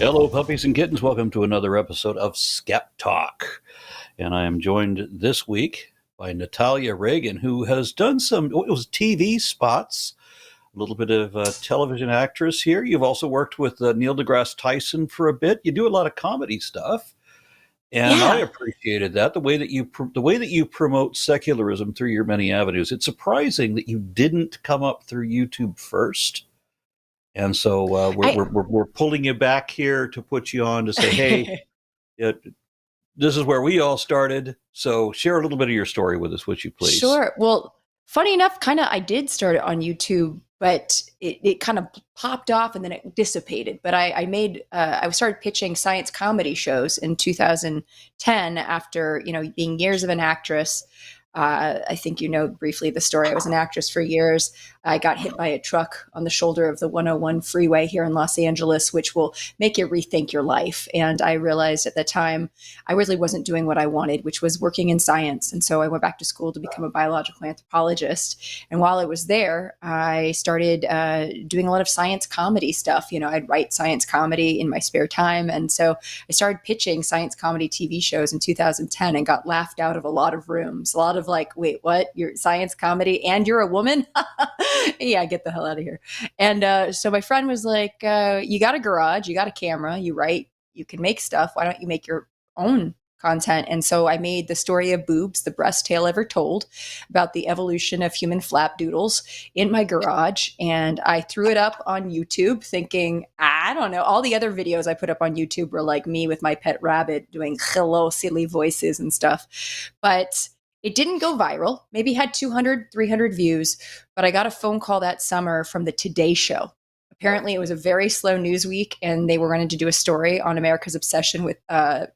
Hello, puppies and kittens. Welcome to another episode of SkepTalk. And I am joined this week by Natalia Reagan, who has done some TV spots, a little bit of television actress here. You've also worked with Neil deGrasse Tyson for a bit. You do a lot of comedy stuff. And I appreciated that, the way that you promote secularism through your many avenues. It's surprising that you didn't come up through YouTube first. And so we're pulling you back here to put you on to say, hey, this is where we all started. So share a little bit of your story with us, would you please? Sure. Well, funny enough, I did start it on YouTube, but it kind of popped off and then it dissipated. But I started pitching science comedy shows in 2010 after, being years of an actress. I think briefly the story. I was an actress for years. I got hit by a truck on the shoulder of the 101 freeway here in Los Angeles, which will make you rethink your life. And I realized at the time I really wasn't doing what I wanted, which was working in science. And so I went back to school to become a biological anthropologist. And while I was there, I started doing a lot of science comedy stuff. I'd write science comedy in my spare time. And so I started pitching science comedy TV shows in 2010 and got laughed out of a lot of rooms. A lot of like, wait, what? You're science comedy and you're a woman? Yeah, get the hell out of here. And so my friend was like, you got a garage, you got a camera, you write, you can make stuff. Why don't you make your own content? And so I made The Story of Boobs, the Breast Tale Ever Told, about the evolution of human flapdoodles in my garage. And I threw it up on YouTube thinking, I don't know, all the other videos I put up on YouTube were like me with my pet rabbit doing hello, silly voices and stuff. But it didn't go viral, maybe had 200, 300 views, but I got a phone call that summer from the Today Show. Apparently it was a very slow news week and they were going to do a story on America's obsession with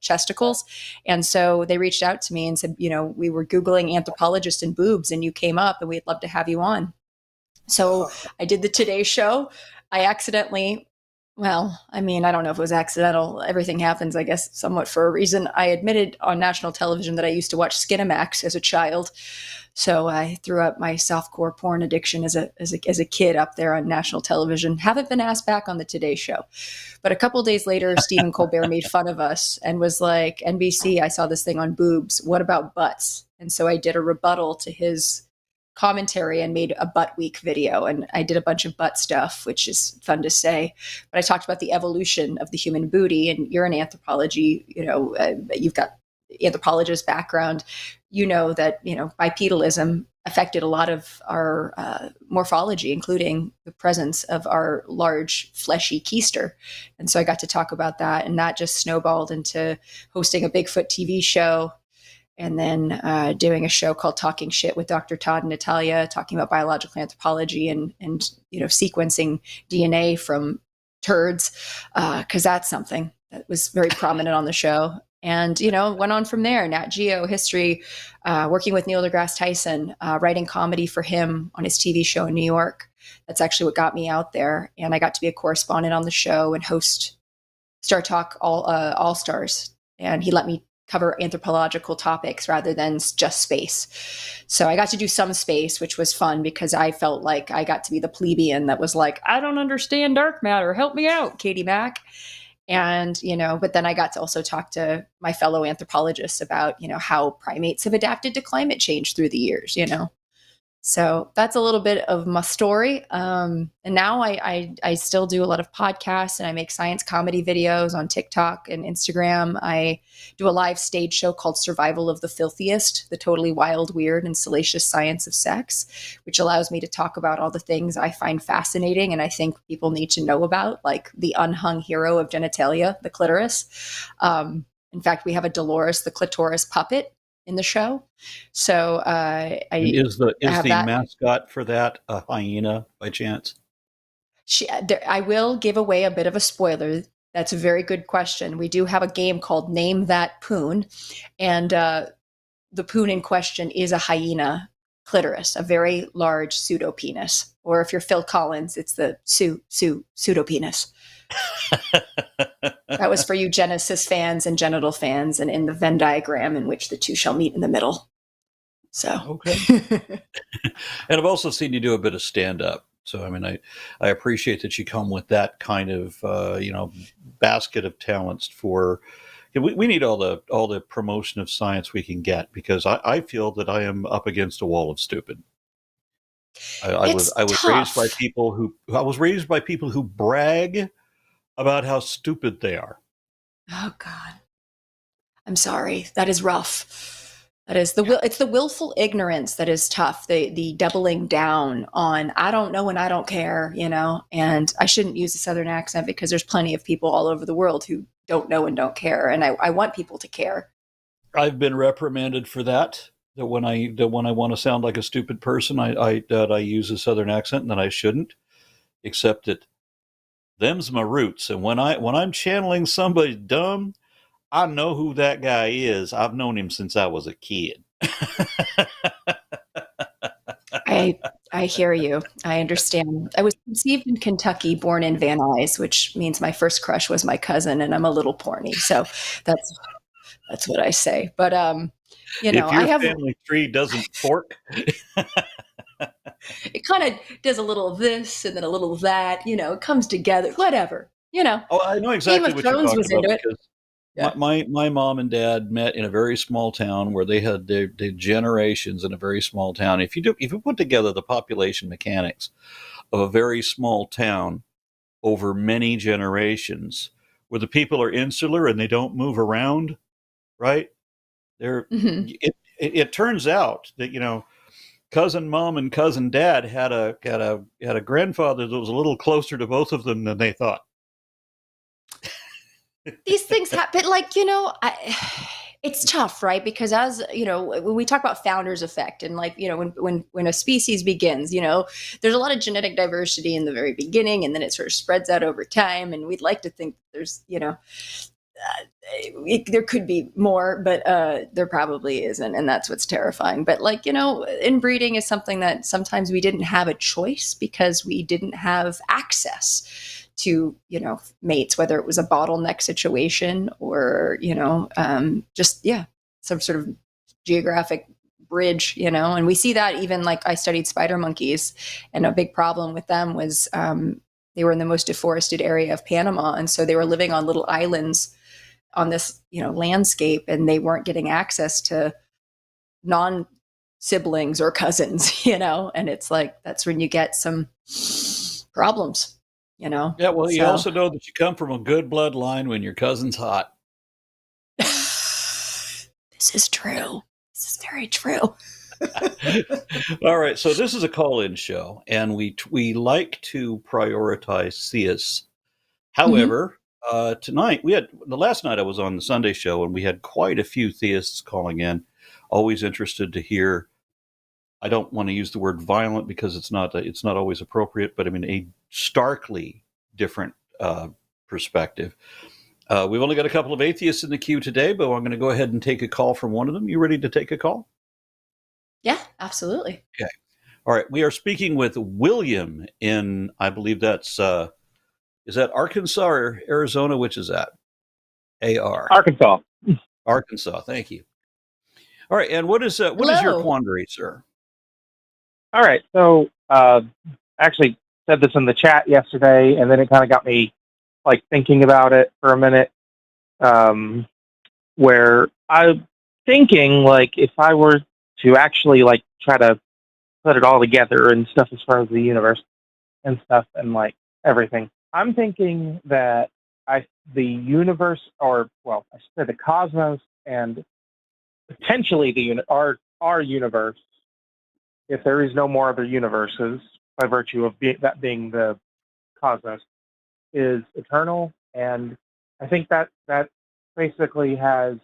chesticles. And so they reached out to me and said, we were Googling anthropologist and boobs and you came up and we'd love to have you on. So I did the Today Show. I accidentally, I don't know if it was accidental. Everything happens, I guess, somewhat for a reason. I admitted on national television that I used to watch Skinamax as a child. So I threw up my softcore porn addiction as a kid up there on national television. Haven't been asked back on the Today Show. But a couple of days later, Stephen Colbert made fun of us and was like, NBC, I saw this thing on boobs. What about butts? And so I did a rebuttal to his commentary and made a butt week video. And I did a bunch of butt stuff, which is fun to say. But I talked about the evolution of the human booty. And you're in anthropology, you've got anthropologist background. That, bipedalism affected a lot of our morphology, including the presence of our large fleshy keister. And so I got to talk about that. And that just snowballed into hosting a Bigfoot TV show. And then doing a show called Talking Shit with Dr. Todd and Natalia, talking about biological anthropology and sequencing DNA from turds, because that's something that was very prominent on the show. And, went on from there. Nat Geo history, working with Neil deGrasse Tyson, writing comedy for him on his TV show in New York. That's actually what got me out there. And I got to be a correspondent on the show and host Star Talk All Stars. And he let me cover anthropological topics rather than just space. So I got to do some space, which was fun because I felt like I got to be the plebeian that was like, I don't understand dark matter. Help me out, Katie Mack. And, but then I got to also talk to my fellow anthropologists about, how primates have adapted to climate change through the years, So that's a little bit of my story. And now I still do a lot of podcasts and I make science comedy videos on TikTok and Instagram. I do a live stage show called Survival of the Filthiest, the totally wild, weird, and salacious science of sex, which allows me to talk about all the things I find fascinating and I think people need to know about, like the unhung hero of genitalia, the clitoris. In fact, we have a Dolores the clitoris puppet in the show. So is the mascot for that a hyena by chance? I will give away a bit of a spoiler. That's a very good question. We do have a game called Name That Poon, and the poon in question is a hyena clitoris, a very large pseudopenis. Or if you're Phil Collins, it's the pseudopenis. That was for you Genesis fans and genital fans, and in the Venn diagram in which the two shall meet in the middle. So okay. And I've also seen you do a bit of stand-up. So I mean, I appreciate that you come with that kind of basket of talents for. We need all the promotion of science we can get, because I feel that I am up against a wall of stupid. I was It's raised by tough. people who brag about how stupid they are. Oh God, I'm sorry. That is rough. That is Yeah. it's the willful ignorance that is tough. The doubling down on I don't know and I don't care, And I shouldn't use a Southern accent because there's plenty of people all over the world who don't know and don't care, and I want people to care. I've been reprimanded for that. That when I want to sound like a stupid person, I use a Southern accent, and that I shouldn't. Except that them's my roots, and when I'm channeling somebody dumb, I know who that guy is. I've known him since I was a kid. I hear you. I understand. I was conceived in Kentucky, born in Van Nuys, which means my first crush was my cousin, and I'm a little porny. So that's what I say. But If I your have family tree doesn't fork, it kind of does a little of this and then a little of that. It comes together. Whatever. oh, I know Game exactly of what you're Thrones talking was about, into it. because Yeah. my mom and dad met in a very small town where they had their generations in a very small town. If you put together the population mechanics of a very small town over many generations, where the people are insular and they don't move around, right? They're Hmm. it turns out that cousin mom and cousin dad had a grandfather that was a little closer to both of them than they thought. These things happen. It's tough, right? Because as when we talk about founder's effect, and when a species begins, there's a lot of genetic diversity in the very beginning, and then it sort of spreads out over time. And we'd like to think there's there could be more, but there probably isn't, and that's what's terrifying. But inbreeding is something that sometimes we didn't have a choice because we didn't have access to mates, whether it was a bottleneck situation or some sort of geographic bridge, and we see that even I studied spider monkeys, and a big problem with them was they were in the most deforested area of Panama, and so they were living on little islands on this landscape, and they weren't getting access to non siblings or cousins, and it's that's when you get some problems. Yeah, well, you So also know that you come from a good bloodline when your cousin's hot. this is true. This is very true. All right, so this is a call-in show, and we like to prioritize theists. However, tonight the last night I was on the Sunday show, and we had quite a few theists calling in. Always interested to hear. I don't want to use the word violent because it's not always appropriate, but I mean a starkly different perspective. We've only got a couple of atheists in the queue today, but I'm going to go ahead and take a call from one of them. You ready to take a call? Yeah, absolutely. Okay. All right. We are speaking with William in, I believe that's, is that Arkansas or Arizona? Which is that? AR. Arkansas. Arkansas. Thank you. All right. And what is your Hello. quandary, sir? All right. So, actually said this in the chat yesterday, and then it kind of got me thinking about it for a minute. Where I'm thinking if I were to actually try to put it all together and stuff as far as the universe and stuff and everything, I'm thinking that the universe, or I should say the cosmos, and potentially our universe, if there is no more other universes by virtue of that being the cosmos, is eternal. And I think that basically has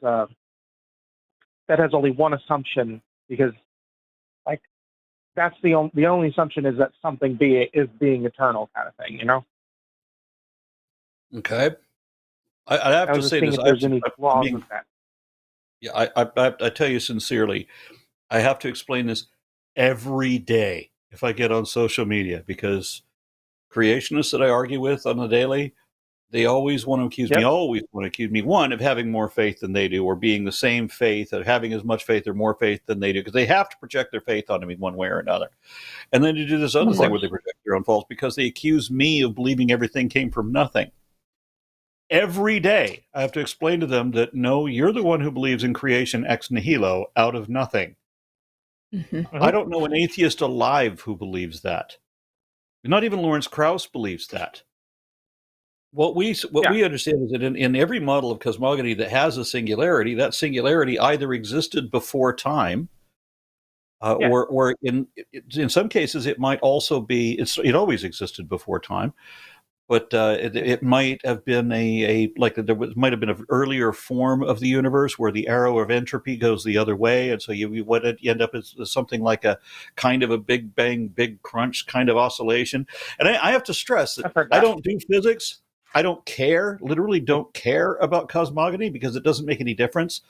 only one assumption, because that's the only assumption is that something is being eternal, kind of thing, Okay. I have I to was just say seeing this. if there's any flaws with that. Yeah, I tell you sincerely, I have to explain this every day if I get on social media, because creationists that I argue with on the daily, they always want to accuse me, one, of having more faith than they do, or being the same faith, or having as much faith or more faith than they do, because they have to project their faith onto me one way or another. And then to do this other thing where they project their own faults, because they accuse me of believing everything came from nothing. every day I have to explain to them that, no, you're the one who believes in creation ex nihilo, out of nothing. Mm-hmm. I don't know an atheist alive who believes that. Not even Lawrence Krauss believes that. What we understand is that in every model of cosmogony that has a singularity, that singularity either existed before time, or in some cases it might also be it always existed before time, but it might have been might have been an earlier form of the universe where the arrow of entropy goes the other way, and so you end up as something like a kind of a Big Bang, Big Crunch kind of oscillation. And I have to stress that I don't do physics. I don't care, literally don't care about cosmogony because it doesn't make any difference.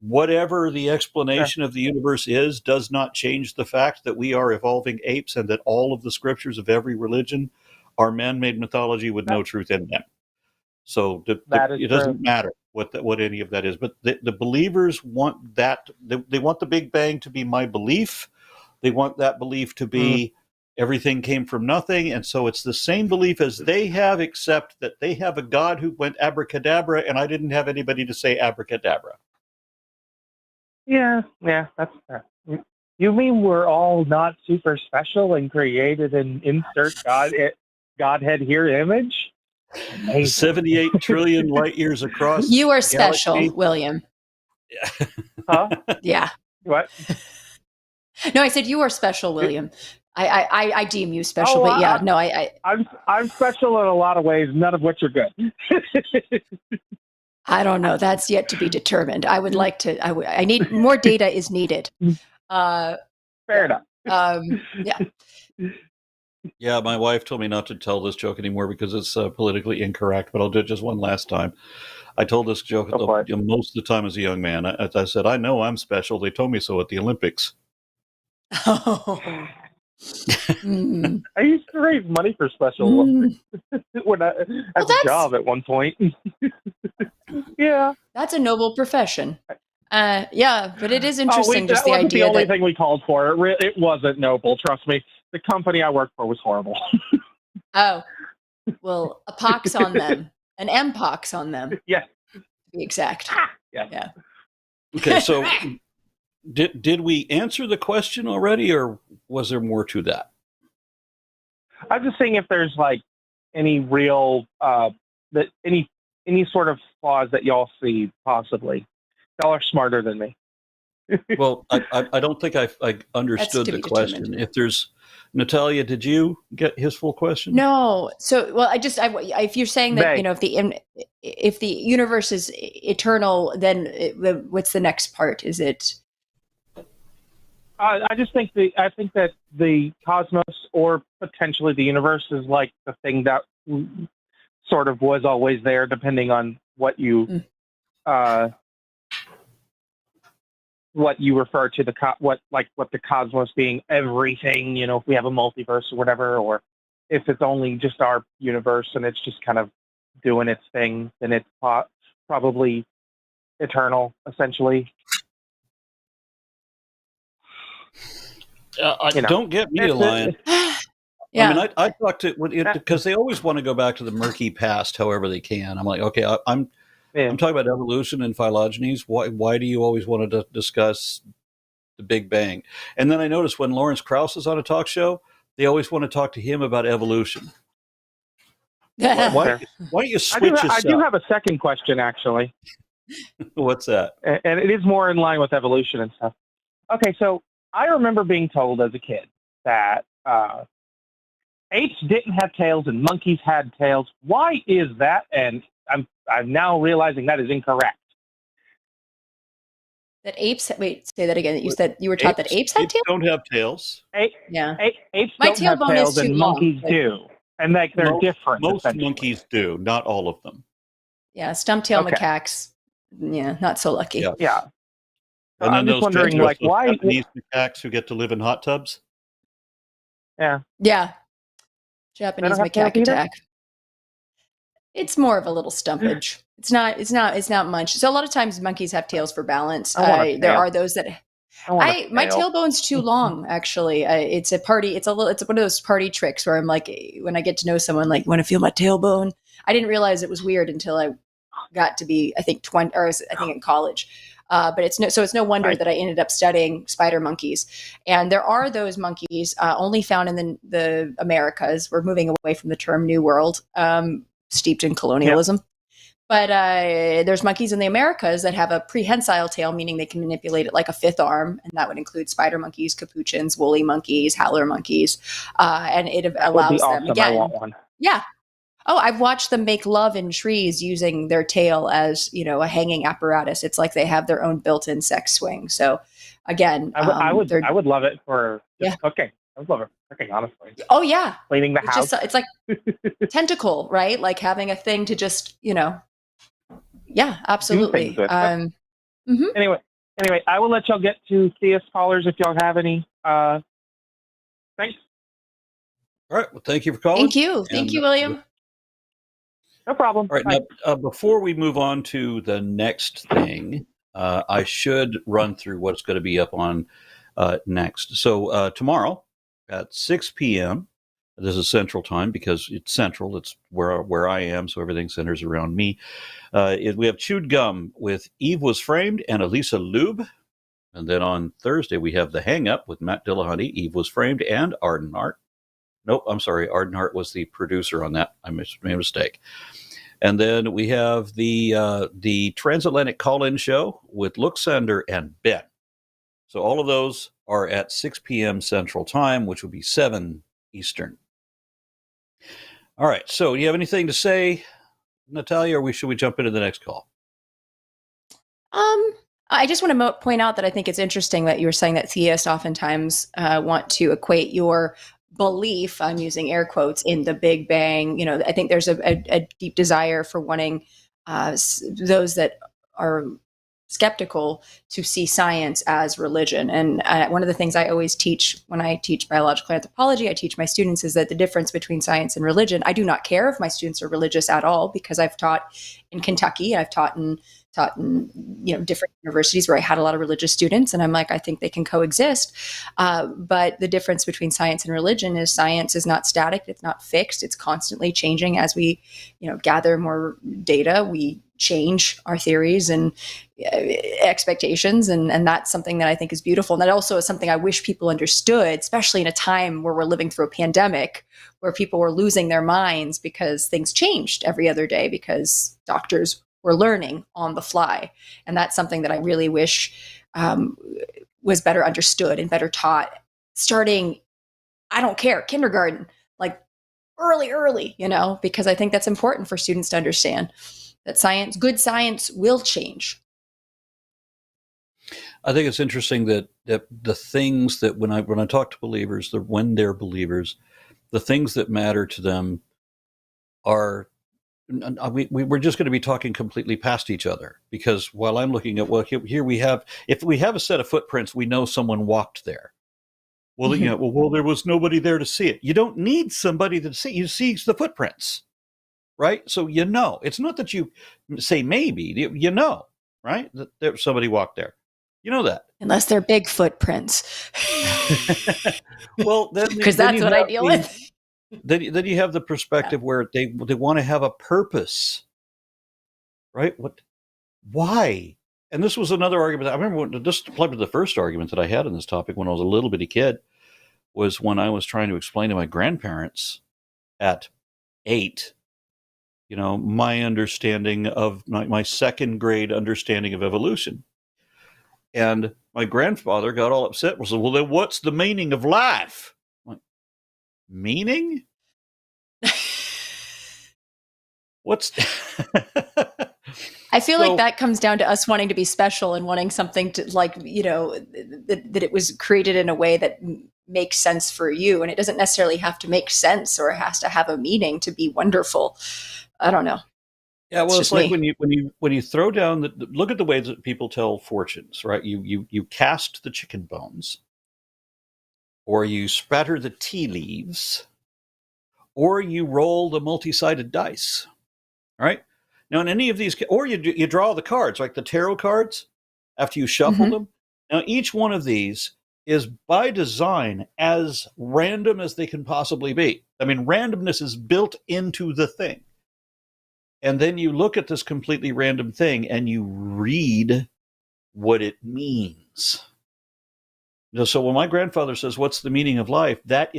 Whatever the explanation of the universe is does not change the fact that we are evolving apes and that all of the scriptures of every religion are man-made mythology with no truth in them. So it doesn't matter what any of that is. But the believers want that. They want the Big Bang to be my belief. They want that belief to be everything came from nothing. And so it's the same belief as they have, except that they have a God who went abracadabra, and I didn't have anybody to say abracadabra. Yeah, that's fair. You mean we're all not super special and created an insert Godhead here image? Amazing. 78 trillion light years across. You are special, galaxy. William. Huh? Yeah. What? No, I said you are special, William. I deem you special, but yeah, no, I'm special in a lot of ways, none of which are good. I don't know. That's yet to be determined. I would like to. I need more data. Is needed. Fair enough. Yeah. Yeah, my wife told me not to tell this joke anymore because it's politically incorrect, but I'll do it just one last time. I told this joke most of the time as a young man. I said, I know I'm special. They told me so at the Olympics. Oh. I used to raise money for Special Olympics when I had a job at one point. Yeah. That's a noble profession. Yeah, but it is interesting just the idea. That wasn't the only thing we called for. It wasn't noble, trust me. The company I worked for was horrible. Oh, well, a pox on them. An M-pox on them. Yeah. To be exact. Yeah. Okay, so did we answer the question already, or was there more to that? I'm just saying if there's like any real any sort of flaws that y'all see possibly. Y'all are smarter than me. Well, I don't think I understood the question. Determined. If there's Natalia, did you get his full question? No. So, well, if you're saying that, if the universe is eternal, then what's the next part? Is it? I think that the cosmos or potentially the universe is like the thing that sort of was always there, depending on what you refer to what the cosmos being everything. If we have a multiverse or whatever, or if it's only just our universe and it's just kind of doing its thing, then it's probably eternal, essentially. Don't get me, Lion. Yeah. I mean, I talk to because they always want to go back to the murky past, however they can. I'm like, okay, I'm talking about evolution and phylogenies. Why do you always want to discuss the Big Bang? And then I notice when Lawrence Krauss is on a talk show, they always want to talk to him about evolution. Why don't you switch us up? I do have a second question, actually. What's that? And it is more in line with evolution and stuff. Okay, so I remember being told as a kid that apes didn't have tails and monkeys had tails. Why is that? And I'm now realizing that is incorrect. That apes. Wait, say that again. You said you were taught that apes have tails. Don't have tails. Apes My don't have tails, and monkeys do, and they're different. Most monkeys do, not all of them. Yeah, stump-tailed macaques. Yeah, not so lucky. Yeah. And then I'm just wondering, like, why Japanese macaques who get to live in hot tubs? Yeah. Yeah. Japanese macaque attack. It's more of a little stumpage. It's not much. So a lot of times monkeys have tails for balance. There are those that my tailbone's too long, actually. It's one of those party tricks where I'm like, when I get to know someone, like, want to feel my tailbone? I didn't realize it was weird until I got to be, I think 20, or I think in college. But it's no wonder that I ended up studying spider monkeys. And there are those monkeys only found in the Americas. We're moving away from the term New World, steeped in colonialism. Yep. But there's monkeys in the Americas that have a prehensile tail, meaning they can manipulate it like a fifth arm. And that would include spider monkeys, capuchins, woolly monkeys, howler monkeys. And it allows them, awesome. again. I want one. Yeah. Oh, I've watched them make love in trees using their tail as, a hanging apparatus. It's like they have their own built-in sex swing. So again, I would love it for just cooking. I would love it for cooking, honestly. Oh yeah. Cleaning the house. It's like tentacle, right? Like having a thing to just, yeah, absolutely. Anyway, I will let y'all get to theist callers if y'all have any. Thanks. All right. Well, thank you for calling. Thank you, William. No problem. All right. Now, before we move on to the next thing, I should run through what's going to be up on next. So tomorrow at 6 p.m., this is Central Time because it's Central. It's where I am, so everything centers around me. We have Chewed Gum with Eve Was Framed and Alyssa Ljub. And then on Thursday, we have The Hang Up with Matt Dillahunty, Eve Was Framed, and Aron Ra. Nope, I'm sorry. Aron Ra was the producer on that. I made a mistake. And then we have the Transatlantic Call-In Show with Luxander and Ben. So all of those are at 6 p.m. Central Time, which will be 7 Eastern. All right. So do you have anything to say, Natalia, or should we jump into the next call? I just want to point out that I think it's interesting that you were saying that theists oftentimes want to equate your belief, I'm using air quotes, in the Big Bang. I think there's a deep desire for wanting those that are skeptical to see science as religion. And one of the things I always teach when I teach biological anthropology, I teach my students is that the difference between science and religion, I do not care if my students are religious at all, because I've taught in Kentucky, I've taught in different universities where I had a lot of religious students, and I'm like, I think they can coexist. But the difference between science and religion is science is not static, it's not fixed, it's constantly changing as we, gather more data, we change our theories and expectations, and that's something that I think is beautiful. And that also is something I wish people understood, especially in a time where we're living through a pandemic, where people were losing their minds because things changed every other day because doctors were learning on the fly. And that's something that I really wish was better understood and better taught, starting, I don't care, kindergarten, like early, because I think that's important for students to understand that good science will change. I think it's interesting that the things that when I talk to believers, when they're believers, the things that matter to them are, we're just going to be talking completely past each other, because while I'm looking at, here we have, if we have a set of footprints, we know someone walked there. Well, well, there was nobody there to see it. You don't need somebody to see. You see the footprints, right? So it's not that you say maybe, right? That somebody walked there. You know that. Unless they're big footprints. Well, because that's what I deal with. Then you have the perspective where they want to have a purpose, right? Why? And this was another argument. I remember this applied to the first argument that I had on this topic when I was a little bitty kid, was when I was trying to explain to my grandparents at 8, my understanding of my second grade understanding of evolution. And my grandfather got all upset and said, well, then what's the meaning of life? I'm like, meaning? What's... I feel like that comes down to us wanting to be special and wanting something to, like, that it was created in a way that makes sense for you. And it doesn't necessarily have to make sense or it has to have a meaning to be wonderful. I don't know. Yeah, well, it's like when you throw down look at the way that people tell fortunes, right? You cast the chicken bones, or you spatter the tea leaves, or you roll the multi-sided dice, right? Now, in any of these, or you draw the cards, like the tarot cards, after you shuffle them. Now, each one of these is by design as random as they can possibly be. I mean, randomness is built into the thing. And then you look at this completely random thing and you read what it means. So when my grandfather says, "What's the meaning of life?" that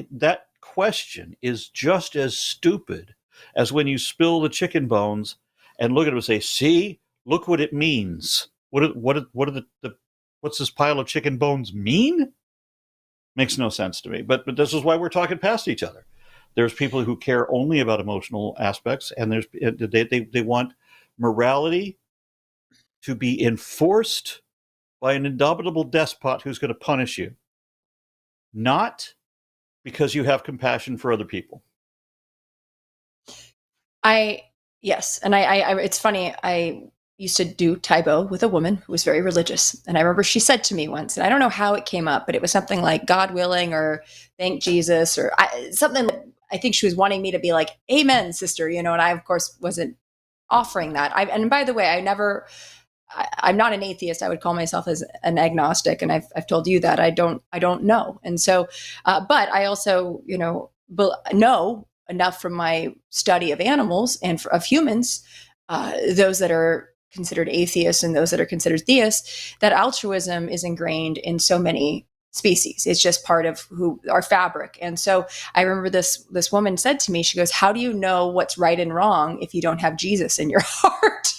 question is just as stupid as when you spill the chicken bones and look at it and say, "See, look what it means. What's this pile of chicken bones mean?" Makes no sense to me. But this is why we're talking past each other. There's people who care only about emotional aspects, and they want morality to be enforced by an indomitable despot who's going to punish you, not because you have compassion for other people. Yes, and I it's funny. I used to do Taibo with a woman who was very religious, and I remember she said to me once, and I don't know how it came up, but it was something like "God willing" or "Thank Jesus" or something. That I think she was wanting me to be like, "Amen, sister," and I of course wasn't offering that. And by the way, I'm not an atheist. I would call myself as an agnostic, and I've told you that I don't know. And so, but I also know enough from my study of animals and of humans, those that are considered atheists and those that are considered theists, that altruism is ingrained in so many species. It's just part of our fabric. And so I remember this woman said to me, she goes, "How do you know what's right and wrong if you don't have Jesus in your heart?"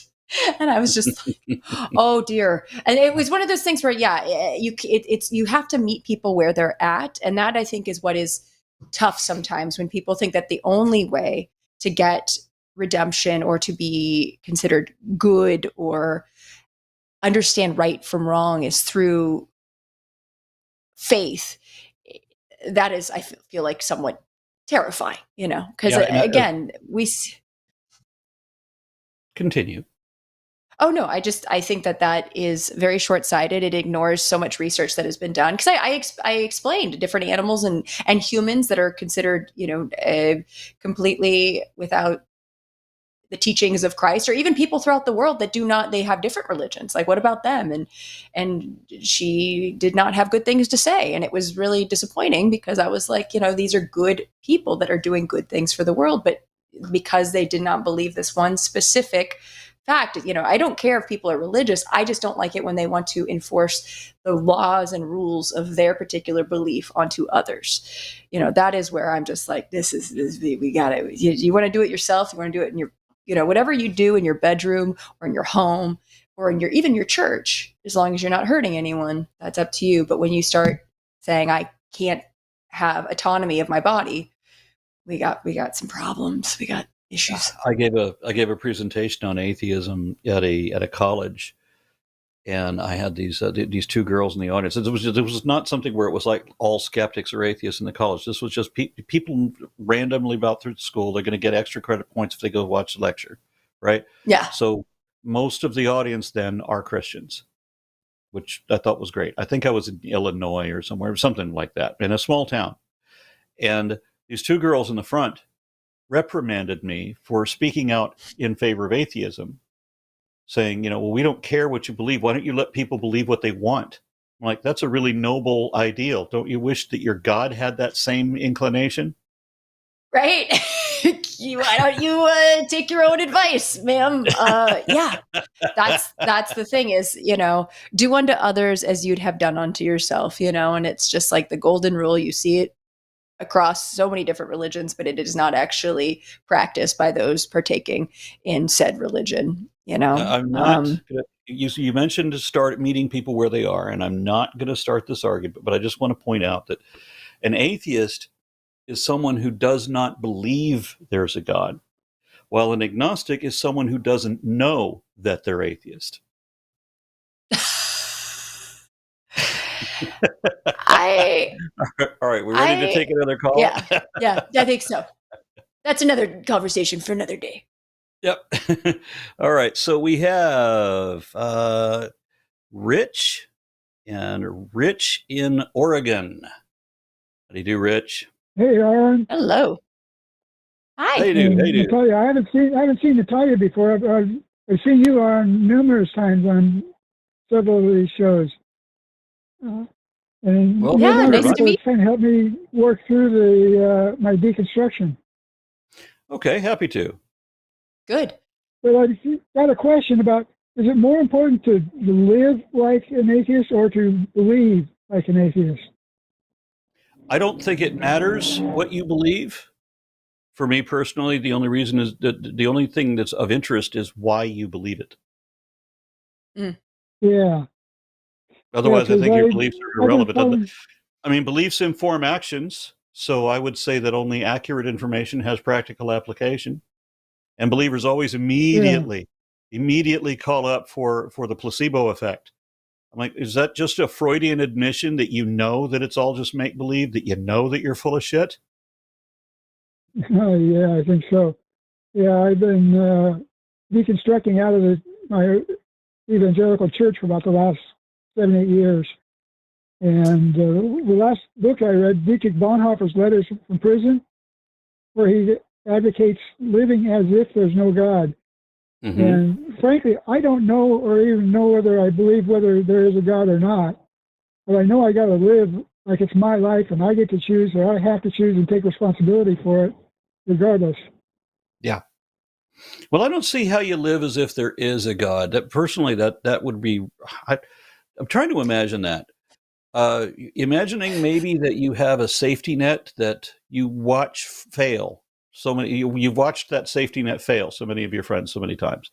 And I was just like, "Oh dear." And it was one of those things where, you have to meet people where they're at. And that, I think, is what is tough sometimes, when people think that the only way to get redemption or to be considered good or understand right from wrong is through faith. That is, I feel like, somewhat terrifying, because again, continue. Oh no, I think that is very short-sighted. It ignores so much research that has been done. Because I explained different animals and humans that are considered, completely without the teachings of Christ, or even people throughout the world that they have different religions. Like, what about them? And she did not have good things to say. And it was really disappointing, because I was like, these are good people that are doing good things for the world. But because they did not believe this one specific fact, I don't care if people are religious. I just don't like it when they want to enforce the laws and rules of their particular belief onto others. That is where I'm just like, we got it. You want to do it yourself. You want to do it in your, whatever you do in your bedroom or in your home or in even your church, as long as you're not hurting anyone, that's up to you. But when you start saying, I can't have autonomy of my body, we got some problems. We got issues. I gave a presentation on atheism at a college, and I had these two girls in the audience. It was not something where it was like all skeptics or atheists in the college. This was just people randomly about through the school. They're going to get extra credit points if they go watch the lecture, right? Yeah. So most of the audience then are Christians, which I thought was great. I think I was in Illinois or somewhere, something like that, in a small town. And these two girls in the front reprimanded me for speaking out in favor of atheism, saying, well, we don't care what you believe. Why don't you let people believe what they want? I'm like, that's a really noble ideal. Don't you wish that your God had that same inclination? Right. Why don't you take your own advice, ma'am? Yeah, that's the thing is, do unto others as you'd have done unto yourself, and it's just like the golden rule. You see it across so many different religions, but it is not actually practiced by those partaking in said religion. I'm not. You mentioned to start meeting people where they are, and I'm not going to start this argument, but I just want to point out that an atheist is someone who does not believe there's a God, while an agnostic is someone who doesn't know that they're atheist. All right, we're ready to take another call? Yeah, I think so. That's another conversation for another day. Yep. All right, so we have Rich, and Rich in Oregon. How do you do, Rich? Hey, Aron. Hello. Hi. Hey, dude. Natalia, I haven't seen Natalia before. I've seen you on numerous times on several of these shows. And well, yeah, nice to meet you. Kind of help me work through my deconstruction. Okay, happy to. Good. But I got a question about, is it more important to live like an atheist or to believe like an atheist? I don't think it matters what you believe. For me personally, the only reason is that the only thing that's of interest is why you believe it. Mm. Yeah. Otherwise, I 'Cause think your beliefs are I've been irrelevant. following- I mean, beliefs inform actions. So I would say that only accurate information has practical application. And believers always immediately call up for the placebo effect. I'm like, is that just a Freudian admission that you know that it's all just make believe, that you know that you're full of shit? Oh, yeah, I think so. Yeah, I've been deconstructing out of my evangelical church for about the last 7, 8 years. And the last book I read, Dietrich Bonhoeffer's Letters from Prison, where he advocates living as if there's no God. Mm-hmm. And frankly, I don't know or even know whether I believe whether there is a God or not. But I know I got to live like it's my life and I get to choose, or I have to choose and take responsibility for it regardless. Yeah. Well, I don't see how you live as if there is a God. Personally, that would be. I'm trying to imagine that. Imagining maybe that you have a safety net that you watch fail. You've watched that safety net fail. So many of your friends, so many times.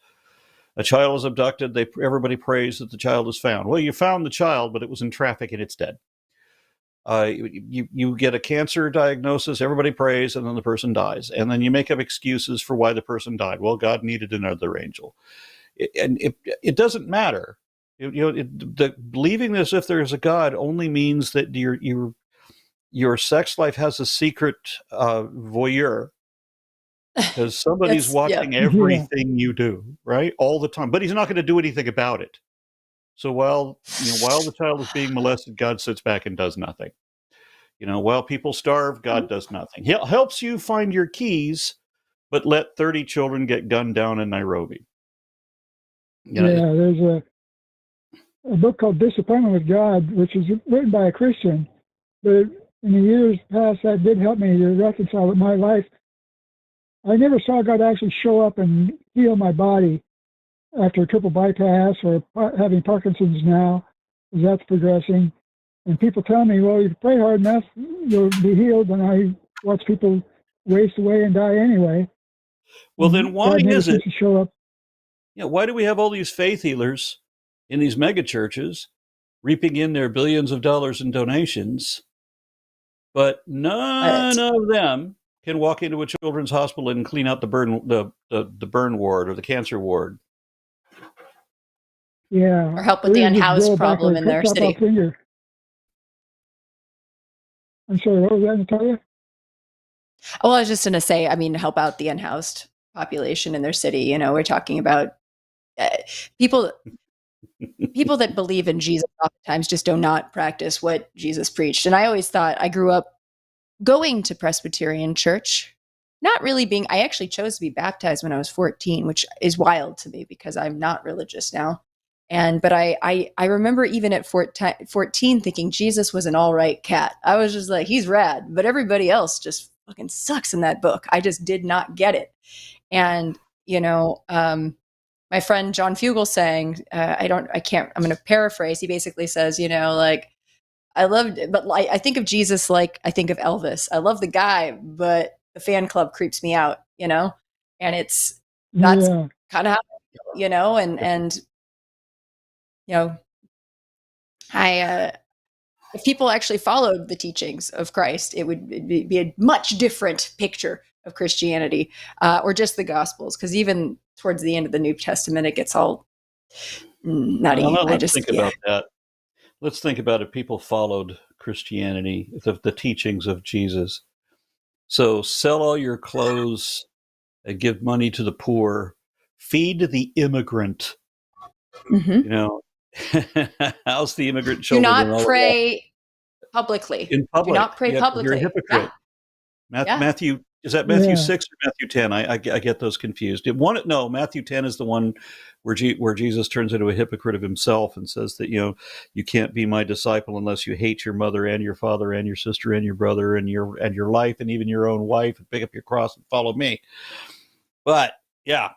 A child is abducted. Everybody prays that the child is found. Well, you found the child, but it was in traffic and it's dead. You get a cancer diagnosis, everybody prays, and then the person dies. And then you make up excuses for why the person died. Well, God needed another angel. It doesn't matter. Believing as if there's a God only means that your sex life has a secret voyeur, because somebody's watching everything you do, right? All the time. But he's not going to do anything about it. So while the child is being molested, God sits back and does nothing. While people starve, God does nothing. He helps you find your keys, but let 30 children get gunned down in Nairobi. There's a book called Disappointment with God, which is written by a Christian. But in the years past, that did help me to reconcile with my life. I never saw God actually show up and heal my body after a triple bypass or having Parkinson's now, as that's progressing. And people tell me, well, if you pray hard enough, you'll be healed. And I watch people waste away and die anyway. Well, then why is it? To show up. Why do we have all these faith healers in these mega churches reaping in their billions of dollars in donations, but none of them can walk into a children's hospital and clean out the burn ward or the cancer ward? Yeah. Or help with the unhoused problem in their city. I'm sorry, what was that, Natalia? Well, I was just going to say, help out the unhoused population in their city. We're talking about people that believe in Jesus oftentimes just do not practice what Jesus preached. And I always thought, I grew up going to Presbyterian church, not really I actually chose to be baptized when I was 14, which is wild to me because I'm not religious now. But I remember even at 14 thinking Jesus was an all right cat. I was just like, he's rad, but everybody else just fucking sucks in that book. I just did not get it. And, my friend John Fugel sang, I'm going to paraphrase. He basically says, I loved it, but I think of Jesus like I think of Elvis. I love the guy, but the fan club creeps me out, and that's kind of how, if people actually followed the teachings of Christ, it would be a much different picture of Christianity, or just the Gospels. Because even towards the end of the New Testament, it gets all nutty. Let's think about that. Let's think about it. People followed Christianity, the teachings of Jesus. So sell all your clothes and give money to the poor. Feed the immigrant. Mm-hmm. How's the immigrant Do children? not pray publicly. In public. Do not pray publicly. You're a hypocrite. Yeah. Matthew, is that Matthew 6 or Matthew 10? I get those confused. Matthew 10 is the one where Jesus turns into a hypocrite of himself and says that, you can't be my disciple unless you hate your mother and your father and your sister and your brother and your life and even your own wife, and pick up your cross and follow me. But yeah,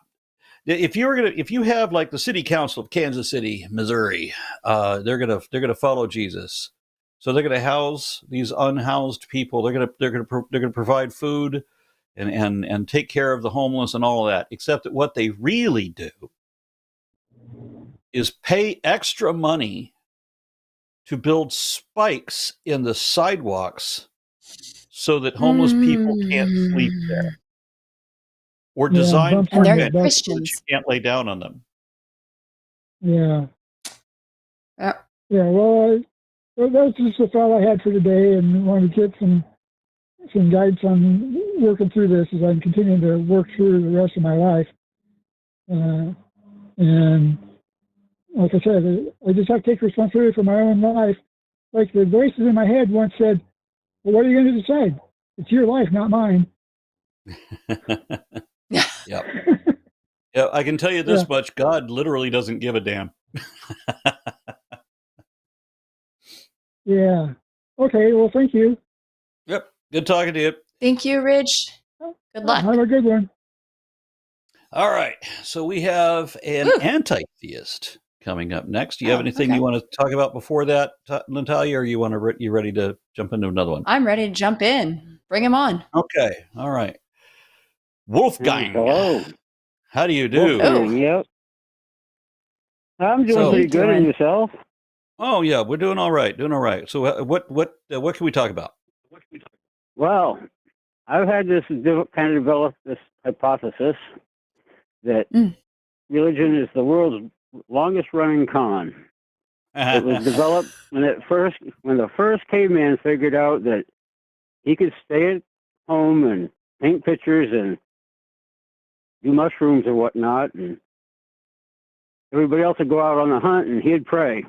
if you have like the city council of Kansas City, Missouri, they're gonna follow Jesus. So they're gonna house these unhoused people. They're gonna provide food and take care of the homeless and all of that. Except that what they really do is pay extra money to build spikes in the sidewalks so that homeless people can't sleep there, or design And they're benches so that Christians. you can't lay down on them. Yeah. Yeah. Yeah. Well, that's just the thought I had for today, and wanted to get some guidance on working through this as I'm continuing to work through the rest of my life. And like I said, I just have to take responsibility for my own life. Like the voices in my head once said, well, what are you going to decide? It's your life, not mine. Yep. Yeah, I can tell you this much: God literally doesn't give a damn. Yeah. Okay. Well, thank you. Yep. Good talking to you. Thank you, Ridge. Good luck. Have a good one. All right. So we have an anti-theist coming up next. Do you have anything you want to talk about before that, Natalia, or you ready to jump into another one? I'm ready to jump in. Bring him on. Okay. All right. Wolfgang. Hello. How do you do? Wolfgang, yep. I'm doing pretty good. And yourself? Oh yeah, we're doing all right. Doing all right. So what can we talk about? Well, I've had this kind of develop this hypothesis that religion is the world's longest running con. It was developed when the first caveman figured out that he could stay at home and paint pictures and do mushrooms or whatnot, and everybody else would go out on the hunt and he'd pray.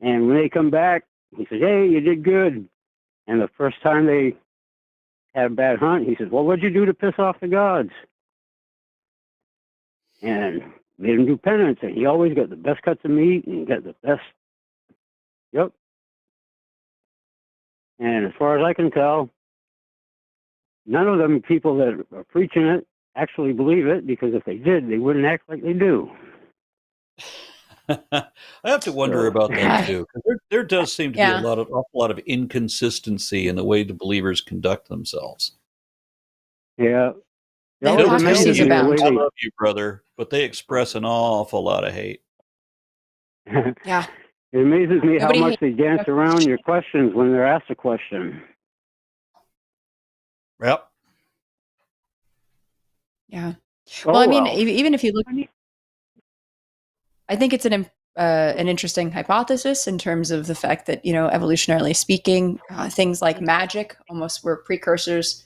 And when they come back, he says, "Hey, you did good." And the first time they had a bad hunt, he says, "Well, what'd you do to piss off the gods?" And made him do penance, and he always got the best cuts of meat and got the best. Yep. And as far as I can tell, none of them people that are preaching it actually believe it, because if they did, they wouldn't act like they do. I have to wonder about that too, because there does seem to be an awful lot of inconsistency in the way the believers conduct themselves. Yeah. I love you, brother, but they express an awful lot of hate. Yeah. It amazes me how much they dance around your questions when they're asked a question. Yep. Yeah. Well, I mean, even if you look, I think it's an interesting hypothesis in terms of the fact that, evolutionarily speaking, things like magic almost were precursors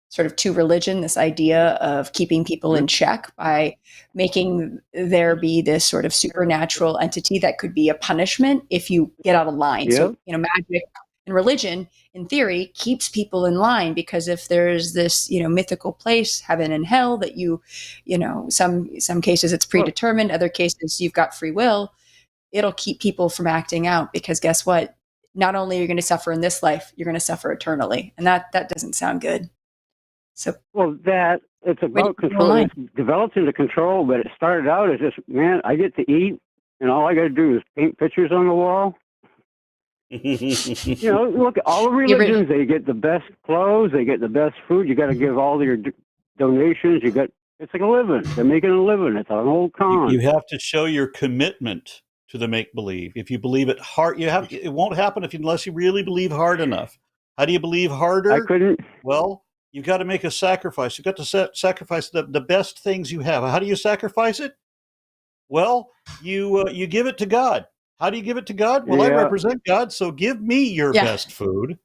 sort of to religion, this idea of keeping people in check by making there be this sort of supernatural entity that could be a punishment if you get out of line. Yep. So, magic and religion, in theory, keeps people in line, because if there's this, mythical place, heaven and hell, that some cases it's predetermined, other cases you've got free will, it'll keep people from acting out, because guess what? Not only are you going to suffer in this life, you're going to suffer eternally. And that doesn't sound good. So, it's about control. It's developed into control, but it started out as just, man, I get to eat, and all I got to do is paint pictures on the wall. Look at all the religions. They get the best clothes. They get the best food. You got to give all your donations. It's like a living. They're making a living. It's an old con. You have to show your commitment to the make-believe. If you believe it hard, it won't happen unless you really believe hard enough. How do you believe harder? I couldn't. Well, you got to make a sacrifice. You got to sacrifice the best things you have. How do you sacrifice it? Well, you give it to God. How do you give it to God? Well, I represent God, so give me your best food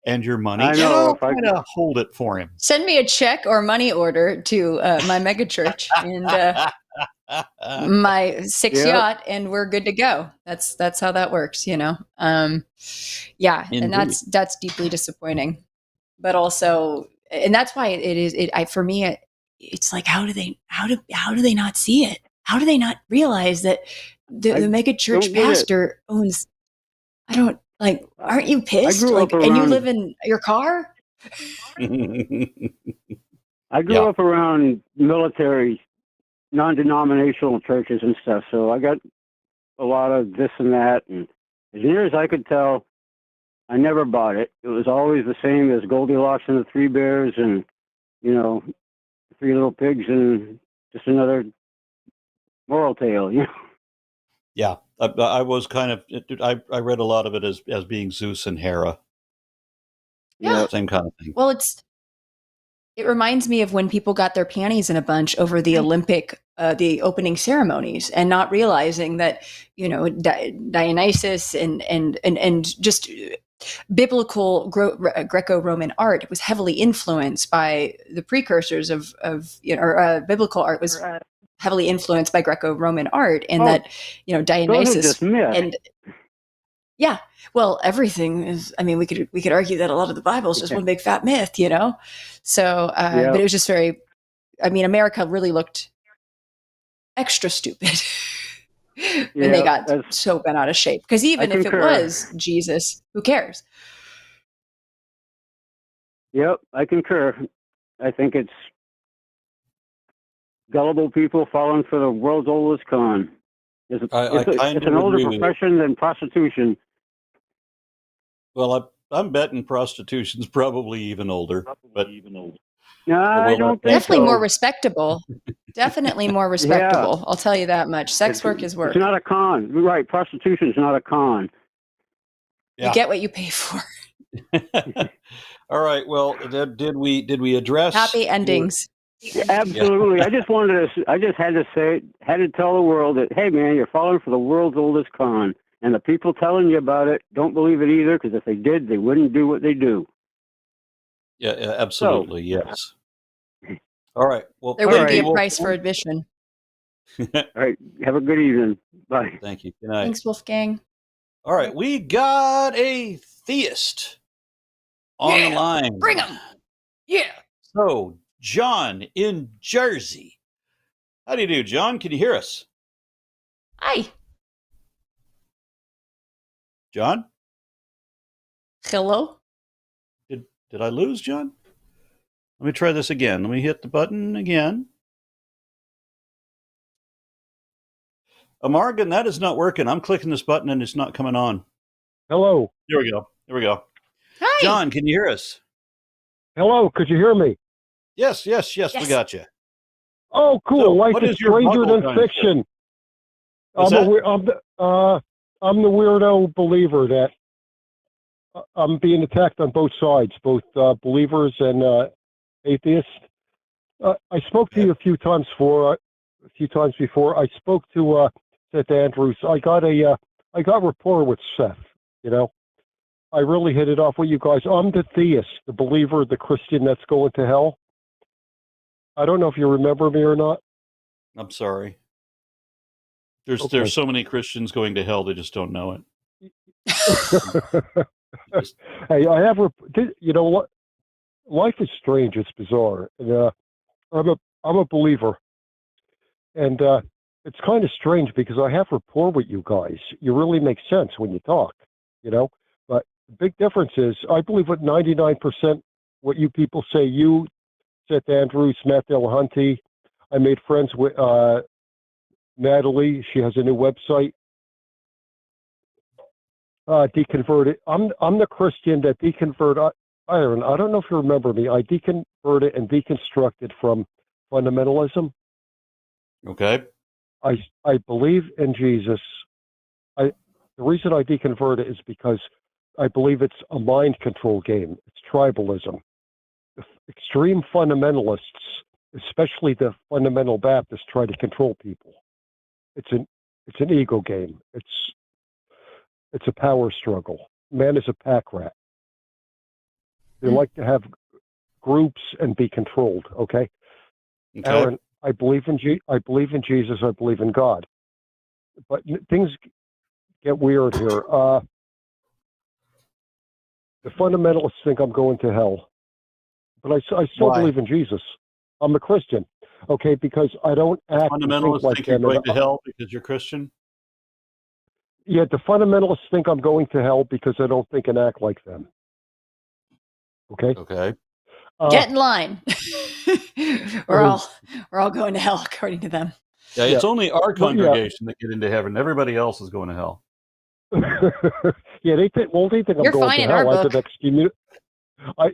and your money. I know. I'll kind of hold it for him. Send me a check or money order to my megachurch and my 6 yacht, and we're good to go. That's how that works, Yeah, Indeed. And that's deeply disappointing. But also, and that's why for me, it's like, how do they not see it? How do they not realize that the mega church pastor owns? Aren't you pissed? And you live in your car? I grew up around military non-denominational churches and stuff. So I got a lot of this and that. And as near as I could tell, I never bought it. It was always the same as Goldilocks and the Three Bears and, you know, Three Little Pigs and just another moral tale, you know. Yeah, I was kind of. I read a lot of it as being Zeus and Hera. Yeah. Same kind of thing. Well, it reminds me of when people got their panties in a bunch over the the opening ceremonies, and not realizing that, you know, Dionysus and just biblical Greco-Roman art was heavily influenced by the precursors of you know, or biblical art was heavily influenced by Greco-Roman art, and that, you know, Dionysus and yeah, well, everything is. I mean, we could argue that a lot of the Bible is just one big fat myth, you know. So, but it was just very. I mean, America really looked extra stupid when they got so bent out of shape. Because even if it was Jesus, who cares? Yep, I concur. I think it's gullible people falling for the world's oldest con. It's an older profession than prostitution. Well, I'm betting prostitution's probably even older. No, I don't think definitely so. More respectable. Definitely more respectable. Yeah. I'll tell you that much. Sex work is work. It's not a con. Right. Prostitution is not a con. Yeah. You get what you pay for. All right. Well, did we address happy endings? Yeah, absolutely. Yeah. I just had to tell the world that, hey man, you're falling for the world's oldest con. And the people telling you about it don't believe it either, because if they did, they wouldn't do what they do. Yeah, absolutely. Yes. All right. Well, there wouldn't be a price for admission. All right. Have a good evening. Bye. Thank you. Good night. Thanks, Wolfgang. All right. We got a theist on the line. Bring him. Yeah. So, John in Jersey. How do you do, John? Can you hear us? Hi. John? Hello? Did I lose John? Let me try this again. Let me hit the button again. Morgan, that is not working. I'm clicking this button and it's not coming on. Hello. There we go. Hi. John, can you hear us? Hello. Could you hear me? Yes. We got you. Oh, cool. So, life is stranger than fiction. I'm the weirdo believer that I'm being attacked on both sides, both believers and atheists. I spoke to you a few times before. I spoke to Seth Andrews. I got rapport with Seth. You know, I really hit it off with you guys. I'm the theist, the believer, the Christian that's going to hell. I don't know if you remember me or not. I'm sorry. There's so many Christians going to hell, they just don't know it. Hey, you know what? Life is strange. It's bizarre. And, I'm a believer, and it's kind of strange because I have rapport with you guys. You really make sense when you talk, you know. But the big difference is I believe what 99% what you people say. You, Seth Andrews, Matt Dillahunty. I made friends with Natalie. She has a new website. Deconverted. I'm the Christian that deconverted. Aron, I don't know if you remember me. I deconverted and deconstructed from fundamentalism. Okay. I believe in Jesus. The reason I deconverted is because I believe it's a mind control game. It's tribalism. The extreme fundamentalists, especially the fundamental Baptists, try to control people. It's an ego game. It's a power struggle. Man is a pack rat. They like to have groups and be controlled. Okay. Aron, I believe in Jesus. I believe in God. But things get weird here. The fundamentalists think I'm going to hell, but I still believe in Jesus. I'm a Christian. Okay, because I don't act. Fundamentalists think you're going to hell because you're Christian. Yeah, the fundamentalists think I'm going to hell because I don't think and act like them. Okay. Okay. Get in line. we're all going to hell according to them. Yeah, it's only our Well, yeah. congregation that get into heaven. Everybody else is going to hell. Yeah, they think I'm You're going fine to in hell. our I've book. been excommunicated. I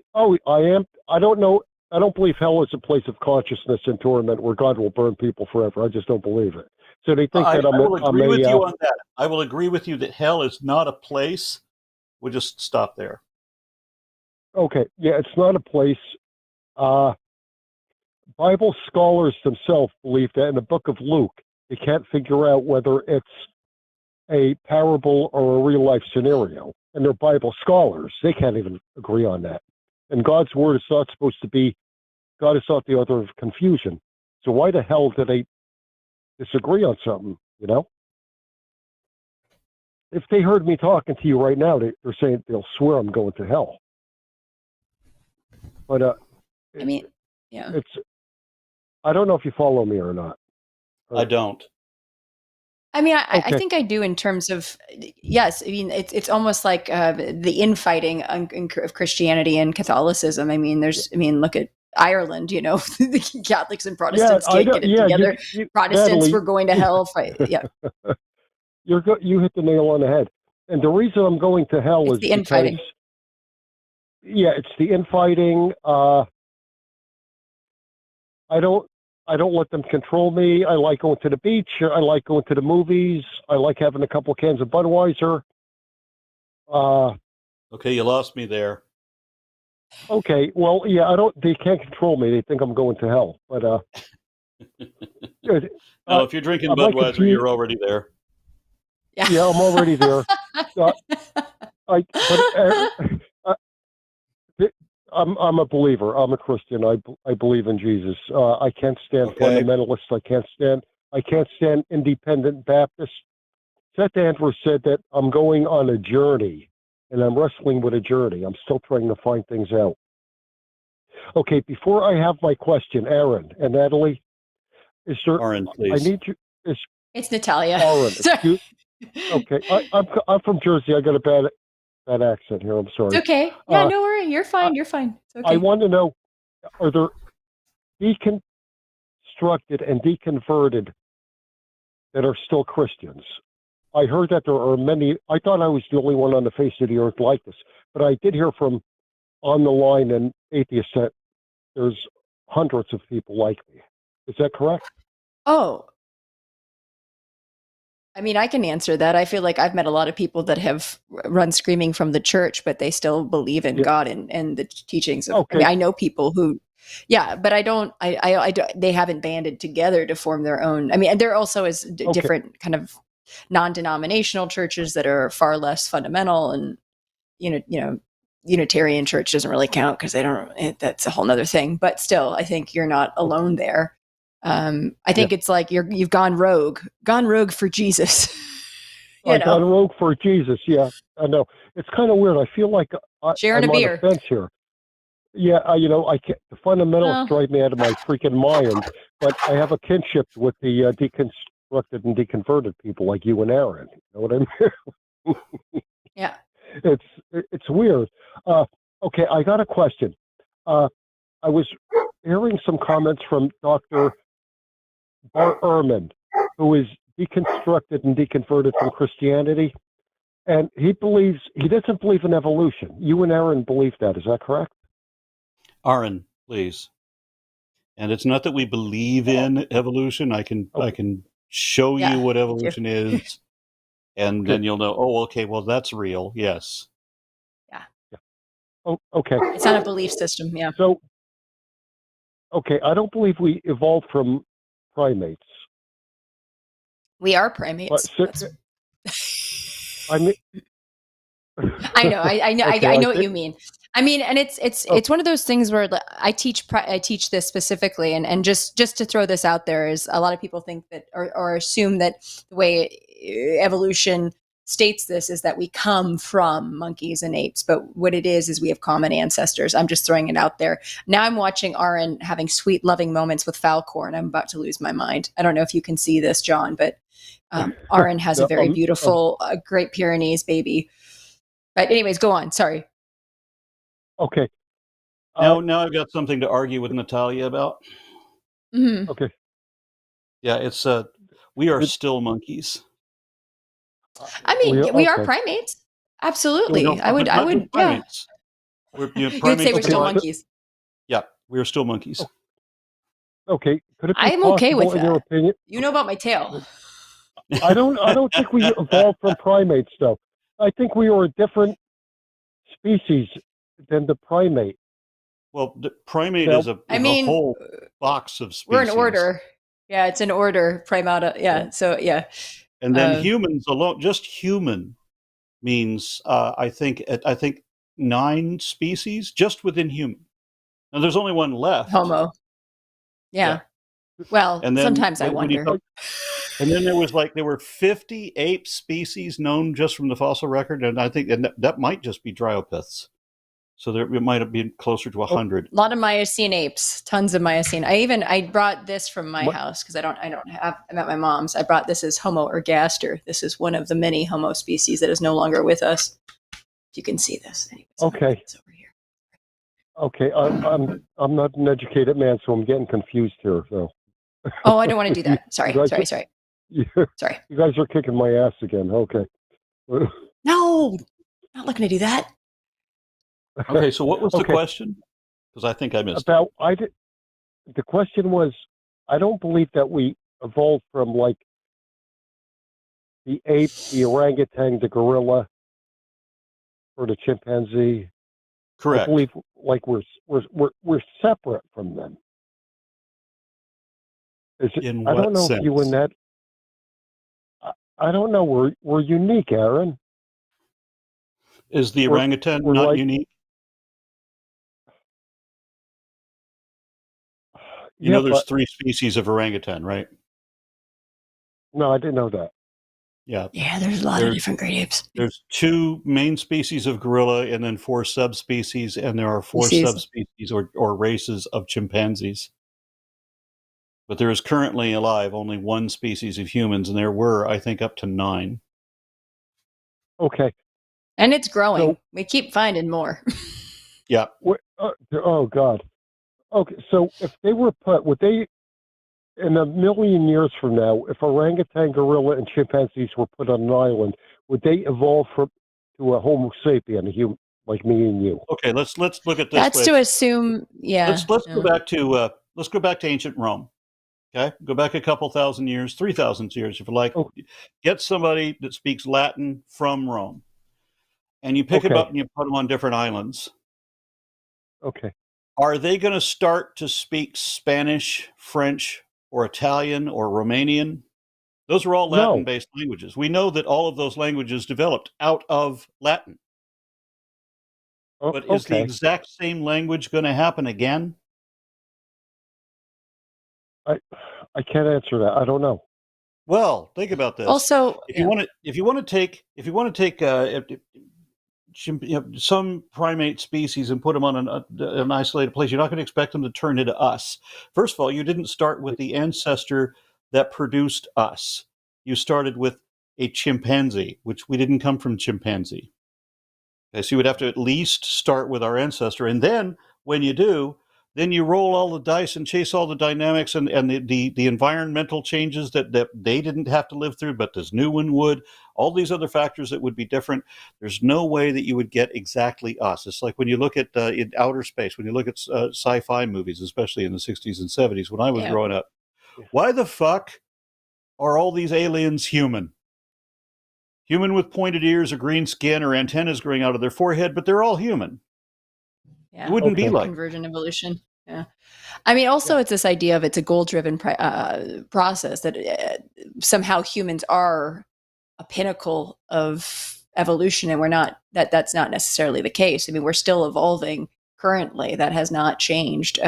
am. I don't know. I don't believe hell is a place of consciousness and torment where God will burn people forever. I just don't believe it. So they think that I will agree with you on that. I will agree with you that hell is not a place. We'll just stop there. Okay, yeah, it's not a place. Bible scholars themselves believe that in the book of Luke, they can't figure out whether it's a parable or a real life scenario. And they're Bible scholars. They can't even agree on that. And God's word is not supposed to be, God is not the author of confusion. So why the hell do they disagree on something, you know? If they heard me talking to you right now, they're saying they'll swear I'm going to hell. But I mean, yeah. I don't know if you follow me or not. I don't. I mean, I Okay. think I do in terms of, yes. I mean, it's almost like the infighting of Christianity and Catholicism. I mean, look at Ireland. You know, the Catholics and Protestants can't get it together. Protestants Natalie, were going to hell. Yeah, you hit the nail on the head. And the reason I'm going to hell it's is the infighting. because, yeah, it's the infighting. I don't let them control me. I like going to the beach. I like going to the movies. I like having a couple cans of Budweiser. Okay, you lost me there. Okay, well, yeah, they can't control me. They think I'm going to hell. But good. No, if you're drinking Budweiser, you're already there. Yeah, I'm already there. I'm a believer. I'm a Christian. I believe in Jesus. I can't stand fundamentalists. I can't stand independent Baptists. Seth Andrews said that I'm going on a journey, and I'm wrestling with a journey. I'm still trying to find things out. Okay, before I have my question, Aron and Natalie, is there? Aron, please. I need you. It's Natalia. Aron. Okay, I'm from Jersey. I got a bad accent here. I'm sorry. It's okay. Yeah, no worry. You're fine. You're fine. It's okay. I want to know: are there deconstructed and deconverted that are still Christians? I heard that there are many. I thought I was the only one on the face of the earth like this, but I did hear from on the line and atheists that there's hundreds of people like me. Is that correct? Oh, I mean, I can answer that. I feel like I've met a lot of people that have run screaming from the church, but they still believe in God and the teachings of. Okay. I mean, I know people who, but I don't. They haven't banded together to form their own. I mean, and there also is different kind of non-denominational churches that are far less fundamental, and Unitarian church doesn't really count because they don't. That's a whole nother thing. But still, I think you're not alone there. I think it's like you've gone rogue for Jesus. Gone rogue for Jesus. Yeah, I know. It's kind of weird. I feel like sharing I'm a beer. on a fence here. Yeah, I can't, the fundamentalists drive me out of my freaking mind. But I have a kinship with the deconstructed and deconverted people like you and Aron. You know what I mean? Yeah. It's weird. Okay, I got a question. I was hearing some comments from Dr. Bart Ehrman, who is deconstructed and deconverted from Christianity, and he doesn't believe in evolution. You and Aron believe that. Is that correct? Aron, please. And it's not that we believe in evolution. I can show you what evolution is, and then you'll know. Oh, okay. Well, that's real. Yes. Yeah. Oh, okay. It's not a belief system. Yeah. So, okay, I don't believe we evolved from primates. We are primates. I mean, I know. I know. Okay, I know what you mean. I mean, and it's one of those things where I teach this specifically, and just to throw this out there is a lot of people think that or assume that the way evolution states this is that we come from monkeys and apes, but what it is we have common ancestors. I'm just throwing it out there. Now I'm watching Aron having sweet, loving moments with Falcor, and I'm about to lose my mind. I don't know if you can see this, John, but Aron has a very beautiful Great Pyrenees baby. But anyways, go on. Sorry. Okay. Now I've got something to argue with Natalia about. Mm-hmm. Okay. Yeah, it's we are still monkeys. I mean, we are Okay. primates. No, Absolutely. I but would, not just yeah. primates. You would say Primates we're can still talk. monkeys. Yeah, we are still monkeys. Okay. Could it be I'm okay with possible, in your that. opinion? You know about my tail. I don't think we evolved from primates, though. I think we were a different species than the primate. Well, the primate Now, is a I mean, whole box of we're an species. order. Yeah, it's an order, primata. Yeah. So, yeah. And then humans alone, just human means I think 9 species just within human. Now there's only one left. Homo. Yeah. Well, And then sometimes I when you wonder. and then there were 50 ape species known just from the fossil record, and I think that might just be dryopiths. So it might have been closer to 100. A lot of Miocene apes, tons of Miocene. I brought this from my house because I don't have. I'm at my mom's. I brought this as Homo ergaster. This is one of the many Homo species that is no longer with us. If you can see this. Anyways, okay. it's over here. Okay. I'm not an educated man, so I'm getting confused here. So. Oh, I don't want to do that. Sorry. You Sorry. You guys are kicking my ass again. Okay. No, not looking to do that. Okay, so what was the question? Because I think I missed it. The question was, I don't believe that we evolved from like the ape, the orangutan, the gorilla, or the chimpanzee. Correct. I believe like we're separate from them. In I what don't know sense? if you and that. I don't know. We're unique, Aaron. Is the orangutan we're not like, unique? You know, there's 3 species of orangutan, right? No, I didn't know that. Yeah. Yeah, there's a lot of different great apes. There's 2 main species of gorilla and then 4 subspecies, and there are 4 subspecies or races of chimpanzees. But there is currently alive only 1 species of humans, and there were, I think, up to 9. Okay. And it's growing. We keep finding more. Yeah. Oh, God. Okay, so if they were put, would they, in a million years from now, if orangutan, gorilla, and chimpanzees were put on an island, would they evolve to a Homo sapien, a human like me and you? Okay, let's look at this. That's to assume, yeah. Let's go back to ancient Rome. Okay, go back a couple thousand years, 3,000 years, if you like. Oh. Get somebody that speaks Latin from Rome, and you pick them up and you put them on different islands. Okay. Are they going to start to speak Spanish, French, or Italian, or Romanian? Those are all Latin-based languages. We know that all of those languages developed out of Latin. But is the exact same language going to happen again? I can't answer that. I don't know. Well, think about this. Also, if you want to take some primate species and put them on an isolated place, you're not going to expect them to turn into us. First of all, you didn't start with the ancestor that produced us. You started with a chimpanzee, which we didn't come from chimpanzee. Okay, so you would have to at least start with our ancestor. And then when you do, then you roll all the dice and chase all the dynamics and the environmental changes that they didn't have to live through, but this new one would. All these other factors that would be different. There's no way that you would get exactly us. It's like when you look at in outer space, when you look at sci-fi movies, especially in the 60s and 70s, when I was growing up. Why the fuck are all these aliens human? Human with pointed ears or green skin or antennas growing out of their forehead, but they're all human. Yeah, it wouldn't be like convergent evolution. Yeah, I mean, also it's this idea of it's a goal-driven process that somehow humans are a pinnacle of evolution, and we're not. That's not necessarily the case. I mean, we're still evolving currently. That has not changed.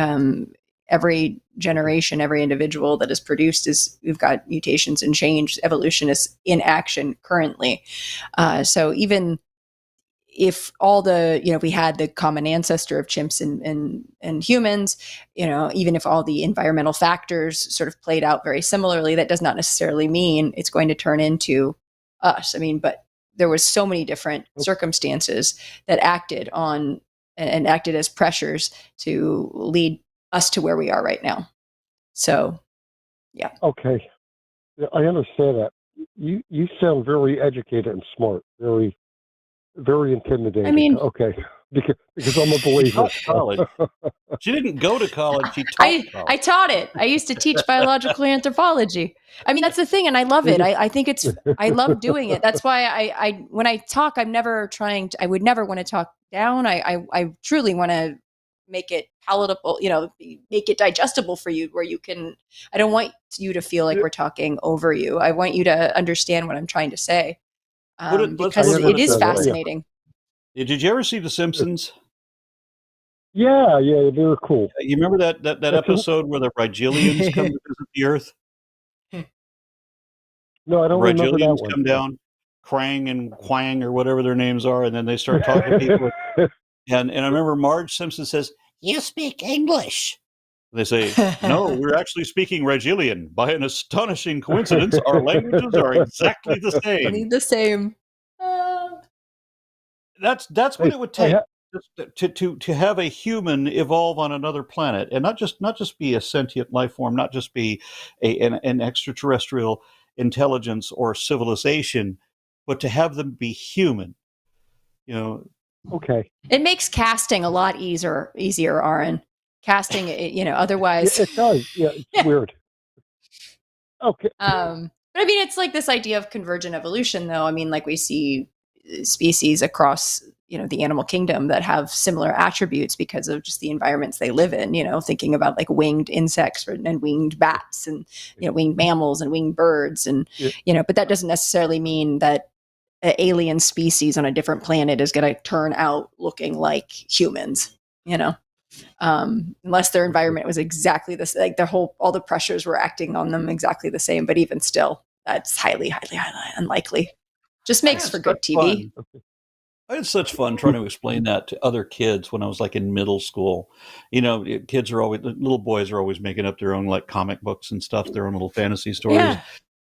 Every generation, every individual that is produced we've got mutations and change. Evolution is in action currently. So even if all we had the common ancestor of chimps and humans, even if all the environmental factors sort of played out very similarly, that does not necessarily mean it's going to turn into us. I mean, but there was so many different circumstances that acted on and acted as pressures to lead us to where we are right now. So Yeah. Okay. I understand that. You sound very educated and smart. Very, very intimidating. I mean, okay. Because I'm a She believer. taught college. She didn't go to college. She taught I college. taught it. I used to teach biological anthropology. I mean, that's the thing, and I love it. I think I love doing it. That's why I when I talk, I'm never trying to. I would never want to talk down. I truly want to make it palatable. Make it digestible for you, where you can. I don't want you to feel like we're talking over you. I want you to understand what I'm trying to say, because it is fascinating. Did you ever see The Simpsons? Yeah, they were cool. You remember that episode where the Rigelians come to visit the Earth? No, I don't remember that Rigelians one. come down, Krang and Quang or whatever their names are, and then they start talking to people. And I remember Marge Simpson says, "You speak English." They say, "No, we're actually speaking Rigelian. By an astonishing coincidence, our languages are exactly the same." The same. That's what it would take to have a human evolve on another planet, and not just be a sentient life form, not just be an extraterrestrial intelligence or civilization, but to have them be human. Okay. It makes casting a lot easier, Aron. Casting, otherwise it does. Yeah, it's weird. Okay. But I mean, it's like this idea of convergent evolution, though. I mean, like we see species across, the animal kingdom that have similar attributes because of just the environments they live in, thinking about like winged insects and winged bats and, winged mammals and winged birds. And, but that doesn't necessarily mean that an alien species on a different planet is going to turn out looking like humans, unless their environment was exactly this, like all the pressures were acting on them exactly the same. But even still, that's highly, highly, highly unlikely. Just makes for good TV. I had such fun trying to explain that to other kids when I was like in middle school. Little boys are always making up their own like comic books and stuff, their own little fantasy stories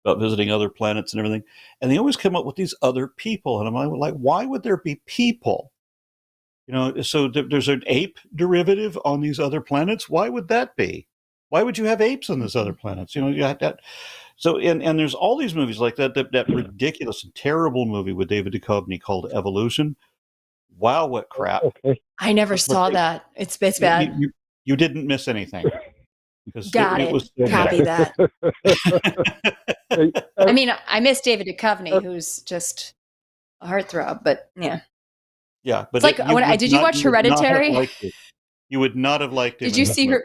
about visiting other planets and everything. And they always come up with these other people. And I'm like, why would there be people? So there's an ape derivative on these other planets. Why would that be? Why would you have apes on these other planets? You have that. So, and there's all these movies like that ridiculous and terrible movie with David Duchovny called Evolution. Wow, what crap. Okay. I never saw that. It's bad. You didn't miss anything. Got it. Copy that. I mean, I miss David Duchovny, who's just a heartthrob, but yeah. Yeah, but it's like, did you watch Hereditary? You would not have liked it. Did you see her?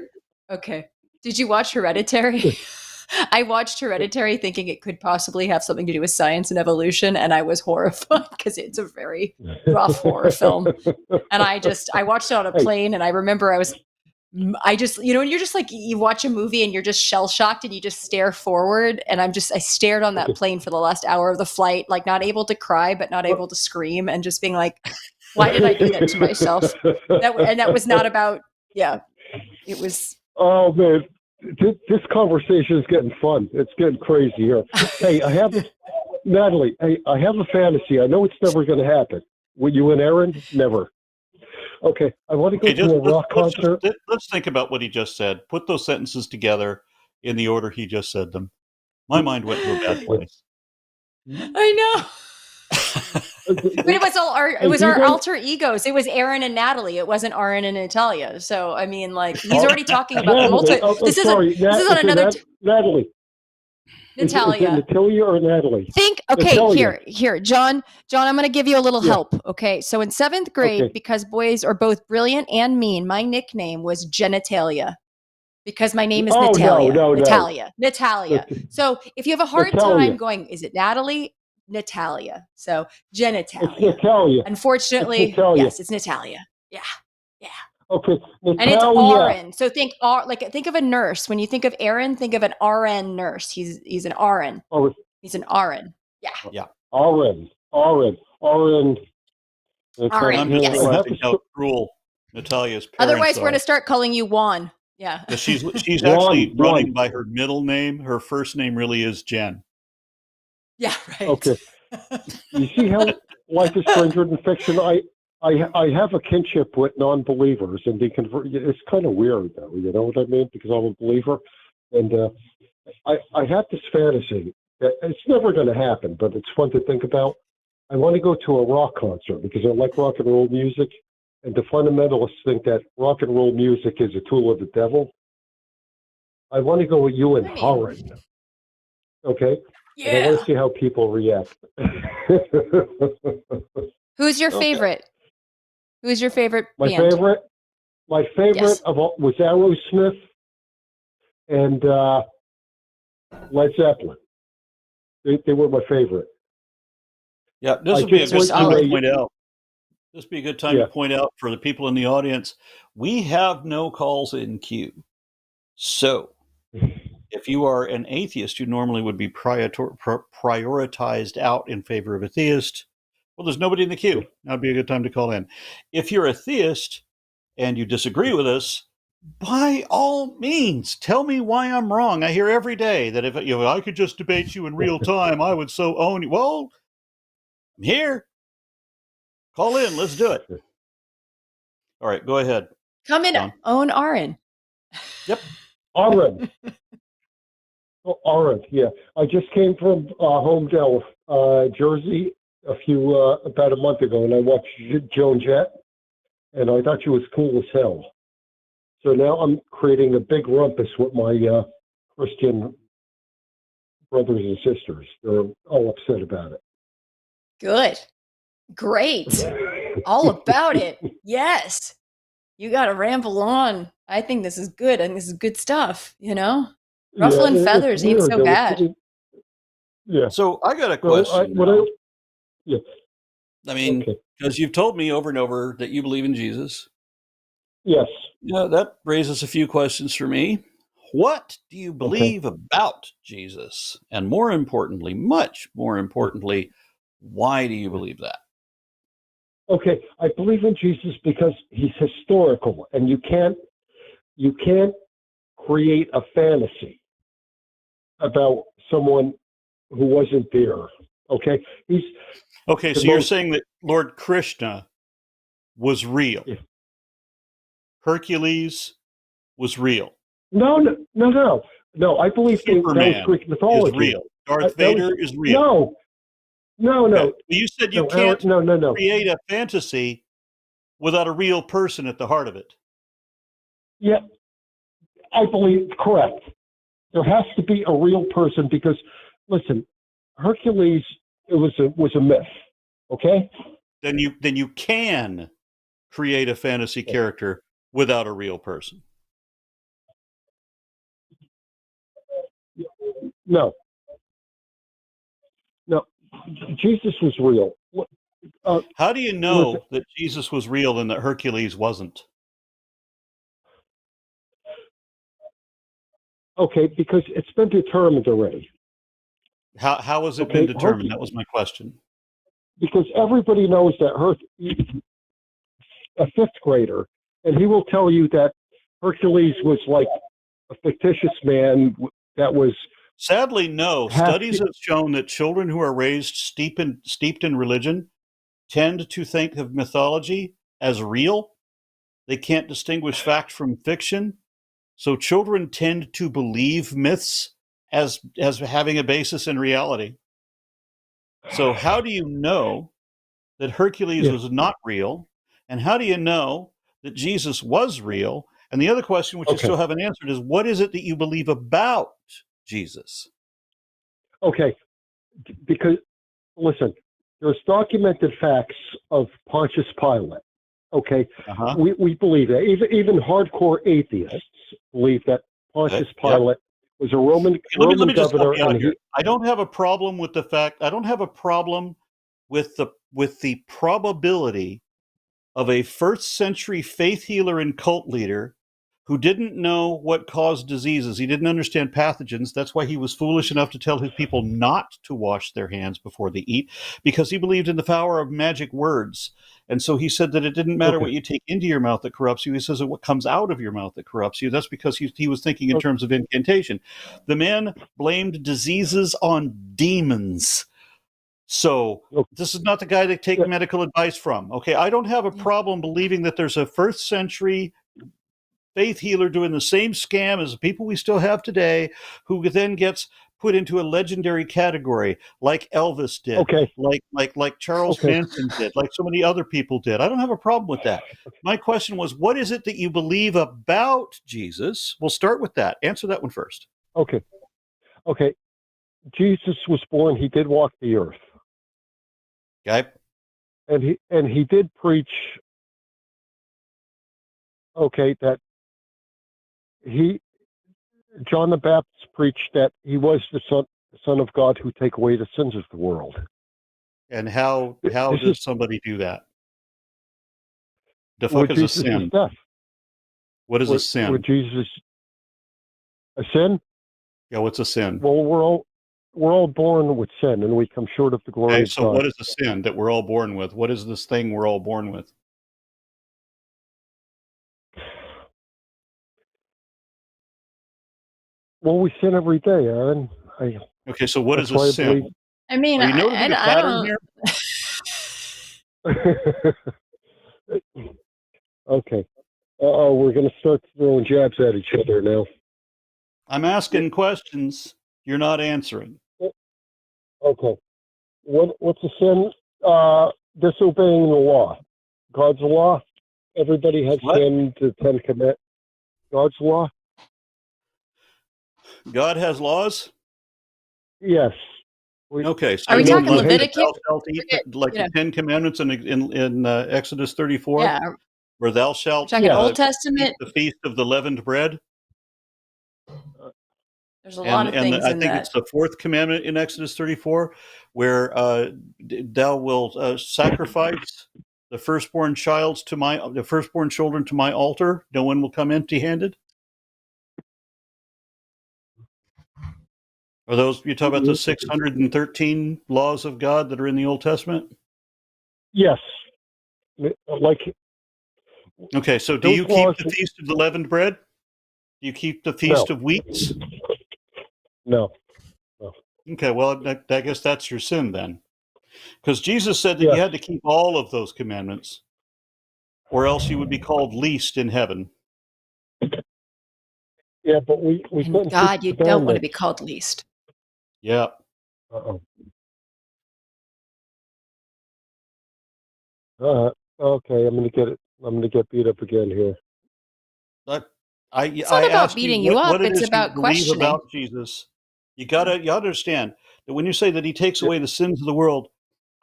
Okay. Did you watch Hereditary? I watched Hereditary thinking it could possibly have something to do with science and evolution, and I was horrified because it's a very rough horror film. And I watched it on a plane, and I remember I just, when you're just like, you watch a movie and you're just shell shocked and you just stare forward. And I stared on that plane for the last hour of the flight, like not able to cry, but not able to scream, and just being like, why did I do that to myself? That was not about, it was. Oh man, this conversation is getting fun. It's getting crazy here. Hey, Natalie, I have a fantasy. I know it's never going to happen. Will you and Aaron? Never. Okay, I want to go to a rock concert. Let's think about what he just said. Put those sentences together in the order he just said them. My mind went to a bad place. I know. But it was our alter egos. It was Aaron and Natalie. It wasn't Aron and Natalia. So I mean, like, he's already talking about the This is on another. Natalie. Natalia. Is it Natalia or Natalie? Natalia. Here, John, I'm going to give you a little help. Okay. So in 7th grade, because boys are both brilliant and mean, my nickname was Genitalia because my name is Natalia. Natalia. So if you have a hard time going, is it Natalie? Natalia. So Genitalia. It's Natalia. Unfortunately, yes, it's Natalia. Yeah. Okay, Natalia. And it's RN. So think of a nurse. When you think of Aaron, think of an RN nurse. He's an RN. Oh, he's an RN. Yeah. RN. RN. I'm just realizing how cruel Natalia's parents Otherwise, we're are. going to start calling you Juan. Yeah. She's actually running by her middle name. Her first name really is Jen. Yeah. Right. Okay. You see how life is stranger than fiction? I have a kinship with non-believers, and it's kind of weird, though. You know what I mean? Because I'm a believer, and I have this fantasy that it's never going to happen, but it's fun to think about. I want to go to a rock concert because I like rock and roll music, and the fundamentalists think that rock and roll music is a tool of the devil. I want to go with you and Holland, okay? Yeah. And I want to see how people react. Who's your favorite? Who's your favorite My band? My favorite Yes. of all was Aerosmith and Led Zeppelin. They were my favorite. Yeah, this would be a good time to point out. This would be a good time Yeah. to point out for the people in the audience, we have no calls in queue. So if you are an atheist, you normally would be prioritized out in favor of a theist. Well, there's nobody in the queue. That'd be a good time to call in. If you're a theist and you disagree with us, by all means, tell me why I'm wrong. I hear every day that if I could just debate you in real time, I would so own you. Well, I'm here. Call in. Let's do it. All right, go ahead. Come in, John. own Aron. Yep. Aron. Aron, yeah. I just came from Homedale, Jersey, about a month ago, and I watched Joan Jett, and I thought she was cool as hell. So now I'm creating a big rumpus with my Christian brothers and sisters. They're all upset about it. Good. Great. All about it. Yes. You got to ramble on. I think this is good, and this is good stuff, Ruffling feathers ain't so bad. Yeah. So I got a question. I mean, because you've told me over and over that you believe in Jesus. Yes. Yeah, that raises a few questions for me. What do you believe about Jesus? And more importantly, much more importantly, why do you believe that? Okay, I believe in Jesus because he's historical, and you can't create a fantasy about someone who wasn't there. Okay, so you're saying that Lord Krishna was real. Yeah. Hercules was real. No. I believe Superman that was Greek mythology. Is real. Darth Vader is real. No. Okay. You said you can't create a fantasy without a real person at the heart of it. Yeah, I believe correct. There has to be a real person because, listen, Hercules was a myth. Okay. Then you can create a fantasy character without a real person. No. Jesus was real. How do you know that Jesus was real and that Hercules wasn't? Okay, because it's been determined already. How has it been determined? That was my question. Because everybody knows that a fifth grader, and he will tell you that Hercules was like a fictitious man that was. Sadly, no. Studies have shown that children who are raised steeped in religion tend to think of mythology as real. They can't distinguish fact from fiction. So children tend to believe myths as having a basis in reality. So how do you know that Hercules was not real? And how do you know that Jesus was real? And the other question, which you still haven't answered, is what is it that you believe about Jesus? Okay, because, listen, there's documented facts of Pontius Pilate. Okay, we believe that. Even hardcore atheists believe that Pontius Pilate was a Roman governor. I don't have a problem with the fact. I don't have a problem with the probability of a first century faith healer and cult leader who didn't know what caused diseases. He didn't understand pathogens. That's why he was foolish enough to tell his people not to wash their hands before they eat, because he believed in the power of magic words. And so he said that it didn't matter what you take into your mouth that corrupts you. He says that what comes out of your mouth that corrupts you. That's because he was thinking in terms of incantation. The man blamed diseases on demons. So this is not the guy to take medical advice from. Okay, I don't have a problem believing that there's a first century faith healer doing the same scam as the people we still have today, who then gets put into a legendary category like Elvis did, Okay. like Charles Manson did, like so many other people did. I don't have a problem with that. My question was, what is it that you believe about Jesus? We'll start with that. Answer that one first. Okay. Jesus was born. He did walk the earth. Okay. And he did preach. Okay, that John the Baptist preached that he was the son of God who take away the sins of the world. And how does somebody do that? The fuck is a sin? What is a sin? With Jesus, a sin? Yeah, what's a sin? Well, we're all born with sin, and we come short of the glory of God. So what is a sin that we're all born with? What is this thing we're all born with? Well, we sin every day, Aaron. Okay, so what is a sin? I mean, are you noticing a pattern here? Okay. We're going to start throwing jabs at each other now. I'm asking questions. You're not answering. Okay. What's a sin? Disobeying the law. God's law. Everybody has sinned the 10 Commandments. God's law. God has laws? Yes. Okay. So are we talking Leviticus? Like the 10 Commandments in Exodus 34? Yeah. Where thou shalt talking Old Testament? The feast of the leavened bread? There's a lot of things in that. I think it's the fourth commandment in Exodus 34, where thou wilt sacrifice the firstborn children to my altar. No one will come empty-handed. Are those, you talk about the 613 laws of God that are in the Old Testament? Yes. Okay, so do you keep the Feast of the Leavened Bread? Do you keep the Feast of Weeks? No. Okay, well, I guess that's your sin then. Because Jesus said that you had to keep all of those commandments, or else you would be called least in heaven. Yeah, but we couldn't. God, you don't want to be called least. Yeah. Okay, I'm gonna get beat up again here. It's not about beating you up. It's about questioning about Jesus. You understand that when you say that he takes away the sins of the world,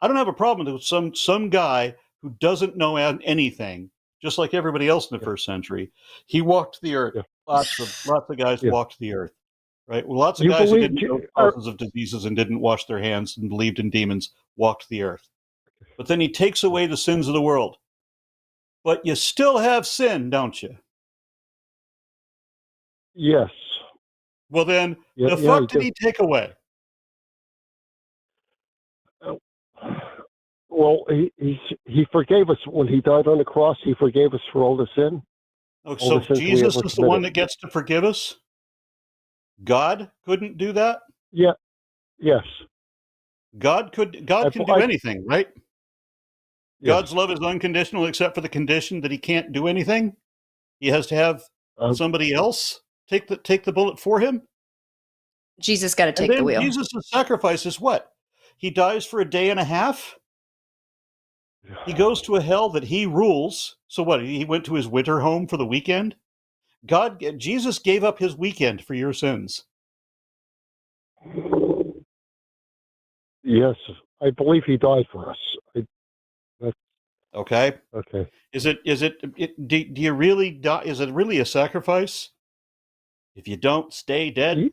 I don't have a problem with some guy who doesn't know anything, just like everybody else in the first century. He walked the earth. Lots of guys walked the earth. Right? Well, lots of guys who didn't know causes of diseases and didn't wash their hands and believed in demons walked the earth. But then he takes away the sins of the world. But you still have sin, don't you? Yes. Well, then, the fuck did he take away? Well, he forgave us when he died on the cross. He forgave us for all the sin. Oh, so Jesus is the one that gets to forgive us? God couldn't do that? Yeah. Yes. God can do anything, right? Yes. God's love is unconditional except for the condition that he can't do anything. He has to have somebody else take the bullet for him. Jesus got to take the wheel. Jesus' sacrifice is what? He dies for a day and a half. He goes to a hell that he rules. So what? He went to his winter home for the weekend? Jesus gave up his weekend for your sins. Yes, I believe he died for us. Okay. Okay. Do you really die? Is it really a sacrifice? If you don't stay dead?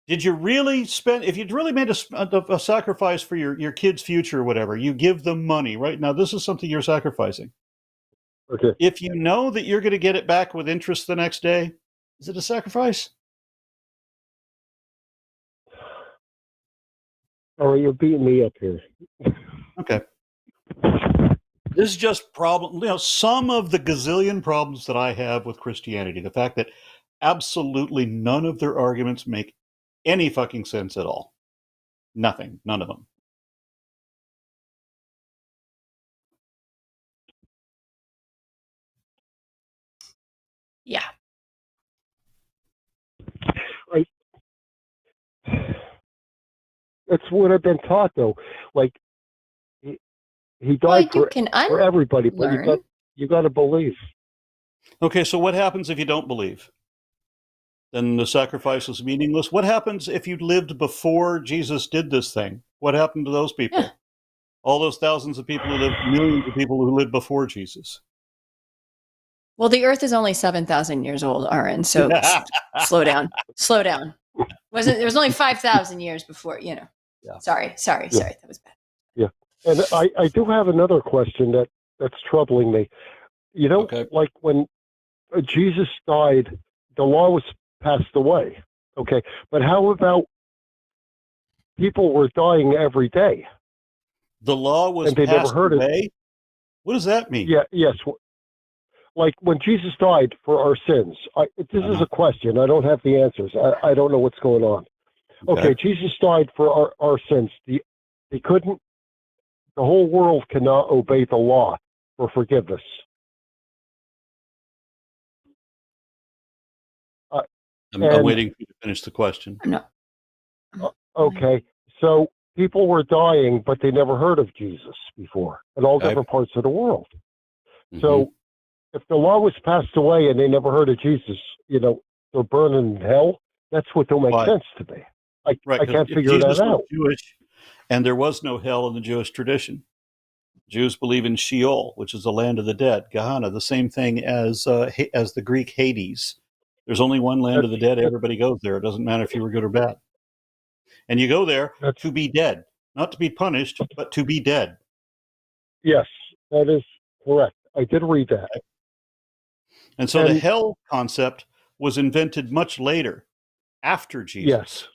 Did you really if you'd really made a sacrifice for your kid's future or whatever, you give them money, right? Now, this is something you're sacrificing. Okay. If you know that you're going to get it back with interest the next day, is it a sacrifice? All right, you're beating me up here. Okay. This is just some of the gazillion problems that I have with Christianity. The fact that absolutely none of their arguments make any fucking sense at all. Nothing. None of them. Yeah. Right. That's what I've been taught, though. Like he Well, died you can for everybody, but unlearn. you got to believe. Okay, so what happens if you don't believe? Then the sacrifice is meaningless. What happens if you lived before Jesus did this thing? What happened to those people? Yeah. All those thousands of people who lived, millions of people who lived before Jesus. Well, the Earth is only 7,000 years old, Aron. So slow down. Slow down. There was only 5,000 years before, you know. Yeah. Sorry. That was bad. Yeah. And I do have another question that's troubling me. You know, Okay. like when Jesus died, the law was passed away. Okay. But how about people were dying every day? The law was And they passed never heard away? it. What does that mean? Yeah. Yes. Like when Jesus died for our sins. This is a question. I don't have the answers. I don't know what's going on. Okay. Jesus died for our sins. They couldn't. The whole world cannot obey the law for forgiveness. I'm waiting for you to finish the question. No. Okay, so people were dying, but they never heard of Jesus before in all different parts of the world. Mm-hmm. So if the law was passed away and they never heard of Jesus, you know, they're burning in hell. That's what don't make sense to me. I can't figure Jesus that out. was Jewish, and there was no hell in the Jewish tradition. Jews believe in Sheol, which is the land of the dead, Gehenna, the same thing as the Greek Hades. There's only one land of the dead. Everybody goes there. It doesn't matter if you were good or bad. And you go there to be dead, not to be punished, but to be dead. Yes, that is correct. I did read that. And so the hell concept was invented much later, after Jesus. Yes.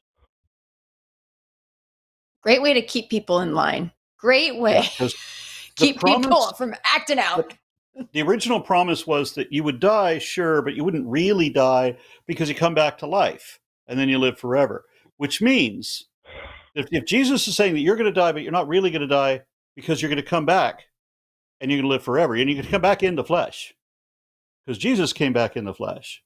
Great way to keep people in line. Great way. Yeah, keep people from acting out. The original promise was that you would die, sure, but you wouldn't really die because you come back to life and then you live forever. Which means if Jesus is saying that you're going to die, but you're not really going to die because you're going to come back and you're going to live forever, and you're going to come back in the flesh because Jesus came back in the flesh.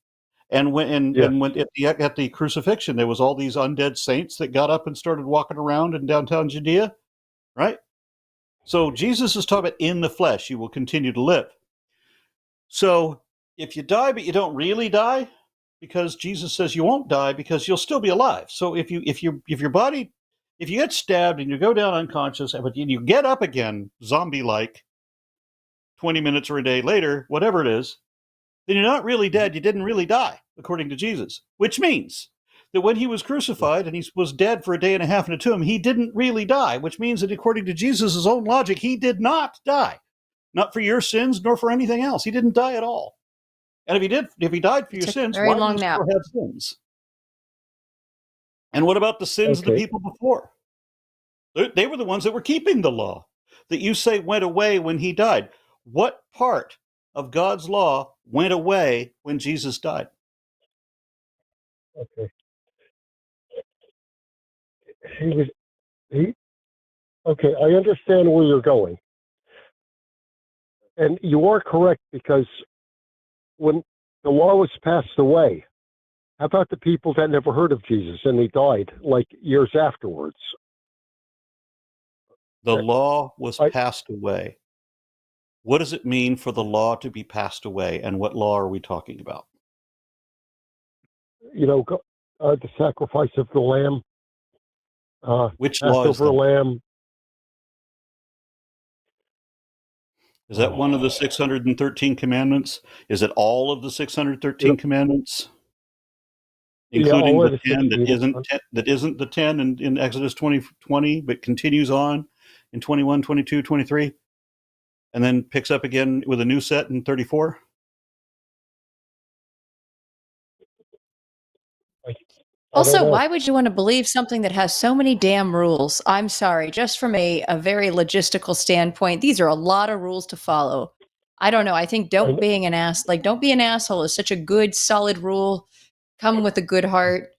And when at the crucifixion, there was all these undead saints that got up and started walking around in downtown Judea, right? So Jesus is talking about in the flesh, you will continue to live. So if you die, but you don't really die, because Jesus says you won't die because you'll still be alive. So if you get stabbed and you go down unconscious, but you get up again, zombie-like, 20 minutes or a day later, whatever it is, then you're not really dead. You didn't really die, according to Jesus, which means that when he was crucified and he was dead for a day and a half in a tomb, he didn't really die, which means that according to Jesus' own logic, he did not die. Not for your sins, nor for anything else. He didn't die at all. And if he died for your sins, why do you still have sins? And what about the sins of the people before? They were the ones that were keeping the law that you say went away when he died. What part of God's law went away when Jesus died? Okay. Okay, I understand where you're going. And you are correct, because when the law was passed away, how about the people that never heard of Jesus and they died like years afterwards? The law was passed away. What does it mean for the law to be passed away? And what law are we talking about? You know, the sacrifice of the lamb. Which law is that? Lamb. Is that one of the 613 commandments? Is it all of the 613 commandments? Including the 10 that isn't the 10 in Exodus 20, but continues on in 21, 22, 23, and then picks up again with a new set in 34? Also, why would you want to believe something that has so many damn rules? I'm sorry, just from a very logistical standpoint, these are a lot of rules to follow. I don't know. I think don't be an asshole is such a good, solid rule. Come with a good heart.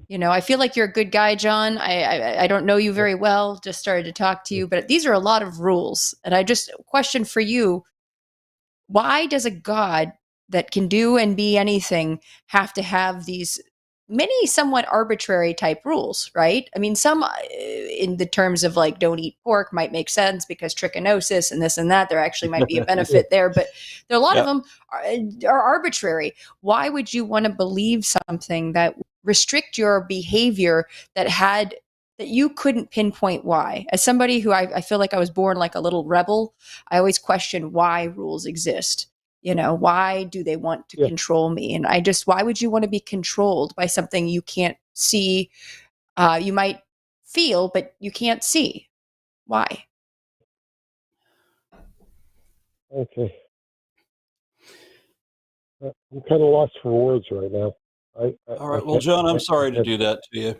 You know, I feel like you're a good guy, John. I don't know you very well. Just started to talk to you, but these are a lot of rules. And I just question for you, why does a God that can do and be anything have to have these many somewhat arbitrary type rules, right? I mean, some in the terms of like don't eat pork might make sense because trichinosis and this and that, there actually might be a benefit there, but there are a lot of them are arbitrary. Why would you want to believe something that restrict your behavior that you couldn't pinpoint why? As somebody who I feel like I was born like a little rebel, I always question why rules exist. Why do they want to control me? And why would you want to be controlled by something you can't see? You might feel, but you can't see. Why? Okay. I'm kind of lost for words right now. All right. Well, John, I'm sorry to do that to you.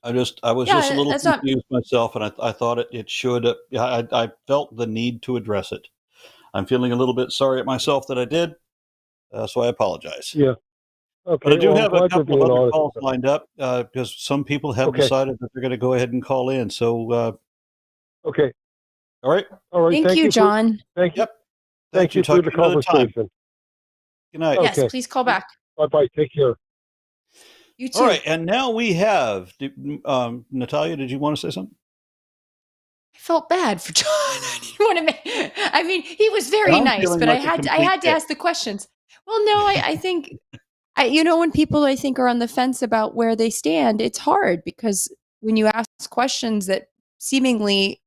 I was just a little confused myself, and I thought it should. I felt the need to address it. I'm feeling a little bit sorry at myself that I did, so I apologize. Yeah. Okay. But I do have a couple of other calls lined up because some people have decided that they're going to go ahead and call in. So. Okay. All right. Thank you, John. Thank you. Yep. Thank you for the conversation. Good night. Yes, please call back. Bye-bye. Take care. You too. All right, and now we have Natalia. Did you want to say something? I felt bad for John. I mean, he was very nice, but I had to ask the questions. Well, no, I think, when people I think are on the fence about where they stand, it's hard because when you ask questions that seemingly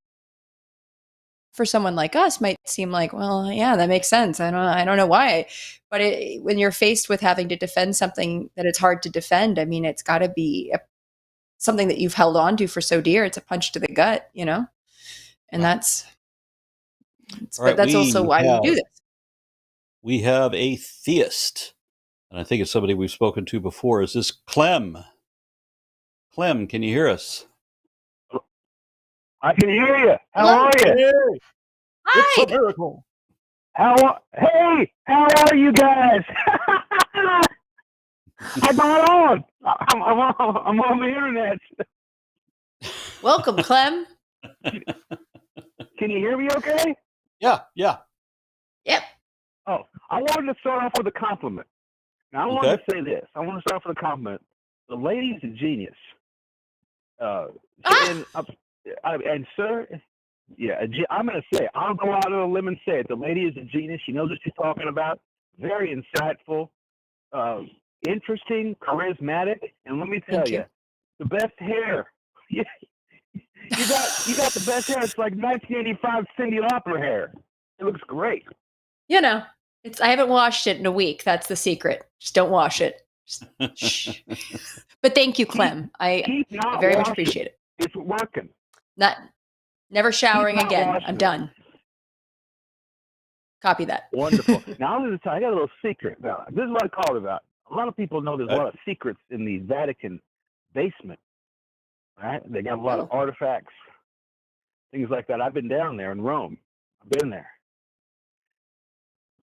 for someone like us might seem like, well, yeah, that makes sense. I don't know why, but when you're faced with having to defend something that it's hard to defend, I mean, it's got to be something that you've held on to for so dear. It's a punch to the gut, and that's also why we do this. We have a theist, and I think it's somebody we've spoken to before. Is this Clem? Clem, can you hear us? I can hear you. How are you? Hey, Hi. It's a miracle. How are you guys? I got on. I'm on the internet. Welcome, Clem. Can you hear me okay? Yeah. Yep. Oh, I wanted to start off with a compliment. Now, I wanted to say this. I want to start off with a compliment. The lady's a genius. And sir, I'm going to say, I'll go out on a limb and say it. The lady is a genius. She knows what she's talking about. Very insightful, interesting, charismatic, and let me tell you, the best hair. you got the best hair. It's like 1985 Cyndi Lauper hair. It looks great. I haven't washed it in a week. That's the secret. Just don't wash it. Shh. But thank you, Clem. I very much appreciate it. It's working. Never showering again. I'm done. Copy that. Wonderful. Now I'm going to tell you, I got a little secret. Now, this is what I called about. A lot of people know there's a lot of secrets in the Vatican basement. Right? They got a lot of artifacts, things like that. I've been down there in Rome. I've been there.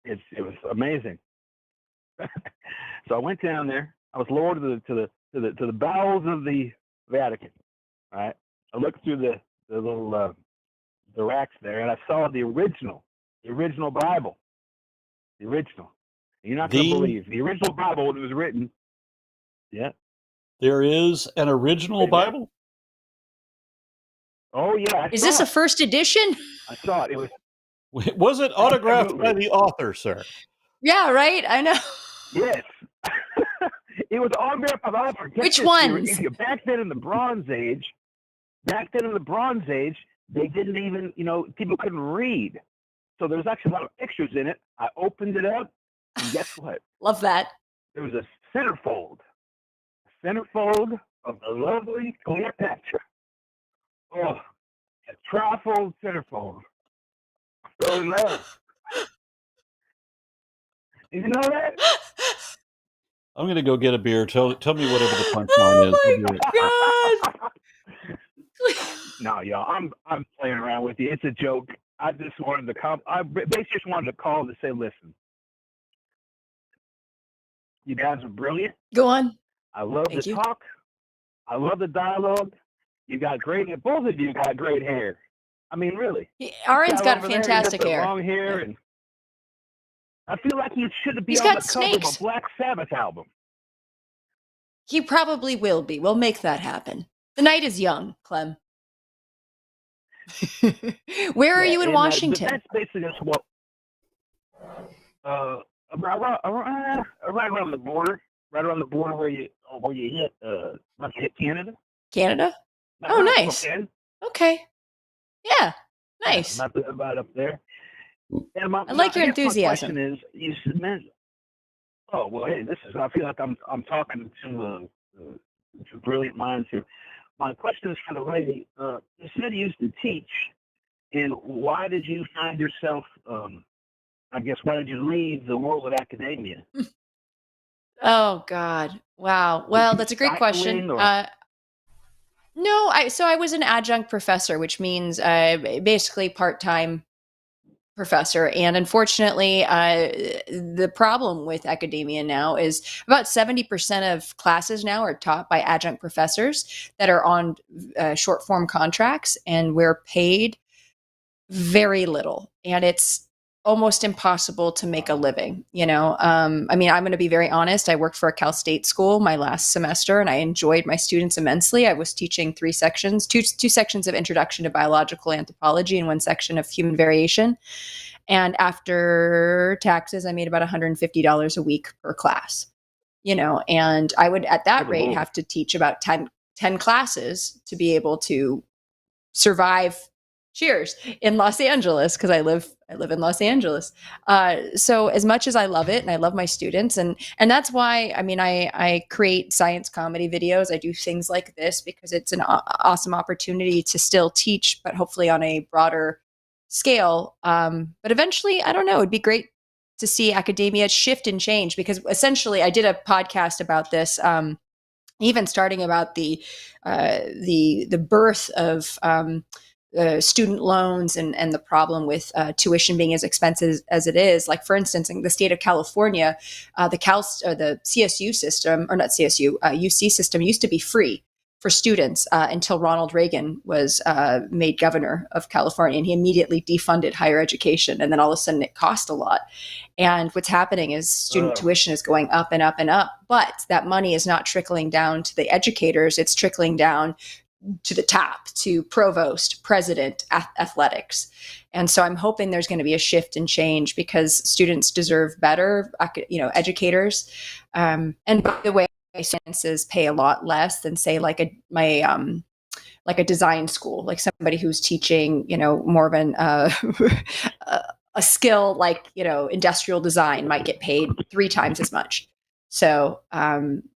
It was amazing. So I went down there. I was lowered to the bowels of the Vatican. Right? I looked through the little the racks there, and I saw the original Bible. The original. You're not going to believe the original Bible when it was written. Yeah. There is an original Bible? Oh yeah. Is this a first edition? I saw it. It was. Was it autographed by the author, sir? Yeah, right. I know. Yes. It was autographed by the author. Which ones? Back then in the Bronze Age, they didn't even, people couldn't read. So there was actually a lot of pictures in it. I opened it up, and guess what? Love that. There was a centerfold of the lovely Cleopatra. Oh, a trifold centerfold. So in love. Did you know that? I'm going to go get a beer. Tell me whatever the punchline is. Oh my God. No, y'all, I'm playing around with you. It's a joke. I just wanted to I basically just wanted to call to say, listen, you guys are brilliant. Go on. I love the talk. I love the dialogue. You got great hair. Both of you got great hair. I mean, really. Aron's got fantastic hair. Long hair and I feel like he should be He's on got the cover of snakes. a Black Sabbath album. He probably will be. We'll make that happen. The night is young, Clem. Where are you in Washington? That's basically just what. Right around the border, where you hit Canada. Canada? Oh, nice. Okay. Yeah, nice. About up there. And I like your enthusiasm. My question is, you mentioned. Oh well, hey, I feel like I'm talking to brilliant minds here. My question is for the lady. You said you used to teach, and why did you find yourself? I guess why did you leave the world of academia? Oh God! Wow. Well, that's a great question. No, I was an adjunct professor, which means basically part-time professor. And unfortunately, the problem with academia now is about 70% of classes now are taught by adjunct professors that are on short-form contracts, and we're paid very little. And it's almost impossible to make a living, I mean, I'm going to be very honest. I worked for a Cal State school my last semester, and I enjoyed my students immensely. I was teaching two sections of Introduction to Biological Anthropology and one section of Human Variation. And after taxes, I made about $150 a week per class, and I would at that rate have to teach about 10 classes to be able to survive. Cheers in Los Angeles, because I live in Los Angeles. So as much as I love it and I love my students, and that's why, I mean, I create science comedy videos. I do things like this because it's an awesome opportunity to still teach, but hopefully on a broader scale. But eventually, I don't know, it'd be great to see academia shift and change, because essentially I did a podcast about this, even starting about the birth of student loans and the problem with tuition being as expensive as it is. Like, for instance, in the state of California, the CSU system, or not CSU, UC system used to be free for students until Ronald Reagan was made governor of California, and he immediately defunded higher education. And then all of a sudden it cost a lot. And what's happening is student tuition is going up and up and up, but that money is not trickling down to the educators. It's trickling down to the top, to provost, president, athletics. And so I'm hoping there's going to be a shift and change, because students deserve better, educators. And by the way, sciences pay a lot less than, say, like a design school, like somebody who's teaching, more of a skill like, industrial design might get paid 3 times as much. So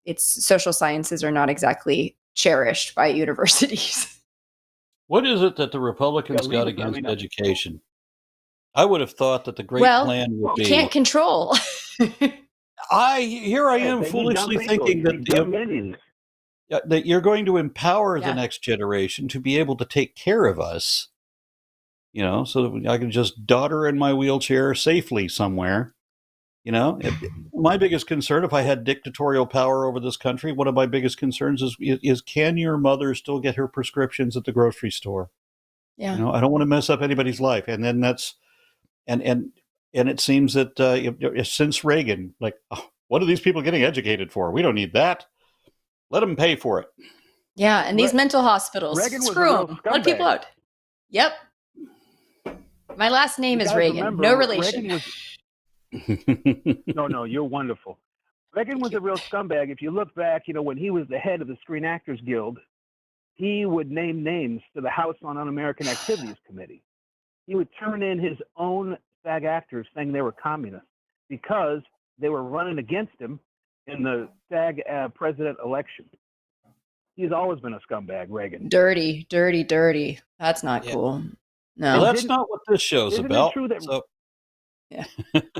it's social sciences are not exactly cherished by universities. What is it that the Republicans got against education? I would have thought that the great plan would be... can't control. I am foolishly thinking that you're going to empower the next generation to be able to take care of us, so that I can just dodder in my wheelchair safely somewhere. My biggest concern, if I had dictatorial power over this country, one of my biggest concerns is can your mother still get her prescriptions at the grocery store? Yeah. I don't want to mess up anybody's life. And then and it seems that since Reagan, like, what are these people getting educated for? We don't need that. Let them pay for it. Yeah. And these mental hospitals, screw them. Let people out. Yep. My last name is Reagan. Remember, no relation. No, you're wonderful. Reagan was a real scumbag. If you look back, when he was the head of the Screen Actors Guild, he would name names to the House on Un-American Activities Committee. He would turn in his own SAG actors saying they were communists because they were running against him in the SAG president election. He's always been a scumbag, Reagan. Dirty. That's not cool. No. Well, that's not what this show's about. True that... So... Yeah,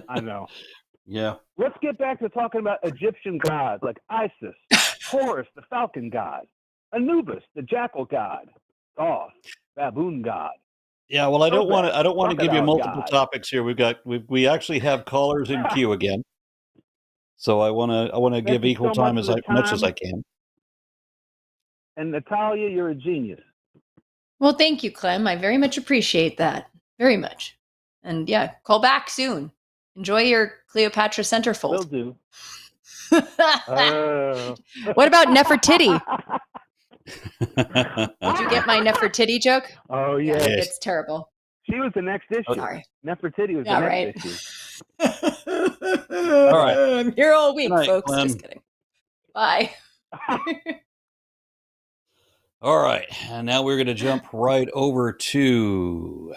I know. Yeah. Let's get back to talking about Egyptian gods like Isis, Horus, the falcon god, Anubis, the jackal god, Thoth, baboon god. Yeah, well, I don't want to give you multiple topics here. We actually have callers in queue again, so I want to give equal time as much as I can. And Natalia, you're a genius. Well, thank you, Clem. I very much appreciate that. Very much. And yeah, call back soon. Enjoy your Cleopatra Will centerfold. do. What about Nefertiti? Did you get my Nefertiti joke? Oh, Yeah, yeah. Yes. it's terrible. She was the next issue. Sorry. Nefertiti was Yeah, the right. next issue. All right. I'm here all week, Good night, folks. Clem. Just kidding. Bye. All right. And now we're going to jump right over to,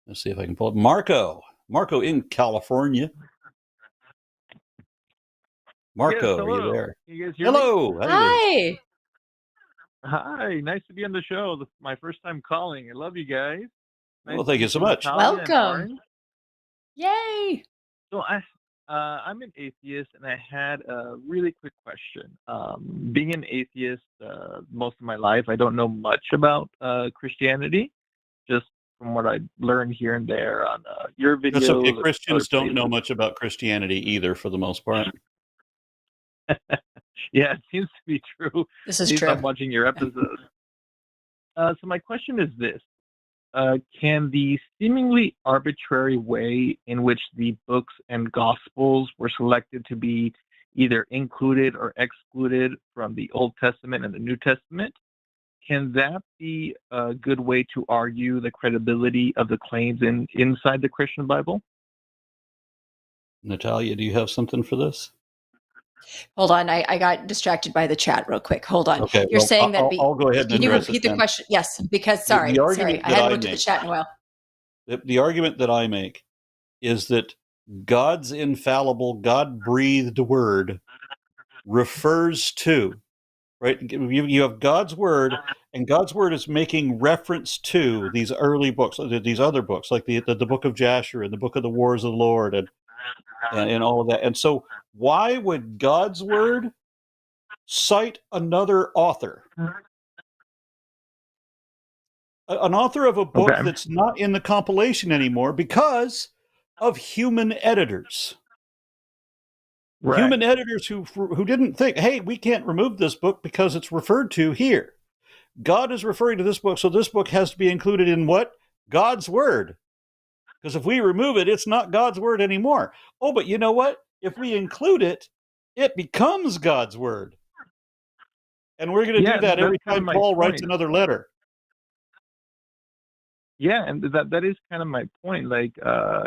let's see if I can pull it. Marco in California. Marco, are you there? You guys hear me? Hello. How you doing? Hi. Hi, nice to be on the show. This is my first time calling. I love you guys. Nice Well, to thank you meet so much. Natalia and Welcome. Aron. Yay. So I'm an atheist, and I had a really quick question. Being an atheist most of my life, I don't know much about Christianity, just from what I learned here and there on your videos. That's okay. and Christians other don't know places. much about Christianity either, for the most part. Yeah, it seems to be true. This is At least true. I'm watching your episodes. So my question is this. Can the seemingly arbitrary way in which the books and gospels were selected to be either included or excluded from the Old Testament and the New Testament, can that be a good way to argue the credibility of the claims inside the Christian Bible? Natalia, do you have something for this? Hold on. I got distracted by the chat real quick. Hold on. Okay, You're well, saying that. I'll go ahead and Can you address repeat it the then. question? Yes, because The sorry. argument I that hadn't I looked at the make- chat in a while. The argument that I make is that God's infallible, God-breathed word refers to, right? You have God's word, and God's word is making reference to these early books, these other books, like the book of Jasher and the book of the Wars of the Lord and all of that. And so why would God's word cite another author? An author of a book Okay. that's not in the compilation anymore because of human editors. Right. Human editors who didn't think, hey, we can't remove this book because it's referred to here. God is referring to this book, so this book has to be included in what? God's word. Because if we remove it, it's not God's word anymore. Oh, but you know what? If we include it, it becomes God's word. And we're going to Yeah, do that every that's kind of time my Paul writes point. another letter. Yeah, and that is kind of my point. Like,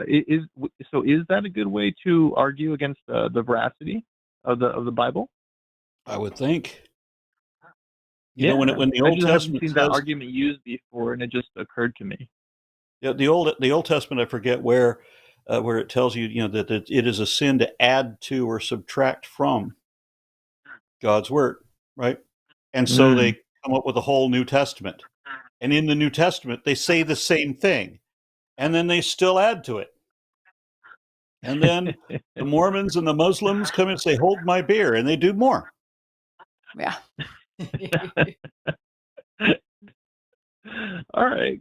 is that a good way to argue against the veracity of the Bible? I would think. Yeah, When the I Old just haven't Testament seen that says, argument used before, and it just occurred to me. yeah, the Old Testament, I forget where it tells you, that it is a sin to add to or subtract from God's word, right? And so they come up with a whole New Testament, and in the New Testament they say the same thing, and then they still add to it, and then the Mormons and the Muslims come and say, "Hold my beer," and they do more. Yeah. All right.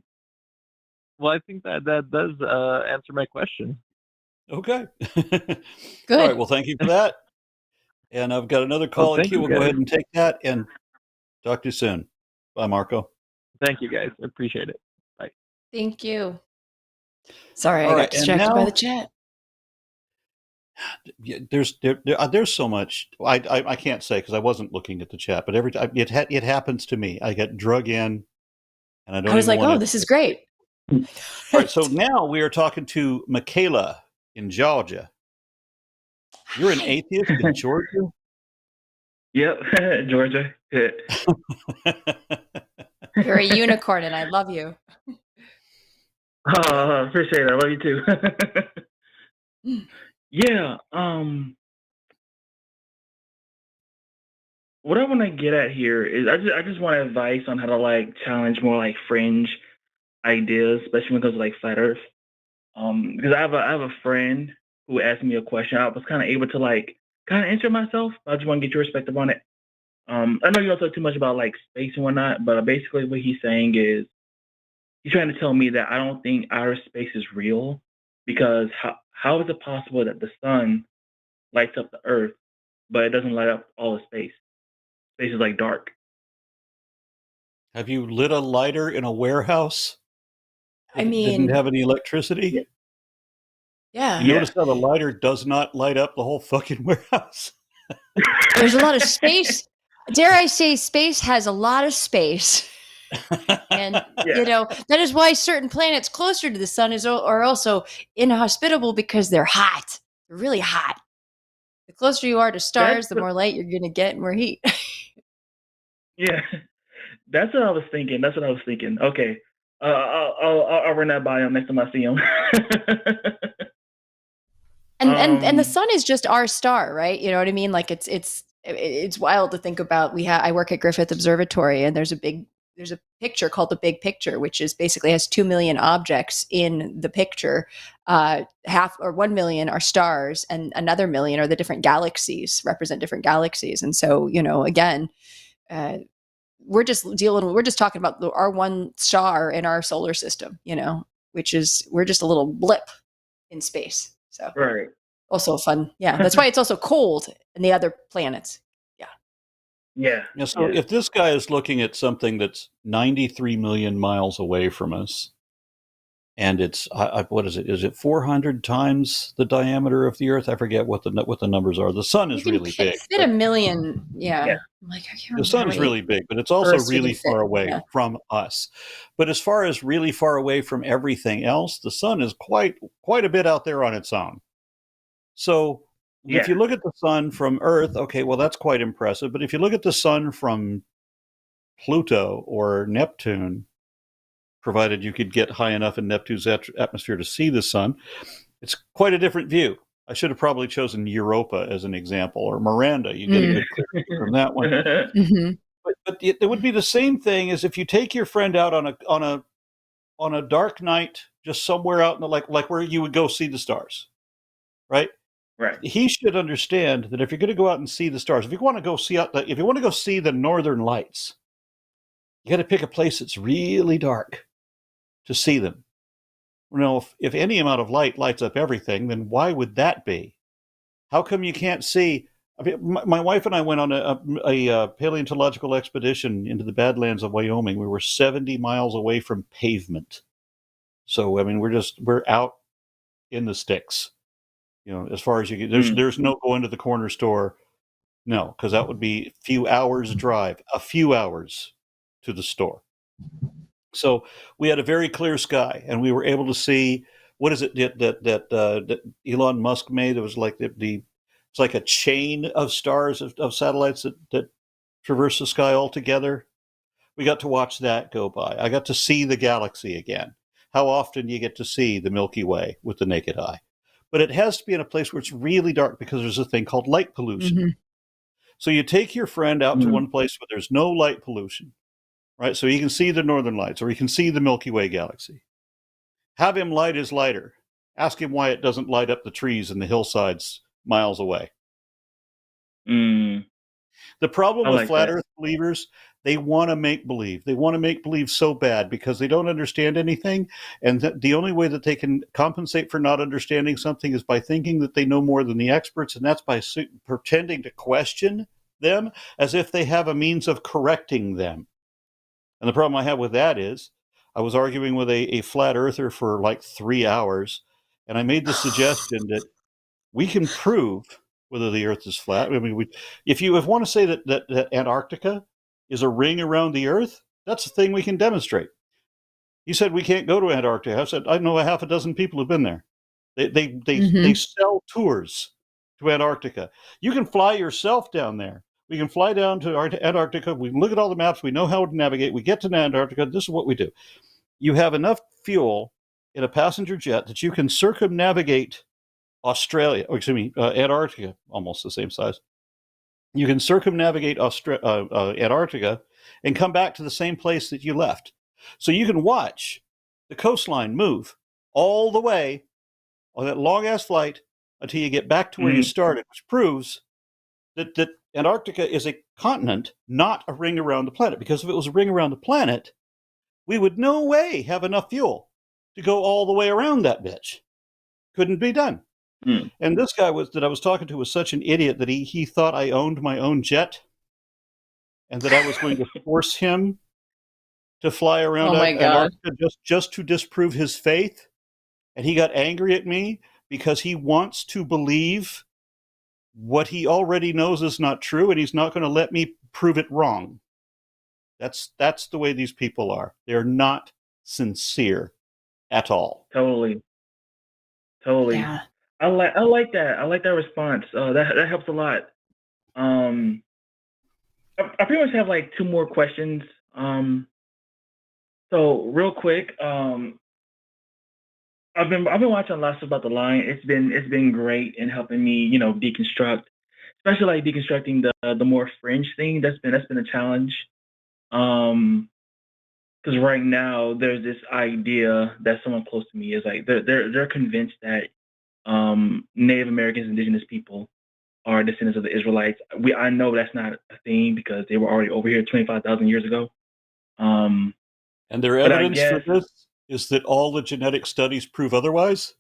Well, I think that does answer my question. Okay. Good. All right. Well, thank you for that. And I've got another call in thank queue. you, We'll go guys. ahead and take that and talk to you soon. Bye, Marco. Thank you, guys. I appreciate it. Bye. Thank you. Sorry, All I right, got and distracted by now- the chat. Yeah, there's so much I can't say because I wasn't looking at the chat, but every time it happens to me, I get drug in, and I don't. I was even like, wanna, oh, this is great. All right, so now we are talking to Michaela in Georgia. You're an Hi. atheist in Georgia. Yep, Georgia. Yeah. You're a unicorn, and I love you. Oh, appreciate it. I love you too. Yeah. What I want to get at here is I just want advice on how to challenge more fringe ideas, especially when it comes to flat Earth. Because I have a friend who asked me a question. I was kind of able to kind of answer myself. But I just want to get your perspective on it. I know you don't talk too much about space and whatnot, but basically what he's saying is he's trying to tell me that I don't think outer space is real because how is it possible that the sun lights up the Earth, but it doesn't light up all of space? Space is dark. Have you lit a lighter in a warehouse? I that mean, didn't have any electricity. Yeah. You notice how the lighter does not light up the whole fucking warehouse? There's a lot of space. Dare I say, space has a lot of space. And, that is why certain planets closer to the sun are also inhospitable, because they're hot. They're really hot. The closer you are to stars, the more light you're going to get and more heat. Yeah, that's what I was thinking. Okay, I'll run that by him next time I see him. And the sun is just our star, right? You know what I mean? Like it's wild to think about. I work at Griffith Observatory, and there's a picture called the Big Picture, which is basically has 2 million objects in the picture. 1 million are stars, and another million are the different galaxies, represent different galaxies. And so, again, we're just talking about our one star in our solar system, which is, we're just a little blip in space. So right. Also fun. Yeah. That's why it's also cold in the other planets. Yeah. So if this guy is looking at something that's 93 million miles away from us, and it's what is it? Is it 400 times the diameter of the Earth? I forget what the numbers are. The sun is really big. Fit a million. Yeah. I'm like, I can't the sun is really big, but it's also really far away from us. But as far as really far away from everything else, the sun is quite a bit out there on its own. So if you look at the sun from Earth, okay, well, that's quite impressive. But if you look at the sun from Pluto or Neptune, provided you could get high enough in Neptune's atmosphere to see the sun, it's quite a different view. I should have probably chosen Europa as an example, or Miranda. You get a good clear view from that one. Mm-hmm. But it would be the same thing as if you take your friend out on a dark night, just somewhere out in the like where you would go see the stars, right? Right. He should understand that if you're going to go out and see the stars, if you want to go see the Northern Lights, you got to pick a place that's really dark to see them. If any amount of light lights up everything, then why would that be? How come you can't see? I mean, my wife and I went on a paleontological expedition into the Badlands of Wyoming. We were 70 miles away from pavement. So, I mean, we're out in the sticks. As far as you get, there's no going to the corner store. No, because that would be a few hours drive, a few hours to the store. So we had a very clear sky, and we were able to see, what is it that Elon Musk made? It was like it's like a chain of stars of satellites that traverse the sky all together. We got to watch that go by. I got to see the galaxy again. How often do you get to see the Milky Way with the naked eye? But it has to be in a place where it's really dark, because there's a thing called light pollution. Mm-hmm. So you take your friend out to one place where there's no light pollution, right? So he can see the Northern Lights, or he can see the Milky Way galaxy. Have him light his lighter. Ask him why it doesn't light up the trees and the hillsides miles away. The problem with flat Earth believers, they want to make believe. They want to make believe so bad because they don't understand anything. And the only way that they can compensate for not understanding something is by thinking that they know more than the experts. And that's by pretending to question them as if they have a means of correcting them. And the problem I have with that is I was arguing with a flat earther for like 3 hours. And I made the suggestion that we can prove whether the Earth is flat. I mean, if you want to say that Antarctica is a ring around the Earth, that's a thing we can demonstrate. He said we can't go to Antarctica. I said I know a half a dozen people who've been there. They sell tours to Antarctica. You can fly yourself down there. We can fly down to Antarctica. We can look at all the maps. We know how to navigate. We get to Antarctica. This is what we do. You have enough fuel in a passenger jet that you can circumnavigate Antarctica, almost the same size. You can circumnavigate Antarctica and come back to the same place that you left. So you can watch the coastline move all the way on that long-ass flight until you get back to where you started, which proves that Antarctica is a continent, not a ring around the planet. Because if it was a ring around the planet, we would no way have enough fuel to go all the way around that bitch. Couldn't be done. And this guy that I was talking to was such an idiot that he thought I owned my own jet and that I was going to force him to fly around Antarctica just to disprove his faith. And he got angry at me because he wants to believe what he already knows is not true, and he's not going to let me prove it wrong. That's the way these people are. They're not sincere at all. Totally. Yeah. I like that. I like that response. That helps a lot. I pretty much have like two more questions. So real quick, I've been watching lots about the line. It's been great in helping me, deconstruct, especially like deconstructing the more fringe thing. That's been a challenge. Because right now there's this idea that someone close to me is like they're convinced that Native Americans, indigenous people, are descendants of the Israelites. I know that's not a thing because they were already over here 25,000 years ago. And their evidence for this is that all the genetic studies prove otherwise?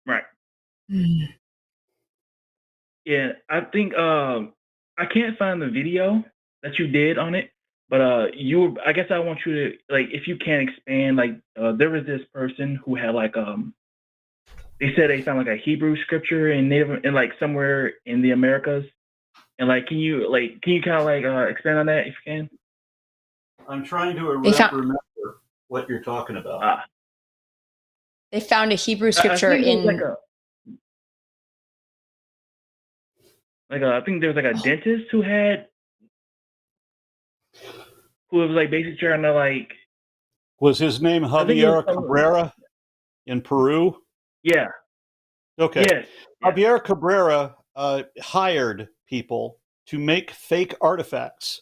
Right. Yeah, I think I can't find the video that you did on it, but I guess I want you to, like, if you can expand, like, there was this person who had like they said they found like a Hebrew scripture in like somewhere in the Americas, and like can you kind of like expand on that if you can? I'm trying to remember what you're talking about. They found a Hebrew scripture in. I think there was like a dentist who was like basically trying to like. Was his name Javier Cabrera in Peru? Yeah. Okay. Yeah. Javier Cabrera hired people to make fake artifacts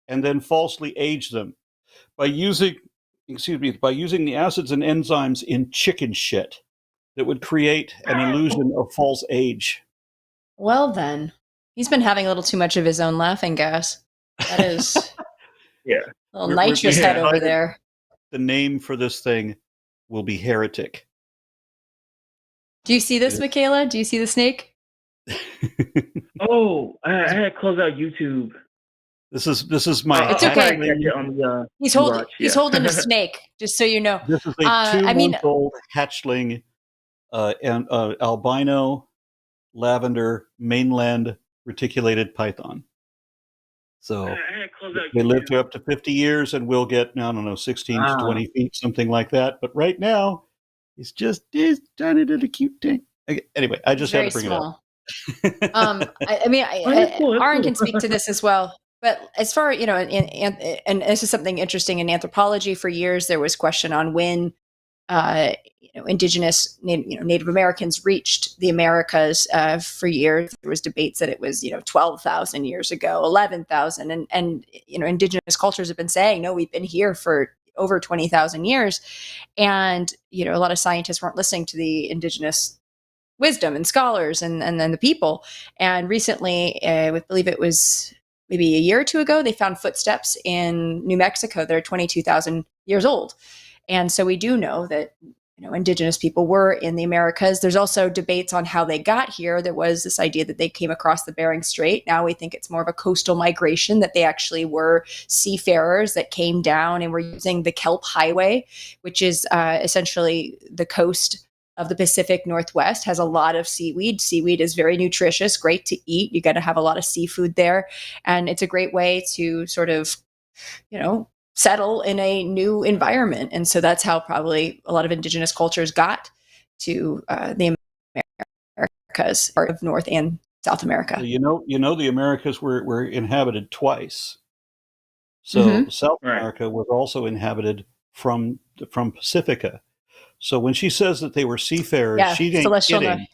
and then falsely age them by using the acids and enzymes in chicken shit that would create an illusion of false age. Well, then, he's been having a little too much of his own laughing gas. That is yeah. A little nitrous head over there. The name for this thing will be heretic. Do you see this, Michaela? Do you see the snake? Oh, I had to close out YouTube. This is my. It's okay. He's holding a snake, just so you know. This is a 2-month-old hatchling, and albino, lavender, mainland reticulated python. So they live to up to 50 years, and we'll get, I don't know, 16 to 20 feet, something like that. But right now, he's tiny little cute thing. Anyway, I just had to bring it up. Aron can speak to this as well. But as far, and this is something interesting in anthropology, for years there was question on when indigenous Native Americans reached the Americas. For years there was debates that it was 12,000 years ago, 11,000, and indigenous cultures have been saying, no, we've been here for over 20,000 years, and a lot of scientists weren't listening to the indigenous wisdom and scholars and then the people. And recently, I believe it was maybe a year or two ago, they found footsteps in New Mexico that are 22,000 years old. And so we do know that indigenous people were in the Americas. There's also debates on how they got here. There was this idea that they came across the Bering Strait. Now we think it's more of a coastal migration, that they actually were seafarers that came down and were using the Kelp Highway, which is essentially the coast of the Pacific Northwest, has a lot of seaweed. Seaweed is very nutritious, great to eat. You got to have a lot of seafood there. And it's a great way to sort of, settle in a new environment. And so that's how probably a lot of indigenous cultures got to the Americas, part of North and South America. The Americas were inhabited twice. So South America was also inhabited from Pacifica. So when she says that they were seafarers, she ain't kidding.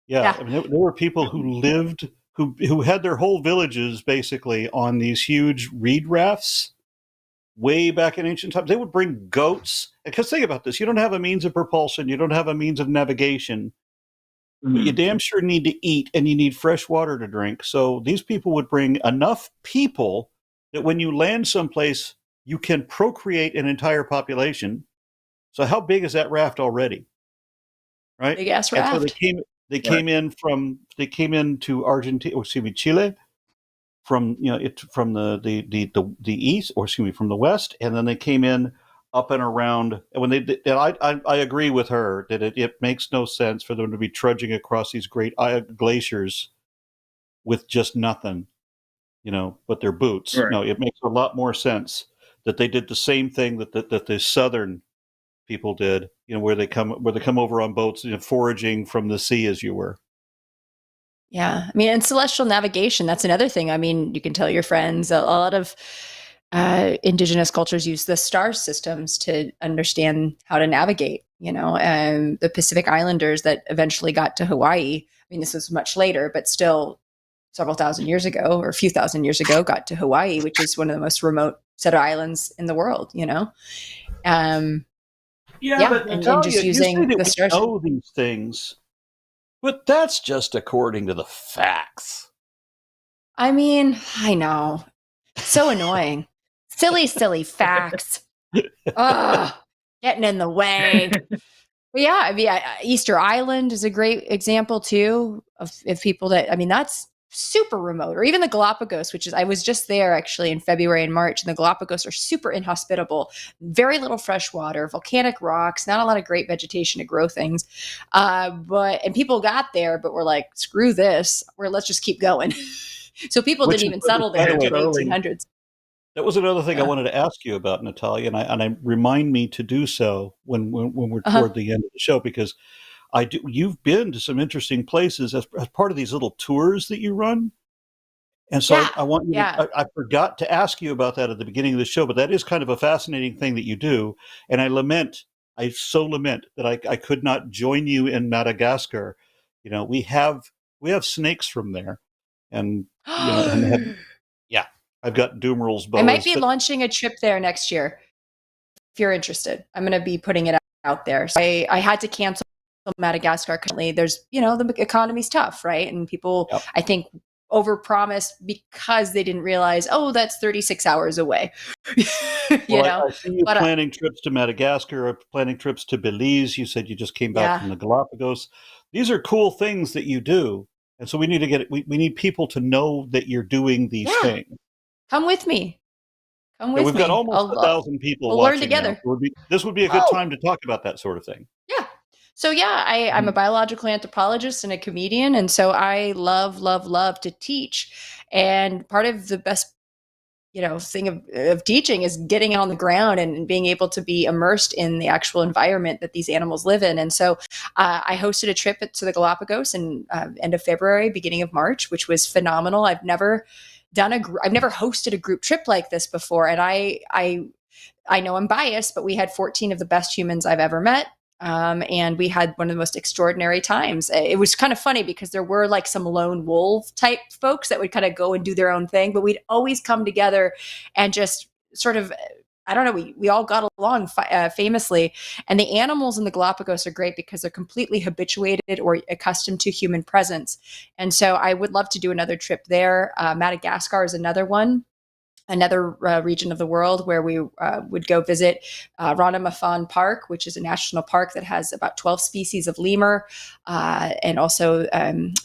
Yeah. I mean, there were people who lived, who had their whole villages basically on these huge reed rafts way back in ancient times. They would bring goats. Because think about this, you don't have a means of propulsion, you don't have a means of navigation, but you damn sure need to eat, and you need fresh water to drink. So these people would bring enough people that when you land someplace, you can procreate an entire population. So how big is that raft already? Right? Big ass raft. And so they came into Argentina, Chile, from from the east, or from the west, and then they came in up and around. And when they did, and I agree with her that it makes no sense for them to be trudging across these great glaciers with just nothing, but their boots. Right. No, it makes a lot more sense that they did the same thing that the southern people did, where they come over on boats, foraging from the sea, as you were. Yeah. I mean, and celestial navigation, that's another thing. I mean, you can tell your friends a lot of indigenous cultures use the star systems to understand how to navigate, the Pacific Islanders that eventually got to Hawaii. I mean, this was much later, but still several thousand years ago or a few thousand years ago got to Hawaii, which is one of the most remote set of islands in the world, But and Natalia, just using you say the that stars. we know these things, but that's just according to the facts. I mean, I know. So annoying. Silly facts. Ugh, getting in the way. But yeah, I mean, Easter Island is a great example too of people that, I mean, that's super remote. Or even the Galapagos, which is, I was just there actually in February and March, and the Galapagos are super inhospitable. Very little fresh water, volcanic rocks, not a lot of great vegetation to grow things. And people got there, but were like, screw this, let's just keep going. So people didn't even settle there until the 1800s. That was another thing I wanted to ask you about, Natalia, and I remind me to do so when we're toward the end of the show, because you've been to some interesting places as part of these little tours that you run. And so I want you to, I forgot to ask you about that at the beginning of the show, but that is kind of a fascinating thing that you do. And I so lament that I could not join you in Madagascar. We have snakes from there, and I've got Dumeral's boas. I might be launching a trip there next year. If you're interested, I'm going to be putting it out there. So I had to cancel Madagascar currently. There's, the economy's tough, right? And people, I think, overpromised because they didn't realize, that's 36 hours away. I see you planning trips to Madagascar, planning trips to Belize. You said you just came back from the Galapagos. These are cool things that you do. And so we need to we need people to know that you're doing these things. Come with me. We've got almost 1,000 people we'll watching learn together. This would be a good time to talk about that sort of thing. Yeah. So I'm a biological anthropologist and a comedian. And so I love to teach. And part of the best, thing of teaching is getting on the ground and being able to be immersed in the actual environment that these animals live in. And so I hosted a trip to the Galapagos in end of February, beginning of March, which was phenomenal. I've never hosted a group trip like this before. And I know I'm biased, but we had 14 of the best humans I've ever met. And we had one of the most extraordinary times. It was kind of funny because there were like some lone wolf type folks that would kind of go and do their own thing, but we'd always come together and just sort of, I don't know, we all got along famously. And the animals in the Galapagos are great because they're completely habituated or accustomed to human presence. And so I would love to do another trip there. Madagascar is another one. Another region of the world where we would go visit Ranamafan Park, which is a national park that has about 12 species of lemur, and also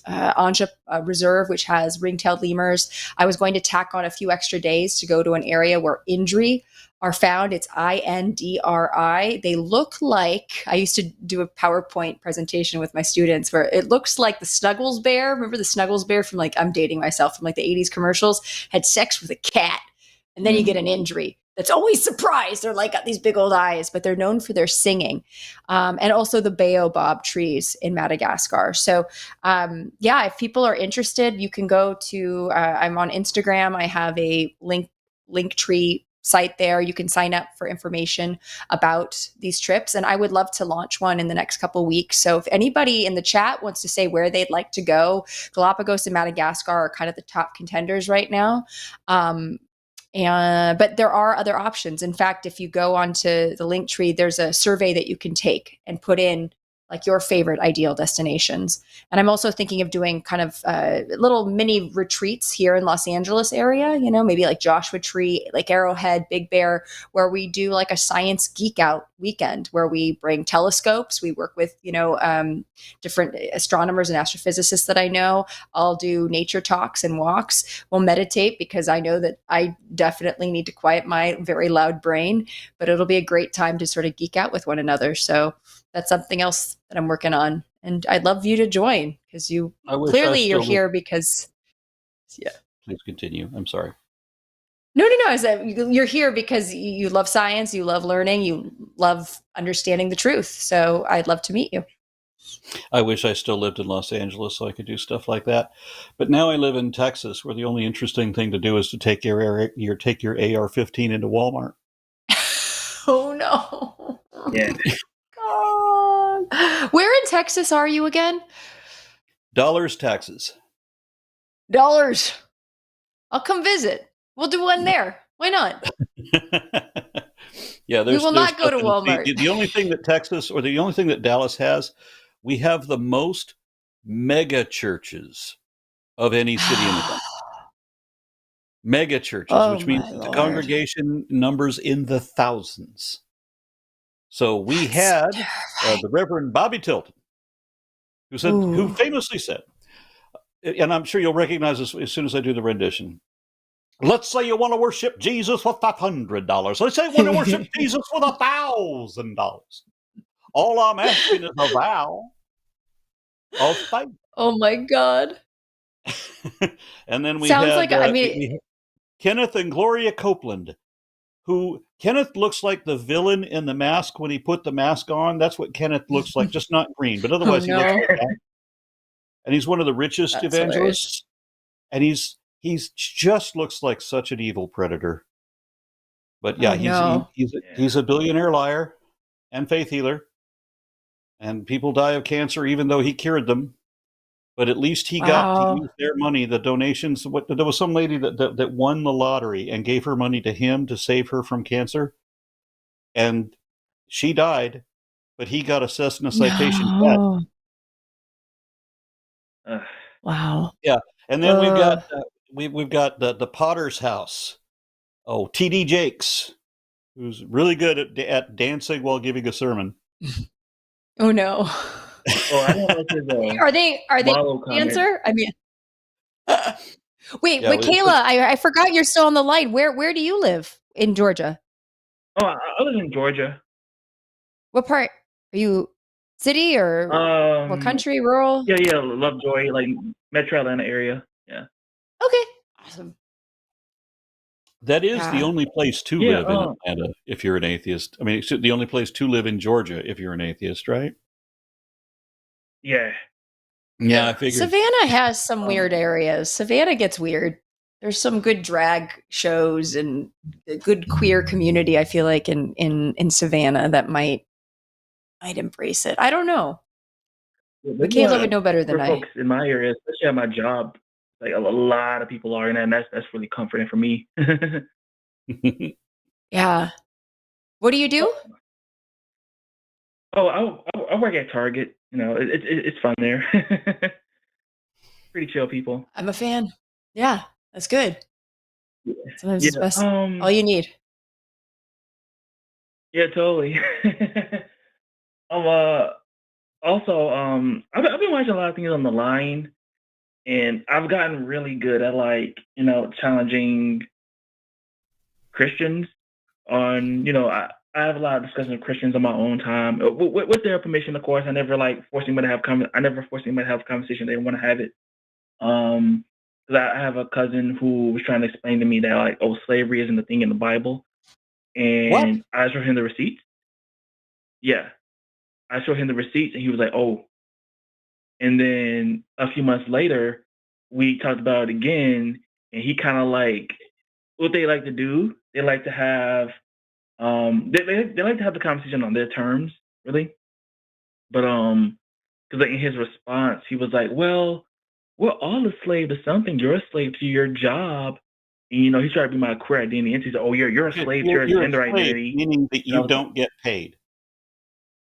Anja Reserve, which has ring-tailed lemurs. I was going to tack on a few extra days to go to an area where Indri are found. It's INDRI. They look like, I used to do a PowerPoint presentation with my students where it looks like the Snuggles bear. Remember the Snuggles bear from I'm dating myself, from the 80s commercials, had sex with a cat. And then you get an injury that's always surprised. They're got these big old eyes, but they're known for their singing. And also the baobab trees in Madagascar. So if people are interested, you can go to, I'm on Instagram. I have a link tree site there. You can sign up for information about these trips. And I would love to launch one in the next couple of weeks. So if anybody in the chat wants to say where they'd like to go, Galapagos and Madagascar are kind of the top contenders right now. But there are other options. In fact, if you go onto the link tree, there's a survey that you can take and put in like your favorite ideal destinations. And I'm also thinking of doing kind of little mini retreats here in Los Angeles area, you know, maybe like Joshua Tree, like Arrowhead, Big Bear, where we do like a science geek out weekend where we bring telescopes. We work with, you know, different astronomers and astrophysicists that I know. I'll do nature talks and walks. We'll meditate because I know that I definitely need to quiet my very loud brain, but it'll be a great time to sort of geek out with one another. So that's something else that I'm working on. And I'd love you to join because you clearly you're here because, yeah. Please continue. I'm sorry. No. I said you're here because you love science, you love learning, you love understanding the truth. So I'd love to meet you. I wish I still lived in Los Angeles so I could do stuff like that. But now I live in Texas, where the only interesting thing to do is to take your AR-15 into Walmart. Oh no! Yeah. God. Where in Texas are you again? Dollars, Texas. Dollars. I'll come visit. We'll do one there. Why not? Yeah, we will not go to Walmart. The only thing that Texas or the only thing that Dallas has, we have the most mega churches of any city in the country. Mega churches, which means that the congregation numbers in the thousands. So we had the Reverend Bobby Tilton, who famously said, and I'm sure you'll recognize this as soon as I do the rendition. Let's say you want to worship Jesus with $500. Let's say you want to worship Jesus with $1,000. All I'm asking is a vow of faith. Oh my God! And then we sounds had, like we had Kenneth and Gloria Copeland, who Kenneth looks like the villain in The Mask when he put the mask on. That's what Kenneth looks like, just not green, but otherwise he looks like that. And he's one of the richest evangelists, and he's just looks like such an evil predator. But yeah, he's a billionaire liar and faith healer, and people die of cancer even though he cured them. But at least he got to use their money, the donations. There was some lady that won the lottery and gave her money to him to save her from cancer, and she died, but he got a Cessna Citation jet. Wow. Yeah, and then we've got the Potter's house. Oh, T.D. Jakes, who's really good at dancing while giving a sermon. Oh no. Oh, I don't know if are they dancer? I mean, wait, Kayla, I forgot you're still on the line. Where do you live in Georgia? Oh, I live in Georgia. What part? Are you city or country, rural? Yeah, Lovejoy, like Metro Atlanta area. Yeah. Okay, awesome. That is the only place to live in Atlanta if you're an atheist. I mean, it's the only place to live in Georgia if you're an atheist, right? Yeah. Yeah, I figured. Savannah has some weird areas. Savannah gets weird. There's some good drag shows and a good queer community, I feel like, in Savannah that might embrace it. I don't know. But Kayla would know better than I. Folks in my area, especially at my job, like a lot of people are in that, and that's really comforting for me. Yeah. What do you do? Oh, I work at Target. You know, it's fun there. Pretty chill people. I'm a fan. Yeah, that's good. Sometimes it's best. All you need. Yeah, totally. Also, I've been watching a lot of things on the line, and I've gotten really good at challenging Christians on, I have a lot of discussions with Christians on my own time, with their permission, of course. I never force anybody to have a conversation they want to have it. Because I have a cousin who was trying to explain to me that slavery isn't a thing in the Bible, and I showed him the receipts. Yeah, I showed him the receipts, and he was like, "Oh." And then a few months later, we talked about it again, and he kind of what they like to do. They like to have they like to have the conversation on their terms, really. But because in his response, he was like, "Well, we're all a slave to something. You're a slave to your job." And, he tried to be my queer identity. And he said, "Oh, you're a slave to your gender identity," meaning that you don't get paid.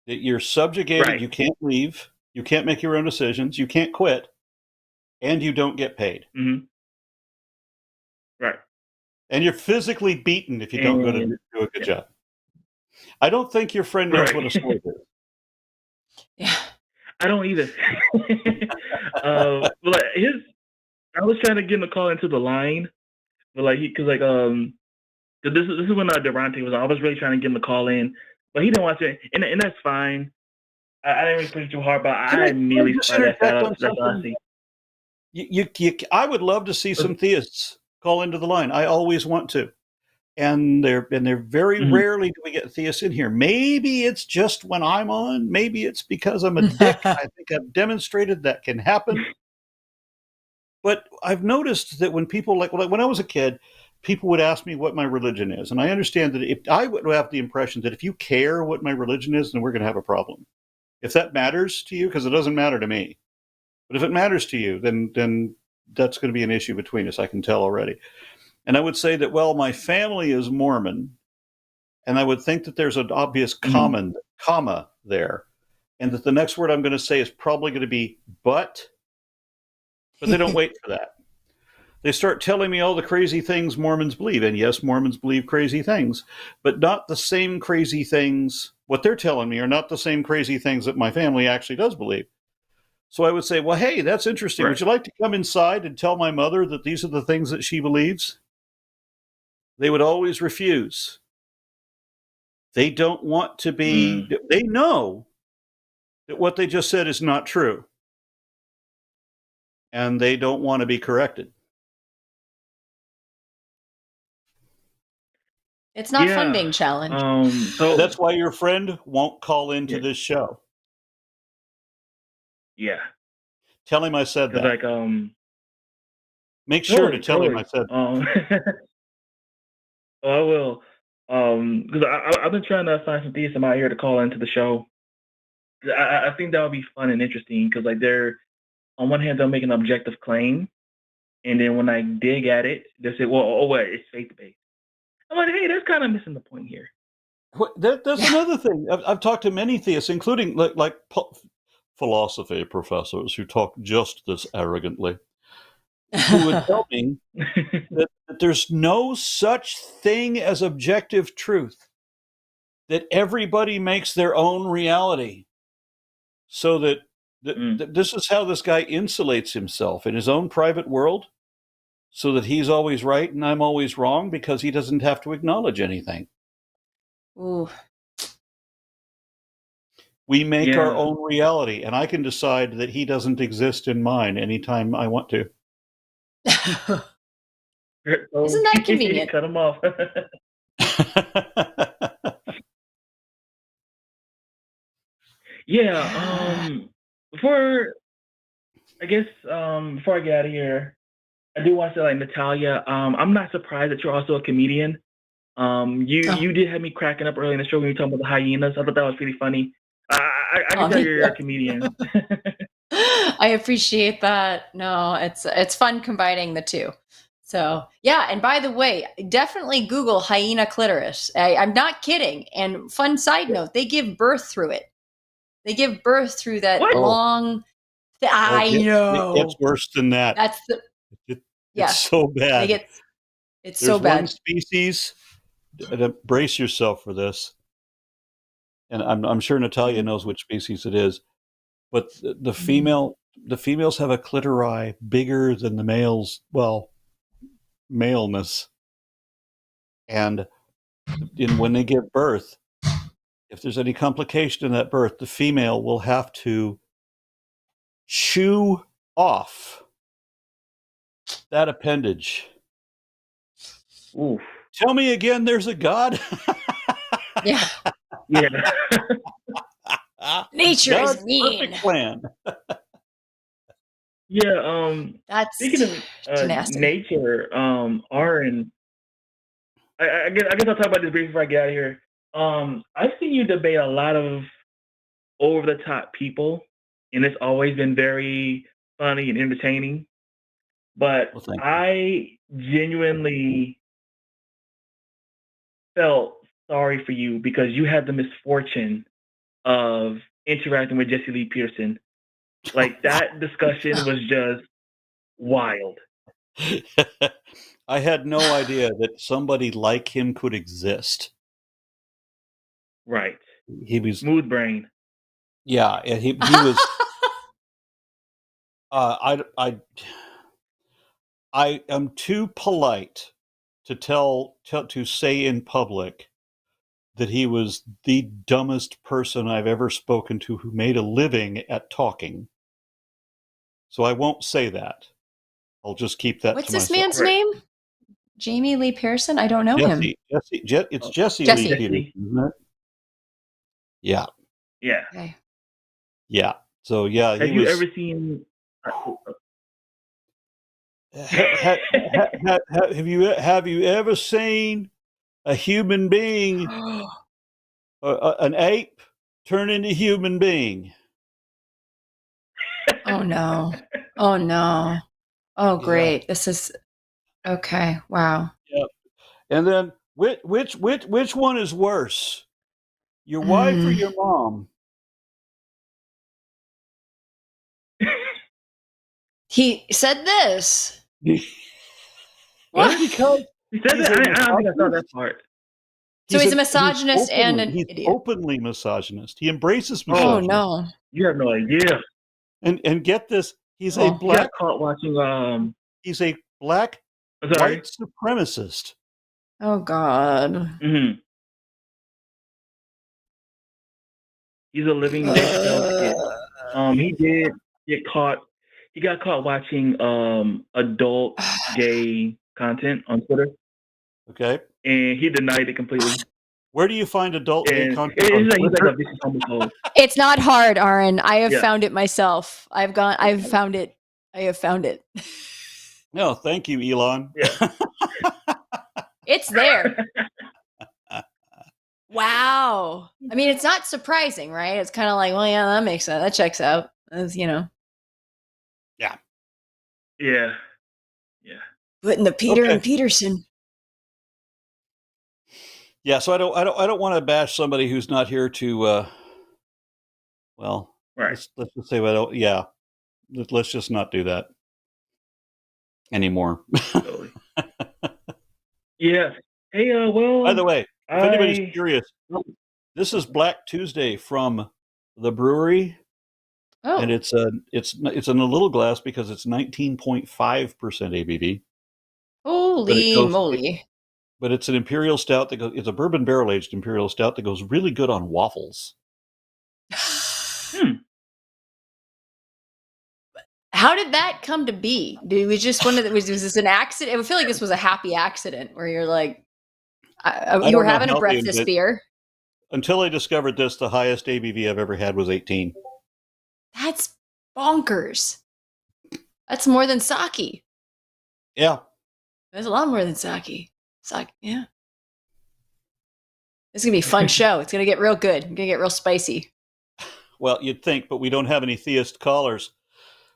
that you're subjugated, Right. you can't leave, you can't make your own decisions, you can't quit, and you don't get paid. Mm-hmm. Right. And you're physically beaten if you don't go to And do a good job. I don't think your friend knows what a sword is. Yeah. I don't either. But I was trying to get him to call into the line, but like this is when Dillahunty was on. I was really trying to get him to call in, but he didn't want to, and that's fine. I didn't really push it too hard, but I immediately started that honesty. I would love to see some theists call into the line. I always want to, and they're very rarely do we get theists in here. Maybe it's just when I'm on. Maybe it's because I'm a dick. I think I've demonstrated that can happen. But I've noticed that when people like when I was a kid, people would ask me what my religion is, and I understand that if I would have the impression that if you care what my religion is, then we're going to have a problem. If that matters to you, because it doesn't matter to me, but if it matters to you, then that's going to be an issue between us. I can tell already. And I would say that, well, my family is Mormon, and I would think that there's an obvious comma there, and that the next word I'm going to say is probably going to be but they don't wait for that. They start telling me all the crazy things Mormons believe. And yes, Mormons believe crazy things, but not the same crazy things. What they're telling me are not the same crazy things that my family actually does believe. So I would say, well, hey, that's interesting. Right. Would you like to come inside and tell my mother that these are the things that she believes? They would always refuse. They don't want to be, they know that what they just said is not true. And they don't want to be corrected. It's not fun being challenged. So that's why your friend won't call into this show. Yeah. Tell him I said that. Like, make sure to tell him I said that. I will. Because I've been trying to find some theists out here to call into the show. I think that would be fun and interesting because, like, they're on one hand they'll make an objective claim, and then when I dig at it, they say, "Well, oh wait, it's faith-based." I'm like, hey, that's kind of missing the point here. That's another thing. I've talked to many theists, including like philosophy professors who talk just this arrogantly, who would tell me that there's no such thing as objective truth, that everybody makes their own reality, so that this is how this guy insulates himself in his own private world, so that he's always right and I'm always wrong, because he doesn't have to acknowledge anything. Ooh. We make our own reality, and I can decide that he doesn't exist in mine anytime I want to. Isn't that convenient? Cut him off. Before I get out of here, I do want to say, like, Natalia, I'm not surprised that you're also a comedian. You did have me cracking up early in the show when you were talking about the hyenas. I thought that was pretty funny. I can tell you're a comedian. I appreciate that. No, it's fun combining the two. So yeah, and by the way, definitely Google hyena clitoris. I'm not kidding. And fun side note, they give birth through it. They give birth through that long. I know. It gets worse than that. That's it's so bad. It's so bad. One species. Brace yourself for this. And I'm sure Natalia knows which species it is, but the females have a clitori bigger than the males. Well, maleness, and when they give birth, if there's any complication in that birth, the female will have to chew off that appendage. Oof. Tell me again, there's a God? Yeah. Nature is mean. Plan. That's speaking of nature, Aron, I guess I'll talk about this briefly before I get out of here. I've seen you debate a lot of over-the-top people, and it's always been very funny and entertaining. But I genuinely felt sorry for you because you had the misfortune of interacting with Jesse Lee Peterson. Like, that discussion was just wild. I had no idea that somebody like him could exist. Right. He was smooth brain. Yeah, and he was. I am too polite to say in public that he was the dumbest person I've ever spoken to who made a living at talking. So I won't say that. I'll just keep that What's to this myself. man's name? Jamie Lee Pearson? I don't know him. It's Jesse Jesse. Lee Peterson, isn't it? Yeah. Yeah. Okay. Yeah. So yeah, Have you ever seen? Have you ever seen a human being, an ape, turn into human being? Oh no! Oh no! Oh great! Yeah. This is okay. Wow. Yep. And then which one is worse, your wife or your mom? He said this. What? Because he said that. I don't think I saw that part. So he's a misogynist and an idiot. He's openly misogynist. He embraces misogyny. misogyny. Oh no! You have no idea. And get this, he's a black. He got caught watching. He's a black white supremacist. Oh God. Mm-hmm. He's a living dead. He did get caught. He got caught watching adult gay content on Twitter. Okay. And he denied it completely. Where do you find adult gay content? It's not hard, Aron. I have found it myself. I have found it. No, thank you, Elon. Yeah. It's there. Wow. I mean, it's not surprising, right? It's kind of like, well, yeah, that makes sense. That checks out. As you know. Yeah. Yeah. Yeah. Putting the Peter and Peterson. Yeah, so I don't want to bash somebody who's not here to well, right. Let's just say let's just not do that anymore. Totally. Yeah. Hey, well. By the way, if anybody's curious, this is Black Tuesday from the brewery. Oh. And it's in a little glass because it's 19.5% ABV. Holy moly. But it's an imperial stout it's a bourbon barrel aged imperial stout that goes really good on waffles. How did that come to be? Was this an accident? I feel like this was a happy accident where you're like, you were having a breakfast beer. Until I discovered this, the highest ABV I've ever had was 18. That's bonkers. That's more than sake. Yeah. There's a lot more than sake. Sake, yeah. This is going to be a fun show. It's going to get real good. It's going to get real spicy. Well, you'd think, but we don't have any theist callers.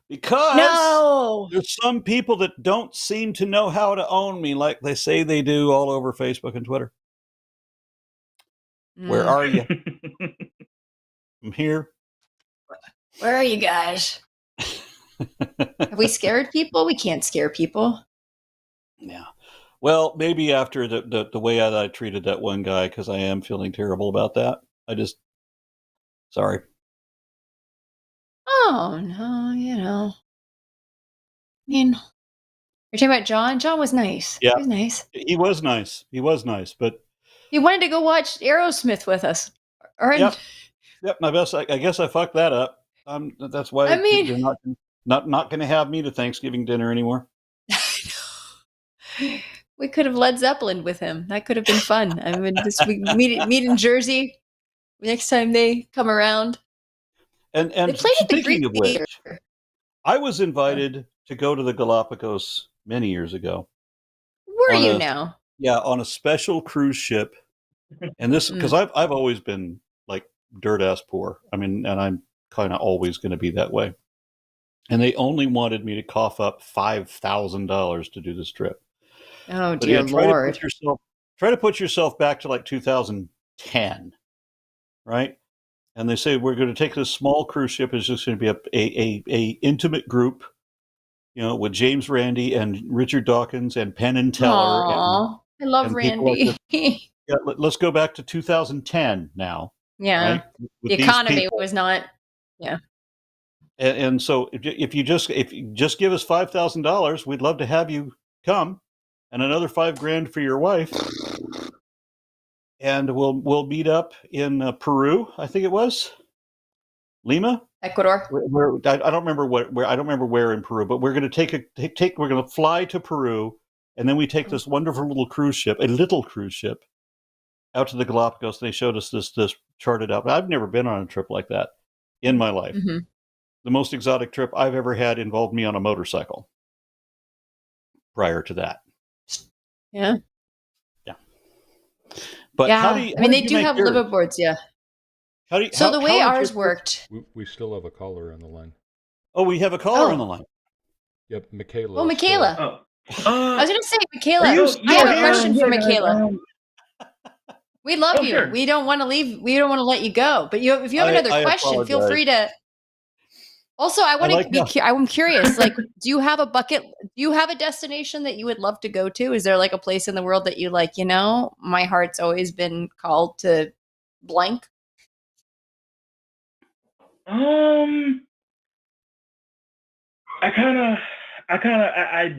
Because there's some people that don't seem to know how to own me like they say they do all over Facebook and Twitter. Where are you? I'm here. Where are you guys? Have we scared people? We can't scare people. Yeah. Well, maybe after the way that I treated that one guy, because I am feeling terrible about that. Sorry. Oh, no, you know. I mean, you're talking about John? John was nice. Yeah. He was nice. He was nice. He was nice, but... He wanted to go watch Aerosmith with us. Yep. I guess I fucked that up. That's why they're not going to have me to Thanksgiving dinner anymore. We could have Led Zeppelin with him. That could have been fun. I mean, we meet in Jersey next time they come around. And they played at the Greek Theater. I was invited to go to the Galapagos many years ago. Were you now? Yeah, on a special cruise ship. And this, because I've always been like dirt ass poor. I mean, and I'm kind of always going to be that way. And they only wanted me to cough up $5,000 to do this trip. Oh, dear Lord. Try to put yourself back to like 2010, right? and they say we're going to take this small cruise ship. It's just going to be a intimate group, with James Randi and Richard Dawkins and Penn and Teller. Aww, I love and people like Randy. Yeah, let's go back to 2010 now. Yeah, right? the economy was not. Yeah. And so if you just give us $5,000, we'd love to have you come, and another $5,000 for your wife, and we'll meet up in Peru. I think it was Lima, Ecuador. I don't remember where. I don't remember where in Peru, but we're going to we're going to fly to Peru, and then we take this wonderful little cruise ship, out to the Galapagos. They showed us this charted out. I've never been on a trip like that in my life. Mm-hmm. The most exotic trip I've ever had involved me on a motorcycle. Prior to that, yeah. But yeah, how do you, they do have liveaboards. Yeah. So the way ours worked, we still have a caller on the line. Oh, we have a caller on the line. Yep, Michaela. Oh, Michaela. I was going to say, Michaela. I have a question for Michaela. We love you. Sure. We don't want to leave. We don't want to let you go. But if you have another question, feel free to. Also, I'm curious. Like, do you have a destination that you would love to go to? Is there like a place in the world that you like? My heart's always been called to blank. I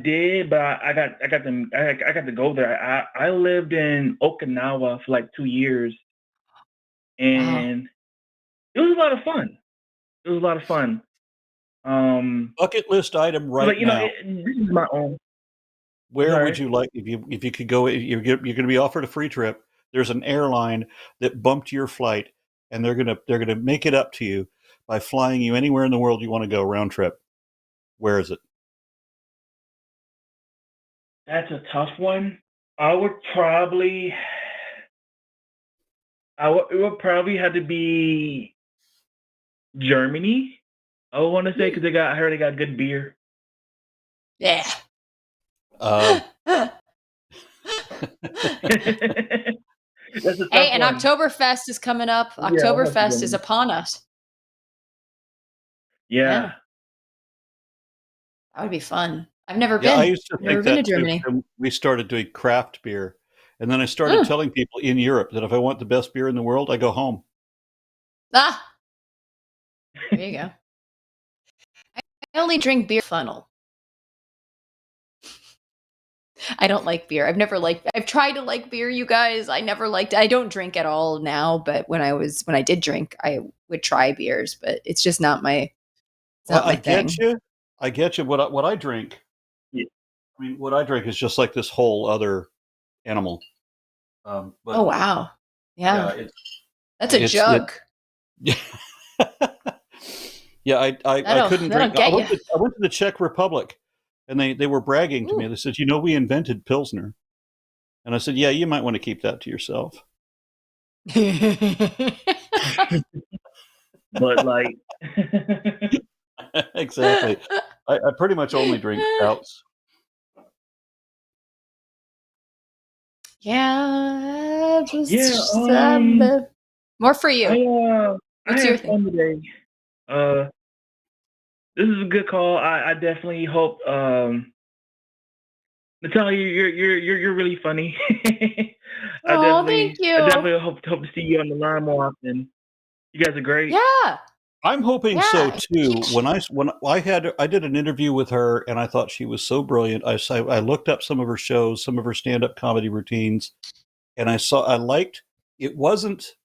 did, but I got to go there. I lived in Okinawa for like 2 years, and it was a lot of fun. Bucket list item right now. This is my own. Where would you like if you could go? You're going to be offered a free trip. There's an airline that bumped your flight, and they're gonna make it up to you by flying you anywhere in the world you want to go round trip. Where is it? That's a tough one. It would probably have to be Germany. I would want to say because I heard they got good beer. Yeah. That's a tough and one. Oktoberfest is coming up. Oktoberfest is upon us. Yeah. That would be fun. I've never been. I used to never been to Germany. We started doing craft beer, and then I started telling people in Europe that if I want the best beer in the world, I go home. There you go. I only drink beer funnel. I don't like beer. I've tried to like beer, you guys. I never liked it. I don't drink at all now, but when I did drink, I would try beers, but it's just not my thing. I get you. What I drink. Yeah. I mean, what I drink is just like this whole other animal. Oh wow. Yeah. That's a jug. Yeah, I couldn't drink. I went to the Czech Republic, and they were bragging to me. They said, we invented Pilsner. And I said, yeah, you might want to keep that to yourself. But like... Exactly. I pretty much only drink stouts. Yeah. More for you. What's your thing today? This is a good call. I definitely hope Natalia, you're really funny. Thank you. I definitely hope to see you on the line more often. You guys are great. Yeah. I'm hoping so too. When I did an interview with her, and I thought she was so brilliant. I looked up some of her shows, some of her stand-up comedy routines, and I liked it. Wasn't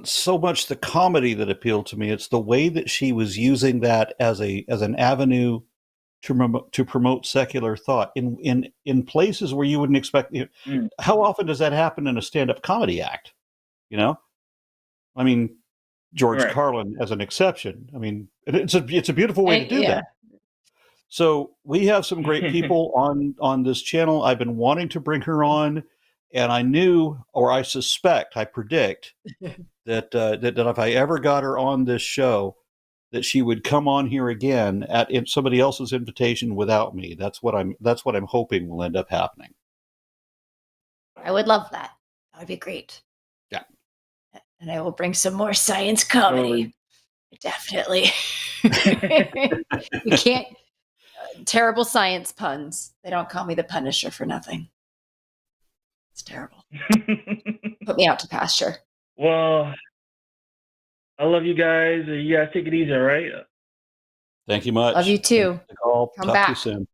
so much the comedy that appealed to me. It's the way that she was using that as an avenue to promote secular thought in places where you wouldn't expect. How often does that happen in a stand-up comedy act? I mean, George Carlin as an exception. I mean, it's a beautiful way to do that. So we have some great people on this channel. I've been wanting to bring her on, and I knew, or I suspect, I predict that if I ever got her on this show, that she would come on here again at somebody else's invitation without me. That's what I'm hoping will end up happening. I would love that. That would be great. Yeah. and I will bring some more science comedy. Definitely. You can't. Terrible science puns. They don't call me the Punisher for nothing. It's terrible. Put me out to pasture. Well, I love you guys. You guys take it easy, all right? Thank you much. Love you too. Come Come back. back. To you soon.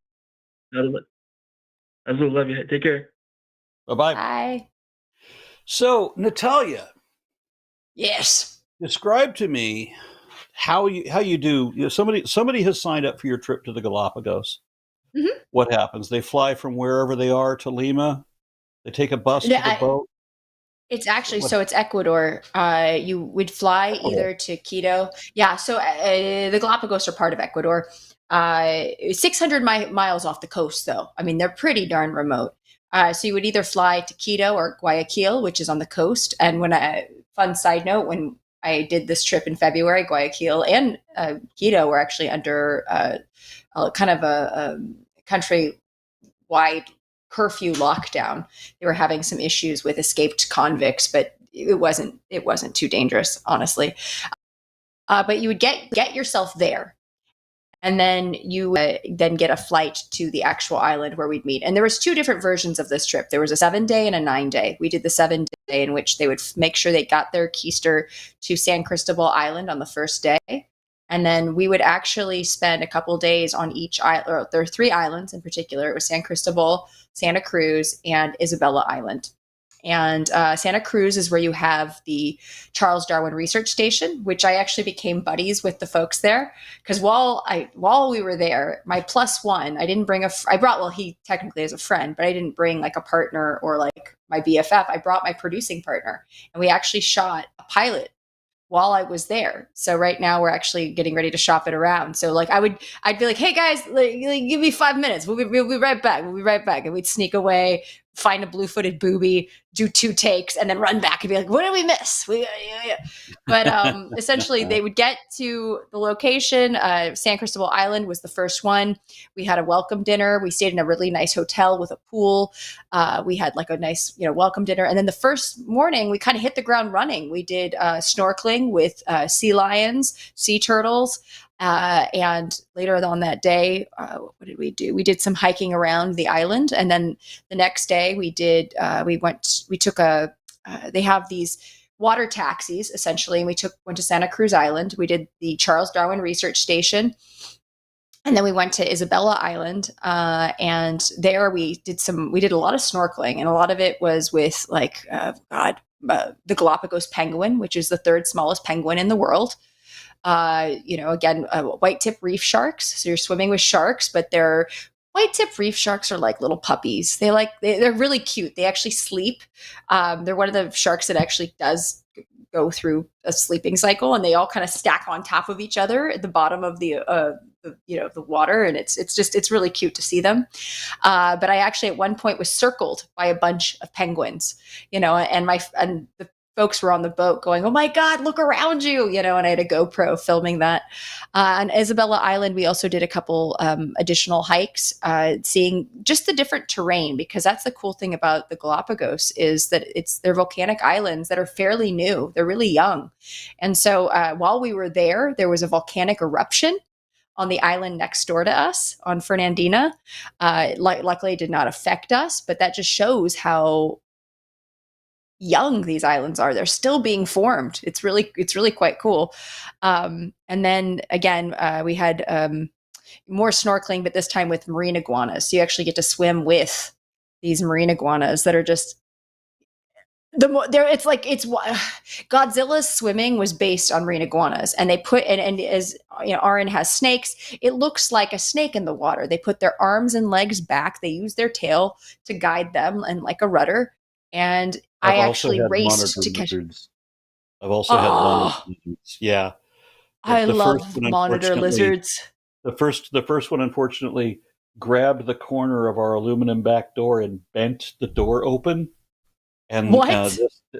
I love you. Take care. Bye-bye. Bye. So, Natalia. Yes. Describe to me how you do. Somebody has signed up for your trip to the Galapagos. Mm-hmm. What happens? They fly from wherever they are to Lima. They take a bus to the boat. It's actually it's Ecuador. You would fly either to Quito. Yeah. So the Galapagos are part of Ecuador. 600 miles off the coast, though. I mean, they're pretty darn remote. So you would either fly to Quito or Guayaquil, which is on the coast. And fun side note, when I did this trip in February, Guayaquil and Quito were actually under kind of a country-wide curfew lockdown. They were having some issues with escaped convicts, but it wasn't too dangerous, honestly. But you would get yourself there. And then you then get a flight to the actual island where we'd meet. And there was 2 different versions of this trip. There was a 7-day and a 9-day. We did the 7-day in which they would make sure they got their keister to San Cristobal Island on the first day. And then we would actually spend a couple days on each island. Or there are 3 islands in particular. It was San Cristobal, Santa Cruz, and Isabella Island. And Santa Cruz is where you have the Charles Darwin Research Station, which I actually became buddies with the folks there. Because while we were there, my +1, I didn't bring he technically is a friend, but I didn't bring like a partner or like my BFF. I brought my producing partner, and we actually shot a pilot while I was there. So right now we're actually getting ready to shop it around. So like I'd be like, hey guys, give me 5 minutes. We'll be right back. And we'd sneak away, find a blue-footed booby, do 2 takes, and then run back and be like, what did we miss? But essentially they would get to the location. San Cristobal Island was the first one. We had a welcome dinner. We stayed in a really nice hotel with a pool. We had like a nice, welcome dinner. And then the first morning we kind of hit the ground running. We did snorkeling with sea lions, sea turtles. And later on that day, what did we do? We did some hiking around the island. And then the next day they have these water taxis essentially. And went to Santa Cruz Island. We did the Charles Darwin Research Station. And then we went to Isabella Island. And there we did a lot of snorkeling, and a lot of it was with the Galapagos penguin, which is the 3rd smallest penguin in the world. White tip reef sharks. So you're swimming with sharks, but white tip reef sharks are like little puppies. They're really cute. They actually sleep. They're one of the sharks that actually does go through a sleeping cycle, and they all kind of stack on top of each other at the bottom of the water. And it's really cute to see them. But I actually at one point was circled by a bunch of penguins, and the folks were on the boat going, oh my God, look around you, and I had a GoPro filming that. On Isabella Island, we also did a couple additional hikes, seeing just the different terrain, because that's the cool thing about the Galapagos is that they're volcanic islands that are fairly new. They're really young. And so while we were there was a volcanic eruption on the island next door to us on Fernandina. Luckily it did not affect us, but that just shows how young these islands are. They're still being formed. It's really quite cool. And then again, we had more snorkeling, but this time with marine iguanas. So you actually get to swim with these marine iguanas that are just Godzilla's swimming was based on marine iguanas, and they put and as Aron has snakes. It looks like a snake in the water. They put their arms and legs back. They use their tail to guide them and like a rudder. And I actually raced to catch. Lizards. I've also had monitor lizards. Yeah, I love monitor lizards. The first one, unfortunately, grabbed the corner of our aluminum back door and bent the door open. And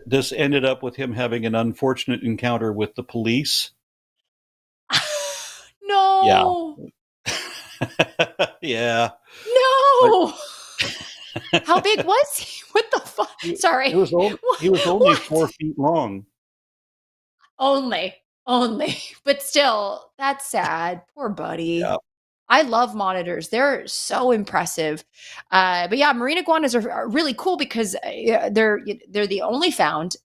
this ended up with him having an unfortunate encounter with the police. No. Yeah. Yeah. No. How big was he? What the fuck? Sorry. He was only 4 feet long. only, but still, that's sad. Poor buddy. Yeah. I love monitors. They're so impressive. But yeah, marine iguanas are really cool because they're the only found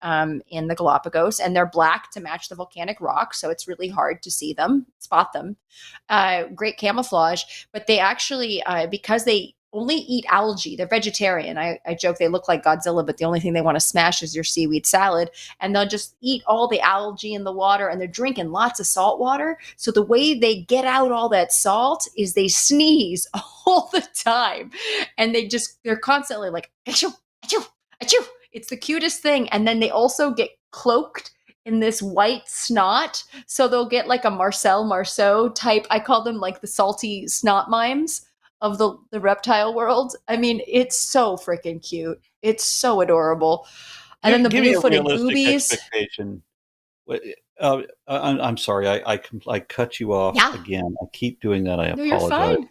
in the Galapagos, and they're black to match the volcanic rock, so it's really hard to spot them. Great camouflage, but they actually, because they only eat algae, they're vegetarian. I joke they look like Godzilla, but the only thing they want to smash is your seaweed salad, and they'll just eat all the algae in the water, and they're drinking lots of salt water. So the way they get out all that salt is they sneeze all the time, and they're constantly like achoo, achoo, achoo. It's the cutest thing. And then they also get cloaked in this white snot, so they'll get like a Marcel Marceau type. I call them like the salty snot mimes of the reptile world. I mean, it's so freaking cute. It's so adorable. And then the Give me a blue-footed realistic boobies. expectation. I'm sorry, I cut you off again. I keep doing that. I No, apologize. you're fine.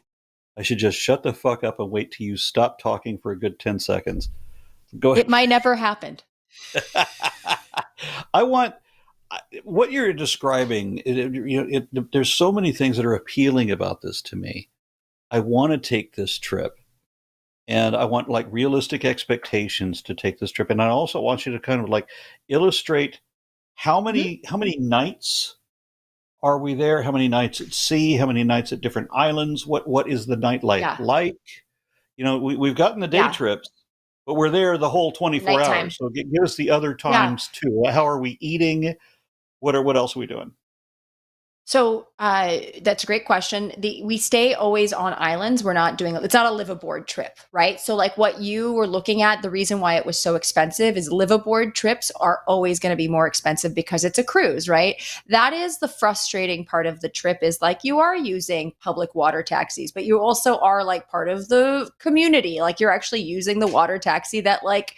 I should just shut the fuck up and wait till you stop talking for a good 10 seconds. Go ahead. It might never happen. What you're describing. There's so many things that are appealing about this to me. I want to take this trip, and I want like realistic expectations to take this trip, and I also want you to kind of like illustrate how many nights are we there? How many nights at sea? How many nights at different islands? What is the night life like? You know, we've gotten the day trips, but we're there the whole 24 Nighttime. hours. So give us the other times too. How are we eating? What else are we doing? So that's a great question. We stay always on islands. We're not doing it's not a live aboard trip, right? So like what you were looking at, the reason why it was so expensive is live aboard trips are always going to be more expensive because it's a cruise, right? That is the frustrating part of the trip, is like you are using public water taxis, but you also are like part of the community. Like you're actually using the water taxi that like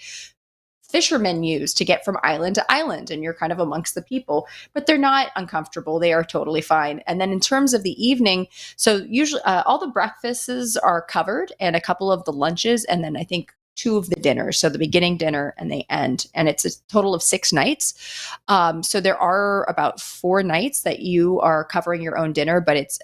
fishermen use to get from island to island, and you're kind of amongst the people, but they're not uncomfortable. They are totally fine. And then in terms of the evening, so usually all the breakfasts are covered and a couple of the lunches, and then I think 2 of the dinners. So the beginning dinner and the end, and it's a total of 6 nights. So there are about 4 nights that you are covering your own dinner, but it's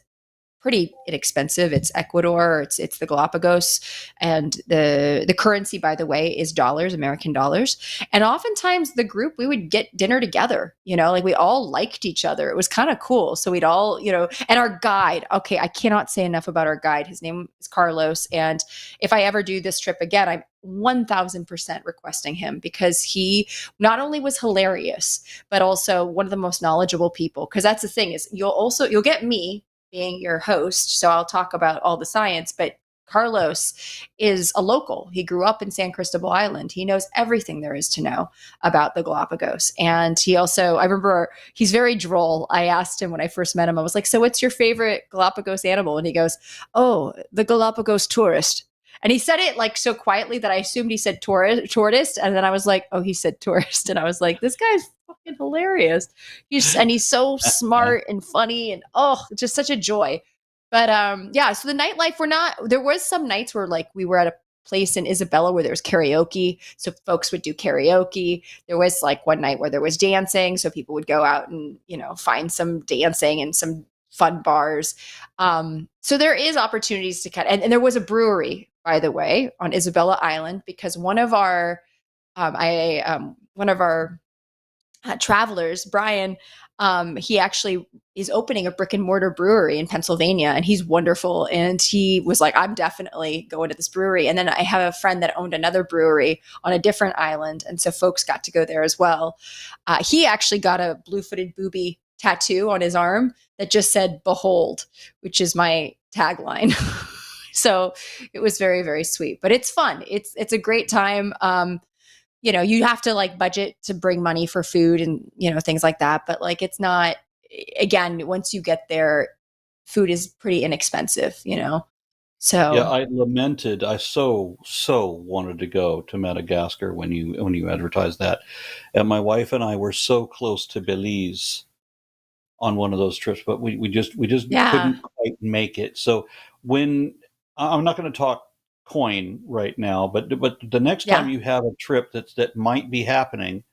pretty inexpensive. It's Ecuador, it's the Galapagos, and the currency, by the way, is dollars, American dollars. And oftentimes the group, we would get dinner together, like we all liked each other. It was kind of cool. So we'd all, and our guide, okay, I cannot say enough about our guide. His name is Carlos. And if I ever do this trip again, I'm 1000% requesting him, because he not only was hilarious, but also one of the most knowledgeable people. Because that's the thing, is you'll get me being your host, so I'll talk about all the science, but Carlos is a local. He grew up in San Cristobal Island. He knows everything there is to know about the Galapagos. And he also, I remember, he's very droll. I asked him when I first met him, I was like, so what's your favorite Galapagos animal? And he goes, oh, the Galapagos tourist. And he said it like so quietly that I assumed he said tortoise. And then I was like, oh, he said tourist. And I was like, this guy's fucking hilarious. He's so smart and funny, and just such a joy. But so the nightlife, there was some nights where like we were at a place in Isabella where there was karaoke. So folks would do karaoke. There was like one night where there was dancing. So people would go out and, find some dancing and some fun bars. So there is opportunities to cut. And there was a brewery, by the way, on Isabella Island, because one of our travelers, Brian, he actually is opening a brick and mortar brewery in Pennsylvania, and he's wonderful. And he was like, I'm definitely going to this brewery. And then I have a friend that owned another brewery on a different island, and so folks got to go there as well. He actually got a blue-footed booby tattoo on his arm that just said "Behold," which is my tagline. So it was very, very sweet, but it's fun. It's a great time. You have to like budget to bring money for food and, things like that. But like, it's not, again, once you get there, food is pretty inexpensive, So yeah, I lamented. I so wanted to go to Madagascar when you advertised that, and my wife and I were so close to Belize on one of those trips, but we just couldn't quite make it. So when I'm not going to talk coin right now, but the next time you have a trip that might be happening,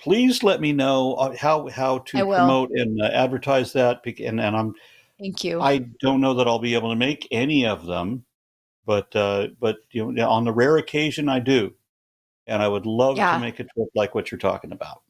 please let me know how to I will. promote and advertise that. And Thank you. I don't know that I'll be able to make any of them, but on the rare occasion I do, and I would love to make a trip like what you're talking about.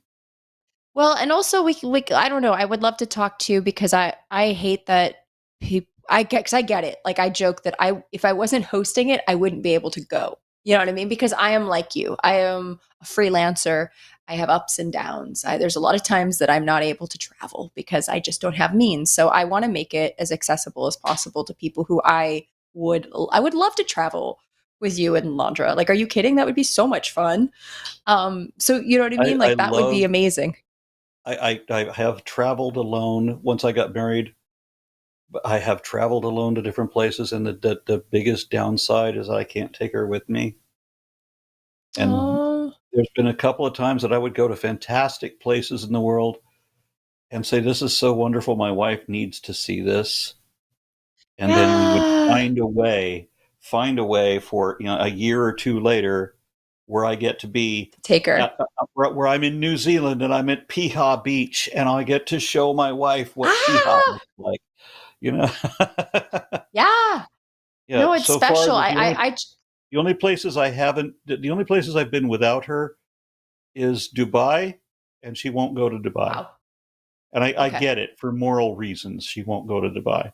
Well, and also we I don't know. I would love to talk to you because I hate that people. I get it. Like I joke that if I wasn't hosting it, I wouldn't be able to go. You know what I mean? Because I am like you. I am a freelancer. I have ups and downs. There's a lot of times that I'm not able to travel because I just don't have means. So I want to make it as accessible as possible to people who I would love to travel with you and Landra. Like, are you kidding? That would be so much fun. So you know what I mean? Like that would be amazing. I have traveled alone once I got married. I have traveled alone to different places, and the biggest downside is I can't take her with me. And there's been a couple of times that I would go to fantastic places in the world and say, "This is so wonderful. My wife needs to see this." And then we would find a way for a year or two later where I get to be take her where I'm in New Zealand and I'm at Piha Beach and I get to show my wife what Piha looks like. Yeah. No, it's so special. The only places I've been without her is Dubai, and she won't go to Dubai. Wow. And I get it for moral reasons. She won't go to Dubai.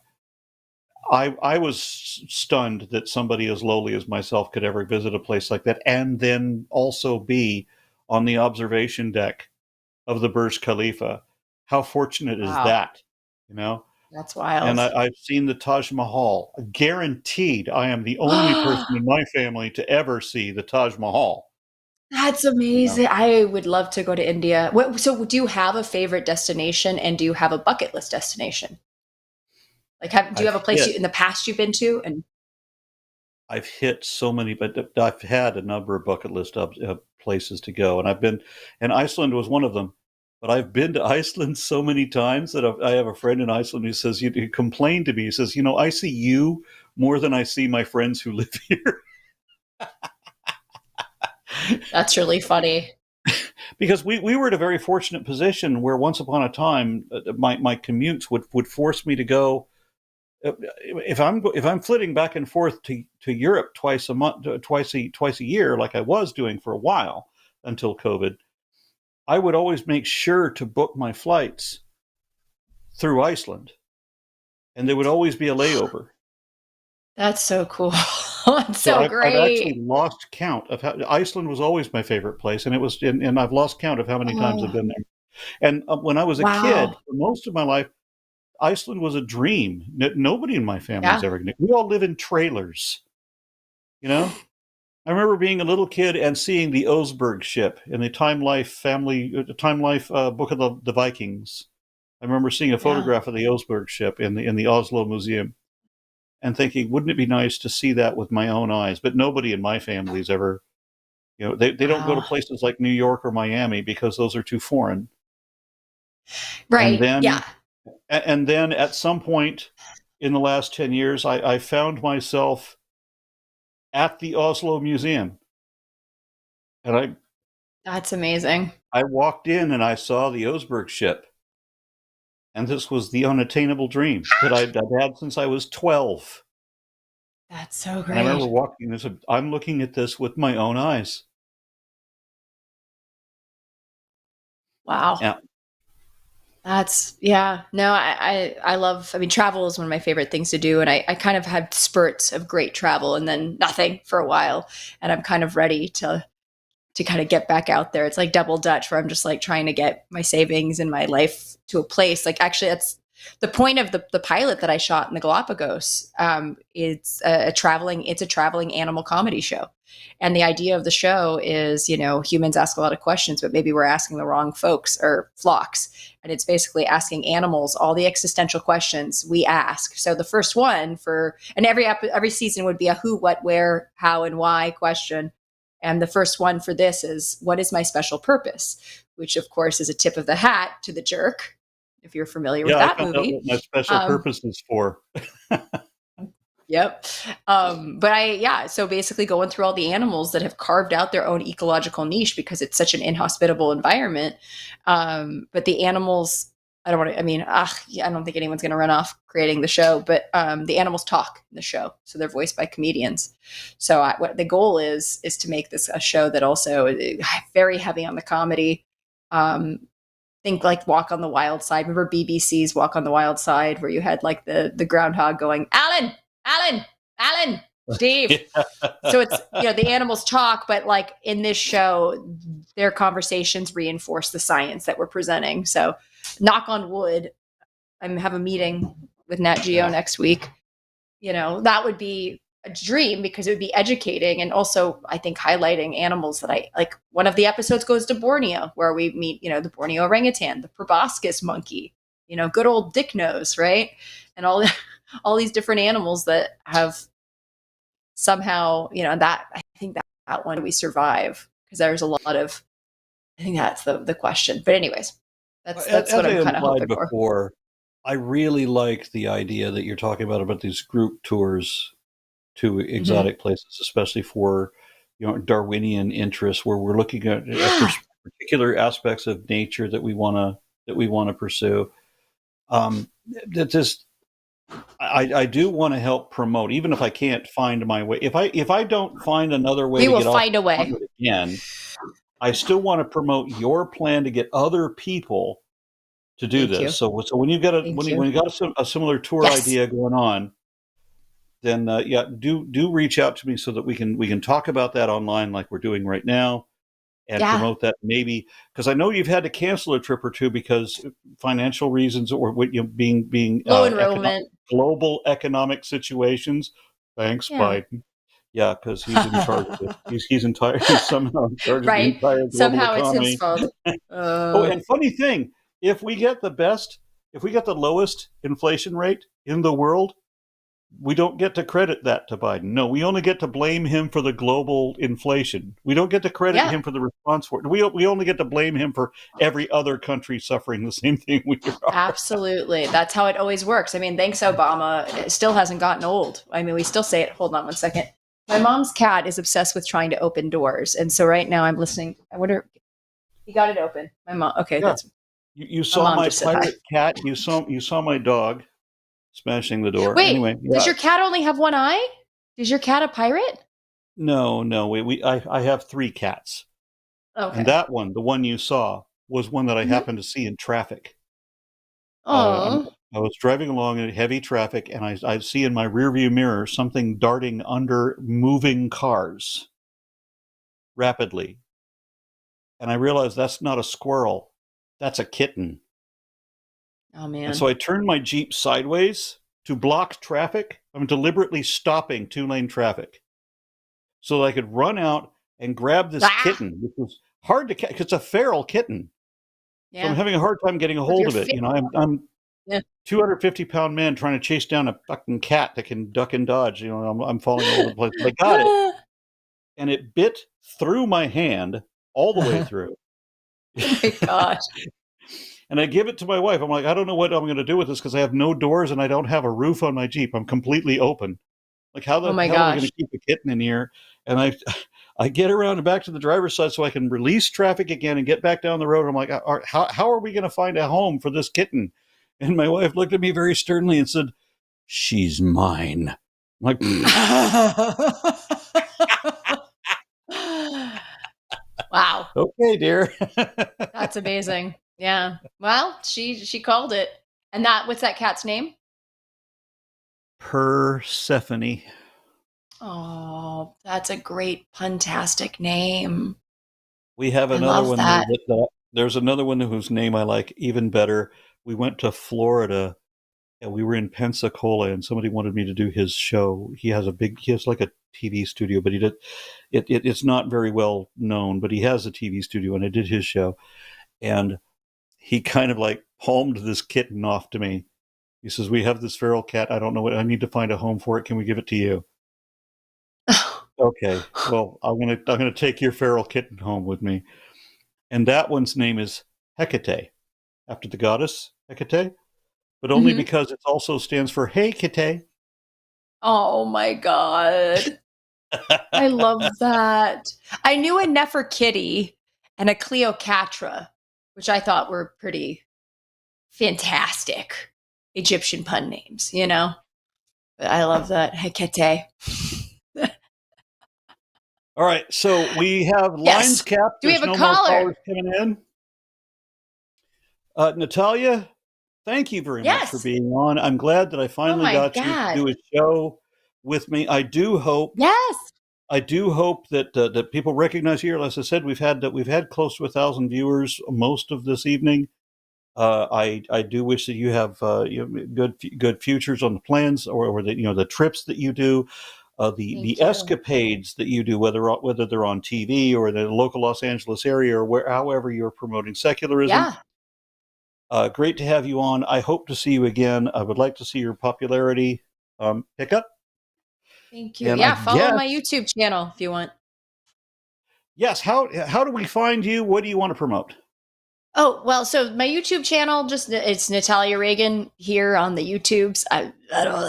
I was stunned that somebody as lowly as myself could ever visit a place like that and then also be on the observation deck of the Burj Khalifa. How fortunate is that? That's wild. And I've seen the Taj Mahal. Guaranteed, I am the only person in my family to ever see the Taj Mahal. That's amazing. I would love to go to India. So do you have a favorite destination, and do you have a bucket list destination? Like, do you have a place in the past you've been to? And I've hit so many, but I've had a number of bucket list places to go, and Iceland was one of them. But I've been to Iceland so many times that I have a friend in Iceland who says, he complained to me. He says, I see you more than I see my friends who live here. That's really funny. Because we were in a very fortunate position where once upon a time, my commutes would force me to go. If I'm flitting back and forth to Europe twice a year, like I was doing for a while until COVID, I would always make sure to book my flights through Iceland, and there would always be a layover. That's so cool. That's so great. I've actually lost count of how Iceland was always my favorite place, and I've lost count of how many times I've been there. And when I was a kid, for most of my life, Iceland was a dream. Nobody in my family has ever. We all live in trailers, I remember being a little kid and seeing the Oseberg ship in the Time Life book of the Vikings. I remember seeing a photograph of the Oseberg ship in the Oslo Museum, and thinking, wouldn't it be nice to see that with my own eyes? But nobody in my family's ever, they don't go to places like New York or Miami because those are too foreign. Right. And then at some point in the last 10 years, I found myself at the Oslo Museum. And that's amazing. I walked in and I saw the Oseberg ship. And this was the unattainable dream that I'd had since I was 12. That's so great. And I remember walking and said, I'm looking at this with my own eyes. Wow. Yeah. I love, travel is one of my favorite things to do. And I kind of had spurts of great travel and then nothing for a while. And I'm kind of ready to kind of get back out there. It's like double Dutch where I'm just like trying to get my savings and my life to a place. Like actually that's the point of the pilot that I shot in the Galapagos. It's a traveling animal comedy show. And the idea of the show is, humans ask a lot of questions, but maybe we're asking the wrong folks or flocks. And it's basically asking animals all the existential questions we ask. So the first one and every season would be a who, what, where, how, and why question. And the first one for this is, what is my special purpose? Which of course is a tip of the hat to the jerk. If you're familiar with that movie. Out what my special purpose is for. Yep. So basically going through all the animals that have carved out their own ecological niche because it's such an inhospitable environment. But the animals, I don't think anyone's going to run off creating the show, but the animals talk in the show. So they're voiced by comedians. So what the goal is to make this a show that also is very heavy on the comedy. Think like Walk on the Wild Side. Remember BBC's Walk on the Wild Side, where you had like the groundhog going, Alan, Steve. Yeah. So it's, the animals talk, but like in this show, their conversations reinforce the science that we're presenting. So knock on wood, I have a meeting with Nat Geo next week. That would be a dream because it would be educating and also I think highlighting animals that I like. One of the episodes goes to Borneo where we meet, the Borneo orangutan, the proboscis monkey, good old dick nose, right? And all these different animals that have somehow, that I think that one we survive because there's a lot of, I think that's the question. But anyways, that's what I'm kind of hoping for. I really like the idea that you're talking about these group tours to exotic places, especially for Darwinian interests, where we're looking at particular aspects of nature that we want to pursue. I do want to help promote, even if I can't find my way. If I don't find another way, we will find a way. Again, I still want to promote your plan to get other people to do this. So when you've got a similar tour idea going on, then do reach out to me so that we can talk about that online like we're doing right now and promote that, maybe because I know you've had to cancel a trip or two because financial reasons or being low enrollment, global economic situations. Thanks, Biden. Yeah, because he's in charge of it. He's somehow in charge of the entire global somehow economy. It's his fault. And funny thing, if we get the lowest inflation rate in the world, we don't get to credit that to Biden. No, we only get to blame him for the global inflation. We don't get to credit him for the response for it. We only get to blame him for every other country suffering the same thing we are. Absolutely. That's how it always works. I mean, thanks, Obama. It still hasn't gotten old. I mean, we still say it. Hold on one second. My mom's cat is obsessed with trying to open doors. And so right now I'm listening. I wonder, you got it open. My mom. Okay. Yeah. You saw my pirate cat. You saw my dog smashing the door. Wait, anyway, does your cat only have one eye? Is your cat a pirate? No. I have 3 cats. Okay. And that one, the one you saw, was one that I happened to see in traffic. Oh. I was driving along in heavy traffic, and I see in my rearview mirror something darting under moving cars rapidly. And I realized that's not a squirrel. That's a kitten. Oh, man. And so I turned my Jeep sideways to block traffic. I'm deliberately stopping 2-lane traffic so that I could run out and grab this kitten, which was hard to catch. It's a feral kitten. Yeah. So I'm having a hard time getting a hold of it. I'm 250-pound man trying to chase down a fucking cat that can duck and dodge. I'm falling all over the place. But I got it. And it bit through my hand all the way through. Oh, my gosh. And I give it to my wife. I'm like, I don't know what I'm going to do with this because I have no doors and I don't have a roof on my Jeep. I'm completely open. Like, how am I going to keep a kitten in here? And I get around and back to the driver's side so I can release traffic again and get back down the road. I'm like, how are we going to find a home for this kitten? And my wife looked at me very sternly and said, "She's mine." I'm like, wow. Okay, dear. That's amazing. Yeah. Well, she called it. And what's that cat's name? Persephone. Oh, that's a great puntastic name. We have another one. There's another one whose name I like even better. We went to Florida and we were in Pensacola and somebody wanted me to do his show. He has like a TV studio, but it's not very well known, but he has a TV studio and I did his show. And he kind of like palmed this kitten off to me. He says, "We have this feral cat. I don't know I need to find a home for it. Can we give it to you?" Okay. Well, I'm gonna take your feral kitten home with me. And that one's name is Hecate, after the goddess Hecate, but only because it also stands for Hey Kite. Oh my God. I love that. I knew a Nefertiti and a Cleopatra, which I thought were pretty fantastic Egyptian pun names, you know? But I love that. Hekate. All right, so we have Yes. lines capped. Do we There's have a no more caller? callers coming in. Natalia, thank you very much for Yes. being on. I'm glad that I finally my got you God. to do a show with me. I do hope Yes. that people recognize here. As I said, we've had close to 1,000 viewers most of this evening. I do wish that you have good futures on the plans or the trips that you do, the Thank you. escapades that you do, whether they're on TV or in the local Los Angeles area or however you're promoting secularism. Yeah. Great to have you on. I hope to see you again. I would like to see your popularity pick up. Thank you. And Yeah, I follow guess, my YouTube channel if you want. yes. How do we find you? What do you want to promote? Oh, well, so my YouTube channel, it's Natalia Reagan here on the YouTubes. I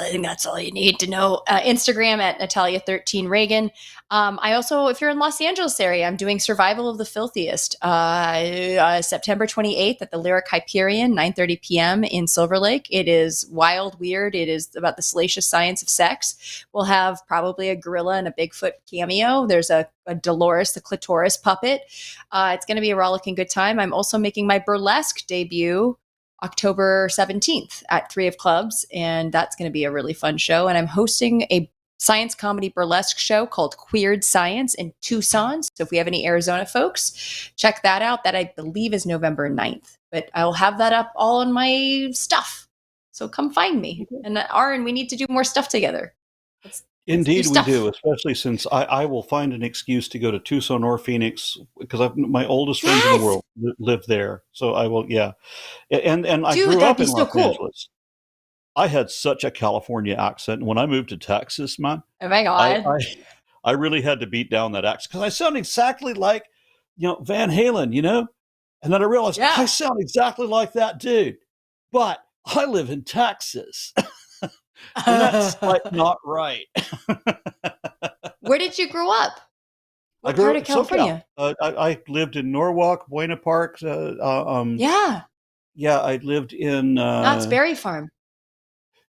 think that's all you need to know. Instagram at Natalia13Reagan. I also, if you're in Los Angeles area, I'm doing Survival of the Filthiest, September 28th at the Lyric Hyperion, 9:30 p.m. in Silver Lake. It is wild, weird. It is about the salacious science of sex. We'll have probably a gorilla and a Bigfoot cameo. There's a Dolores, the clitoris puppet. It's going to be a rollicking good time. I'm also making my burlesque debut October 17th at 3 of Clubs, and that's going to be a really fun show. And I'm hosting a science comedy burlesque show called Queered Science in Tucson. So if we have any Arizona folks, check that out. That I believe is November 9th. But I'll have that up all on my stuff. So come find me. And Aron, we need to do more stuff together. Indeed, we do, especially since I will find an excuse to go to Tucson or Phoenix because my oldest friends in the world live there. So I will, yeah. And I grew up in Los Angeles. I had such a California accent. When I moved to Texas, man, oh my God, I really had to beat down that accent because I sound exactly like, Van Halen, And then I realized I sound exactly like that dude, but I live in Texas. And that's like not right. Where did you grow up? What part of California? I lived in Norwalk, Buena Park. Yeah, I lived in Knott's Berry Farm.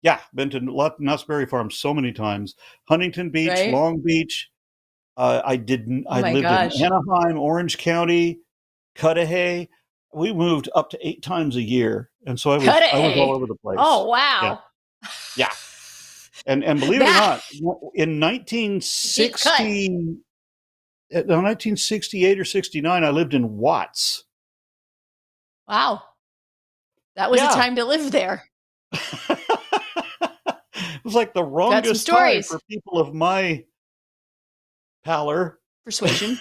Yeah, been to Knott's Berry Farm so many times. Huntington Beach, right? Long Beach. I lived in Anaheim, Orange County, Cudahy. We moved up to 8 times a year, and so I was all over the place. Oh wow! Yeah. And believe it or not, in 1968 or 69, I lived in Watts. Wow. That was a time to live there. It was like the wrongest time for people of my pallor. Persuasion.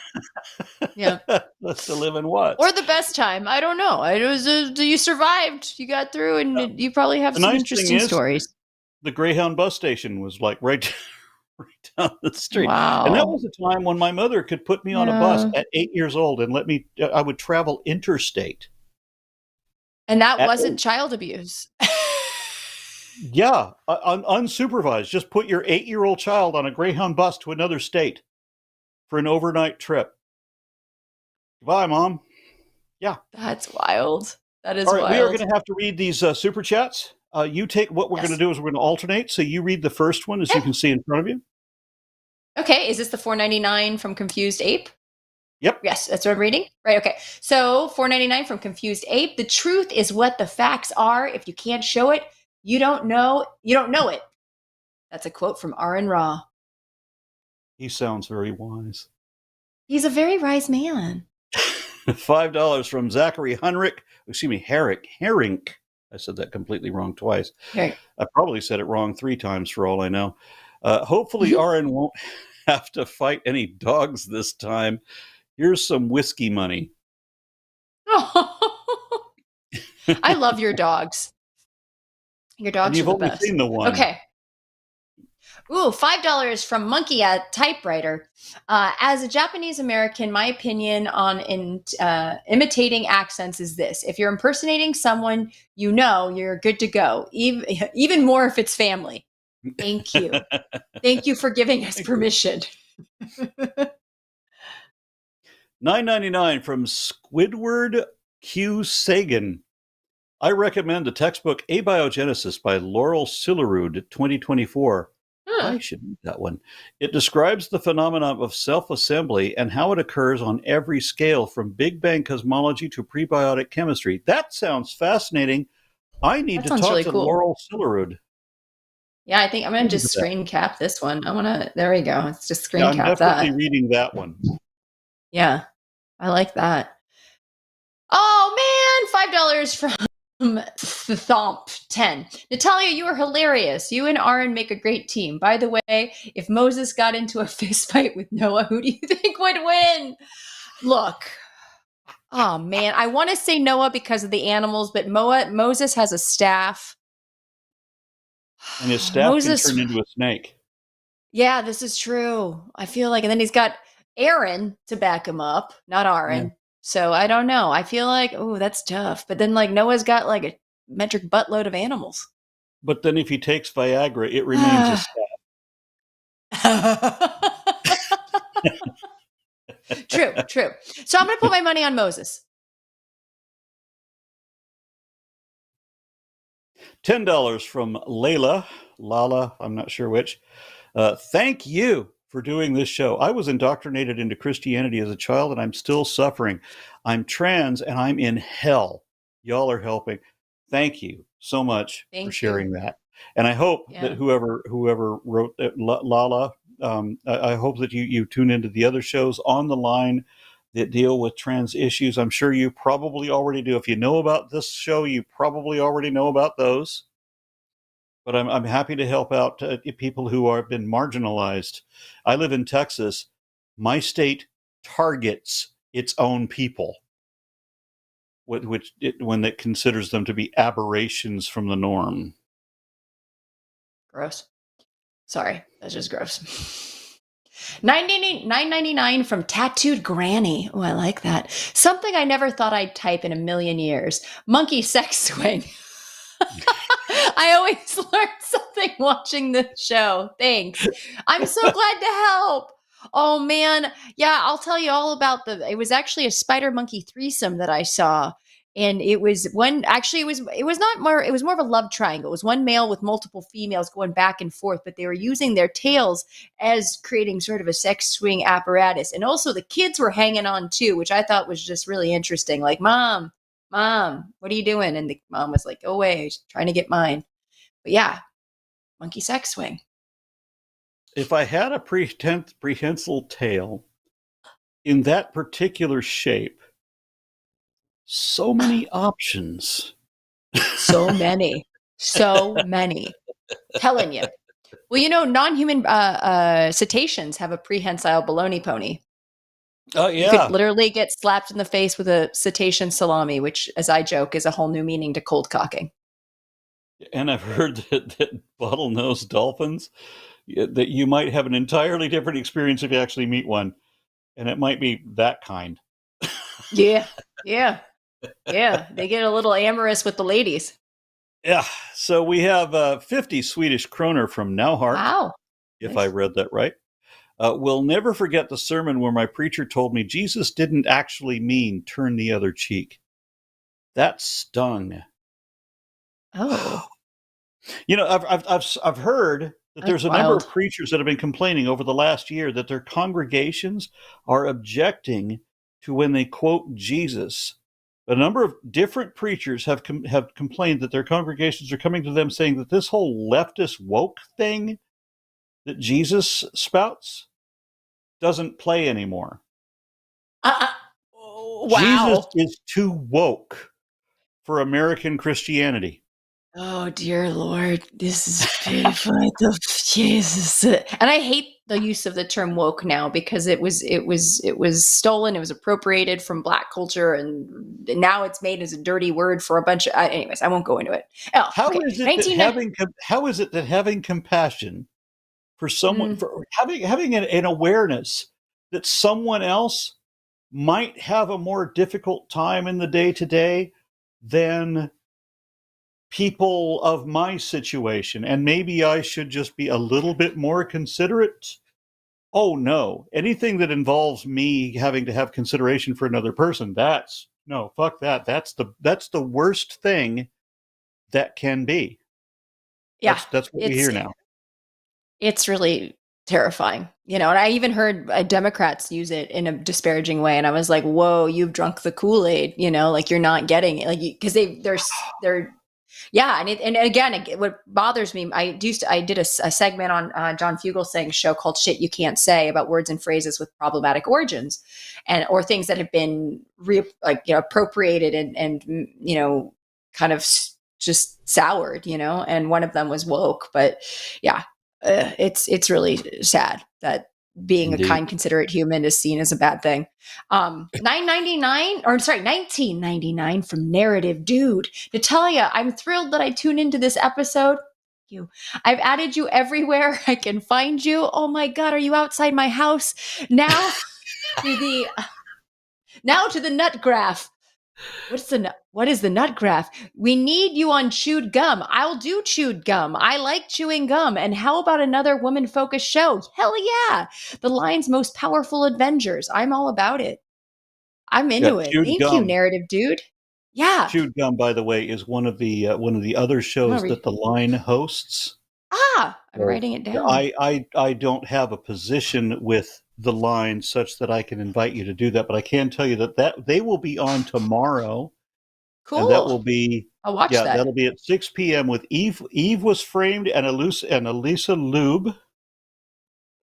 Yeah. Let's to live in Watts. Or the best time. I don't know. It was you survived. You got through, and you probably have some interesting stories. The Greyhound bus station was like right down the street. Wow. And that was a time when my mother could put me on a bus at 8 years old and I would travel interstate. And that wasn't child abuse. Yeah, unsupervised. Just put your 8-year-old child on a Greyhound bus to another state for an overnight trip. Goodbye, Mom. Yeah. That's wild. That is all right, wild. We are going to have to read these super chats. You take what we're going to do is we're going to alternate. So you read the first one as you can see in front of you. Okay. Is this the $4.99 from Confused Ape? Yep. Yes, that's what I'm reading. Right. Okay. So $4.99 from Confused Ape. The truth is what the facts are. If you can't show it, you don't know it. That's a quote from Aron Ra. He sounds very wise. He's a very wise man. $5 from Zachary Herink. I said that completely wrong twice. Right. I probably said it wrong 3 times for all I know. Hopefully Aron won't have to fight any dogs this time. Here's some whiskey money. I love your dogs. Your dogs and you've are the only best. Seen the one. Okay. Ooh, $5 from Monkey at Typewriter. As a Japanese American, my opinion on imitating accents is this. If you're impersonating someone, you're good to go. Even more if it's family. Thank you. Thank you for giving us permission. $9.99 from Squidward Q. Sagan. I recommend the textbook Abiogenesis by Laurel Sillerud, 2024. I should read that one. It describes the phenomenon of self-assembly and how it occurs on every scale, from Big Bang cosmology to prebiotic chemistry. That sounds fascinating. I need to talk really to cool. Laurel Sillerud. Yeah, I think I'm going to just screen cap this one. There we go. Let's just screen I'm cap definitely that. reading that one. Yeah, I like that. Oh, man, $5 from Thomp 10. Natalia, you are hilarious. You and Aron make a great team. By the way, if Moses got into a fist fight with Noah, who do you think would win? Look. Oh, man. I want to say Noah because of the animals, but Moses has a staff. And his staff can turn into a snake. Yeah, this is true. I feel like, and then he's got Aaron to back him up, not Aron. Yeah. So I don't know. I feel like, oh, that's tough. But then like Noah's got like a metric buttload of animals. But then if he takes Viagra, it remains a staff. True. So I'm going to put my money on Moses. $10 from Lala, I'm not sure which. Thank you for doing this show. I was indoctrinated into Christianity as a child, and I'm still suffering. I'm trans, and I'm in hell. Y'all are helping. Thank you so much for sharing that. And I hope that whoever wrote Lala, I hope that you tune into the other shows on the line that deal with trans issues. I'm sure you probably already do. If you know about this show, you probably already know about those. But I'm happy to help out people who have been marginalized. I live in Texas. My state targets its own people, when it considers them to be aberrations from the norm. Gross. Sorry, that's just gross. $9.99 from Tattooed Granny. Oh, I like that. Something I never thought I'd type in a million years. Monkey sex swing. I always learn something watching this show. Thanks. I'm so glad to help. Oh man. Yeah, I'll tell you all about it was actually a spider monkey threesome that I saw. And it was it was more of a love triangle. It was one male with multiple females going back and forth, but they were using their tails as creating sort of a sex swing apparatus. And also the kids were hanging on too, which I thought was just really interesting. Like, Mom, what are you doing? And the mom was like, go away, trying to get mine. But yeah, monkey sex swing. If I had a prehensile tail in that particular shape, so many options. So many. Telling you. Well, non-human cetaceans have a prehensile baloney pony. Oh, yeah. You could literally get slapped in the face with a cetacean salami, which, as I joke, is a whole new meaning to cold cocking. And I've heard that bottlenose dolphins, that you might have an entirely different experience if you actually meet one. And it might be that kind. Yeah. They get a little amorous with the ladies. Yeah. So we have 50 Swedish kroner from Nauhart. Wow. If nice. I read that right. We'll never forget the sermon where my preacher told me Jesus didn't actually mean turn the other cheek. That stung. Oh. I've heard that there's a number of preachers that have been complaining over the last year that their congregations are objecting to when they quote Jesus. A number of different preachers have complained that their congregations are coming to them saying that this whole leftist woke thing that Jesus spouts doesn't play anymore. Wow. Jesus is too woke for American Christianity. Oh, dear Lord. This is beautiful. Jesus. And I hate the use of the term woke now because it was stolen. It was appropriated from Black culture. And now it's made as a dirty word for a bunch of, anyways, I won't go into it. Oh, how is it that having compassion for someone, for having an awareness that someone else might have a more difficult time in the day-to-day than people of my situation, and maybe I should just be a little bit more considerate. Oh no, anything that involves me having to have consideration for another person, no, fuck that. That's the worst thing that can be. Yeah, That's what we hear now. It's really terrifying, and I even heard Democrats use it in a disparaging way, and I was like, "Whoa, you've drunk the Kool-Aid," like you're not getting it, like because they're yeah, and again, what bothers me, I did a segment on John Fugelsang's show called "Shit You Can't Say" about words and phrases with problematic origins, or things that have been appropriated and kind of just soured, and one of them was woke, but yeah. It's really sad that being Indeed. a kind, considerate human is seen as a bad thing. $19.99 from Narrative Dude. Natalia, I'm thrilled that I tuned into this episode. I've added you everywhere I can find you. Oh my God, are you outside my house? Now to the nut graph. What is the nut graph? We need you on chewed gum. I'll do chewed gum. I like chewing gum. And how about another woman-focused show? Hell yeah. The line's most powerful Avengers. I'm all about it. I'm into it. Thank you, Narrative Dude. Yeah. Chewed Gum, by the way, is one of the other shows that the line hosts. I'm writing it down. I don't have a position with the line such that I can invite you to do that, but I can tell you that they will be on tomorrow. Cool. And that will be I'll watch that. That'll be at 6 p.m. with Eve. Eve Was Framed and Alyssa Ljub.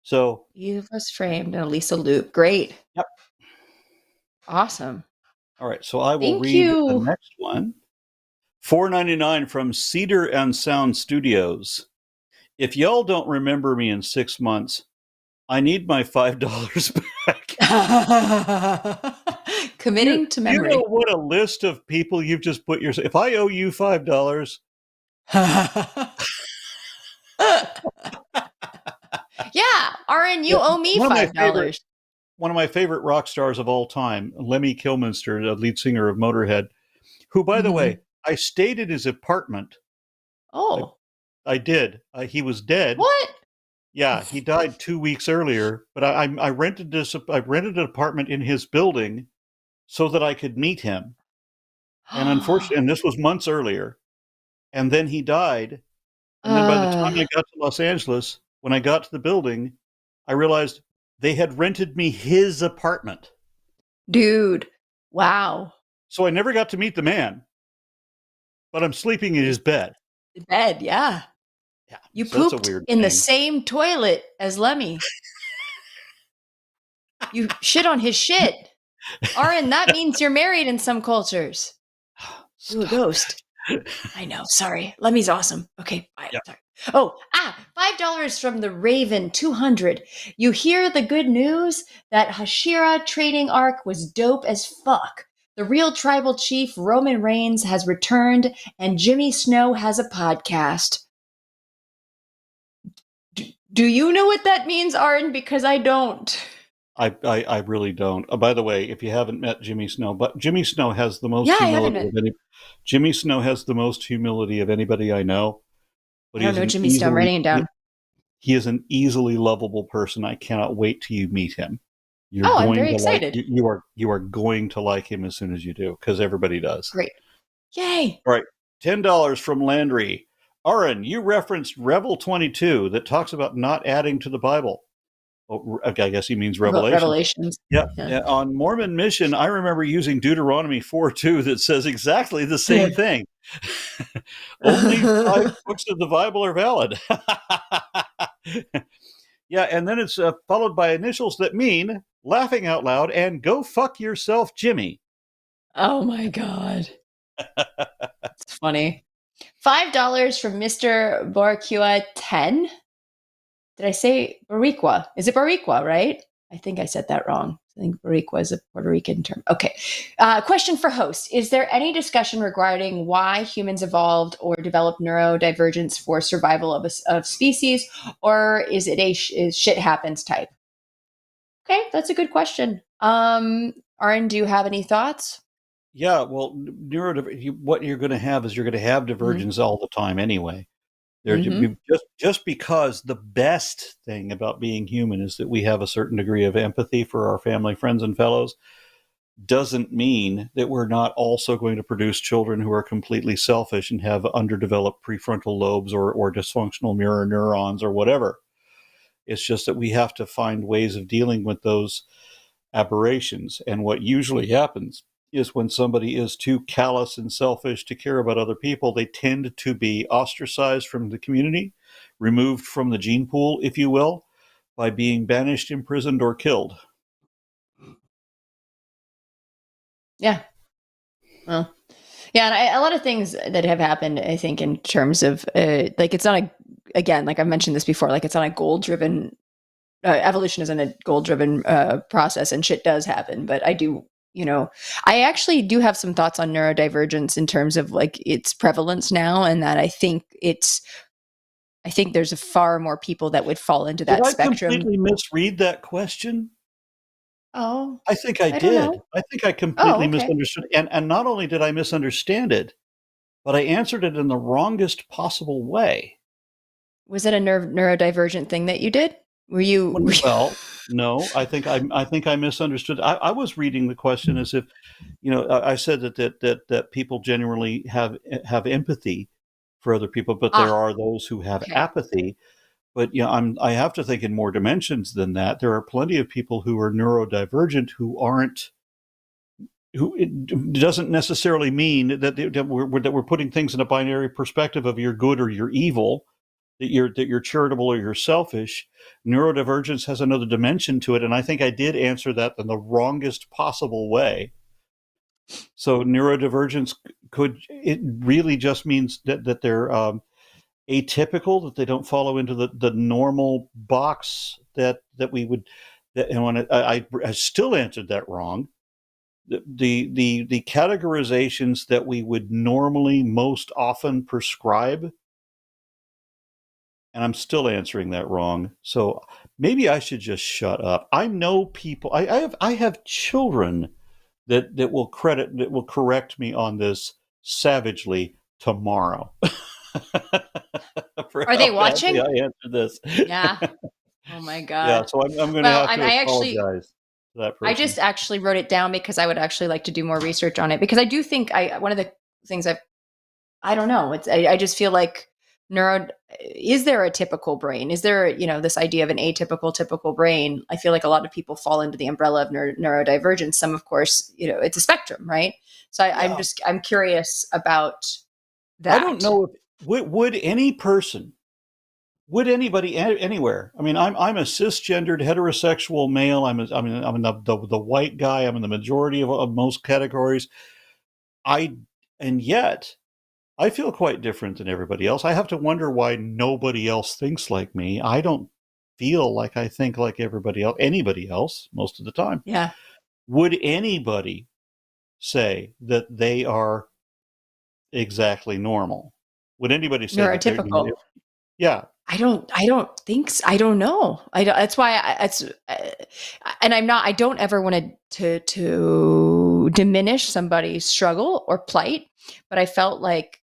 So Eve Was Framed and Alyssa Ljub. Great. Yep. Awesome. All right, so I will read the next one. $4.99 from Cedar and Sound Studios. If y'all don't remember me in 6 months, I need my $5 back. Committing to memory. You know what a list of people you've just put yourself. If I owe you $5. Yeah, Aron, you owe me $5. One of my favorite rock stars of all time, Lemmy Kilminster, the lead singer of Motorhead, who, by the way, I stayed at his apartment. Oh. I did. He was dead. What? Yeah, he died 2 weeks earlier, but I rented an apartment in his building so that I could meet him. And unfortunately, and this was months earlier, and then he died. And then by the time I got to Los Angeles, when I got to the building, I realized they had rented me his apartment. Dude, wow. So I never got to meet the man, but I'm sleeping in his bed. Bed, yeah. Yeah, you so pooped in the same toilet as Lemmy. You shit on his shit. Aron, that means you're married in some cultures. You a ghost. I know. Sorry. Lemmy's awesome. Okay. Bye. Yep. Sorry. Oh, $5 from the Raven 200. You hear the good news? That Hashira trading arc was dope as fuck. The real tribal chief, Roman Reigns, has returned, and Jimmy Snow has a podcast. Do you know what that means, Aron? Because I don't. I really don't. By the way, if you haven't met Jimmy Snow, but Jimmy Snow has the most humility. Jimmy Snow has the most humility of anybody I know. But I don't know Jimmy Snow. I'm writing it down. He is an easily lovable person. I cannot wait till you meet him. I'm very excited. You are going to like him as soon as you do, because everybody does. Great. Yay. All right. $10 from Landry. Aron, you referenced Revel 22 that talks about not adding to the Bible. Oh, I guess he means Revelations. Yeah. On Mormon Mission, I remember using Deuteronomy 4:2 that says exactly the same thing. Only 5 books of the Bible are valid. Yeah, and then it's followed by initials that mean laughing out loud and go fuck yourself, Jimmy. Oh my God. It's funny. $5 from Mr. Boricua 10. Did I say Boricua? Is it Boricua, right? I think I said that wrong. I think Boricua is a Puerto Rican term. Okay. Question for host. Is there any discussion regarding why humans evolved or developed neurodivergence for survival of species, or is it a shit happens type? Okay, that's a good question. Aron, do you have any thoughts? Yeah, well, what you're going to have is you're going to have divergence all the time anyway. Mm-hmm. Just because the best thing about being human is that we have a certain degree of empathy for our family, friends, and fellows, doesn't mean that we're not also going to produce children who are completely selfish and have underdeveloped prefrontal lobes or dysfunctional mirror neurons or whatever. It's just that we have to find ways of dealing with those aberrations. And what usually happens is when somebody is too callous and selfish to care about other people, they tend to be ostracized from the community, removed from the gene pool, if you will, by being banished, imprisoned, or killed. Yeah. Well, yeah, and a lot of things that have happened, I think, in terms of like it's not again, like I've mentioned this before, like it's not a goal-driven evolution isn't a goal-driven process, and shit does happen. But I do, I actually do have some thoughts on neurodivergence in terms of like its prevalence now, and that I think there's a far more people that would fall into that Did I spectrum. completely misread that question? Oh, I think I don't did. know. I think I completely Okay. misunderstood. And not only did I misunderstand it, but I answered it in the wrongest possible way. Was it a neurodivergent thing that you did? Were you? Well, no, I think I misunderstood. I was reading the question as if, I said that people generally have empathy for other people, but there are those who have Okay. apathy. But I have to think in more dimensions than that. There are plenty of people who are neurodivergent who aren't. Who it doesn't necessarily mean that we're putting things in a binary perspective of you're good or you're evil, that you're charitable or you're selfish. Neurodivergence has another dimension to it, and I think I did answer that in the wrongest possible way. So neurodivergence it really just means that they're atypical, that they don't follow into the normal box that we would. And when I still answered that wrong. The categorizations that we would normally most often prescribe, and I'm still answering that wrong. So maybe I should just shut up. I know people. I have children that will correct me on this savagely tomorrow. Are they watching? I answered this. Yeah. Oh my God. Yeah. So I'm going to have to apologize to that person. I just actually wrote it down because I would actually like to do more research on it, because I do think one of the things I don't know. I just feel like is there a typical brain? Is there, this idea of an atypical, typical brain? I feel like a lot of people fall into the umbrella of neurodivergence. Some, of course, it's a spectrum, right? So I'm curious about that. I don't know if would anybody anywhere? I mean, I'm a cisgendered heterosexual male. I'm the white guy. I'm in the majority of most categories. And yet I feel quite different than everybody else. I have to wonder why nobody else thinks like me. I don't feel like I think like anybody else most of the time. Yeah. Would anybody say that they are exactly normal? Would anybody say neurotypical? Yeah. I don't think so. I don't know. That's why and I don't ever want to diminish somebody's struggle or plight, but I felt like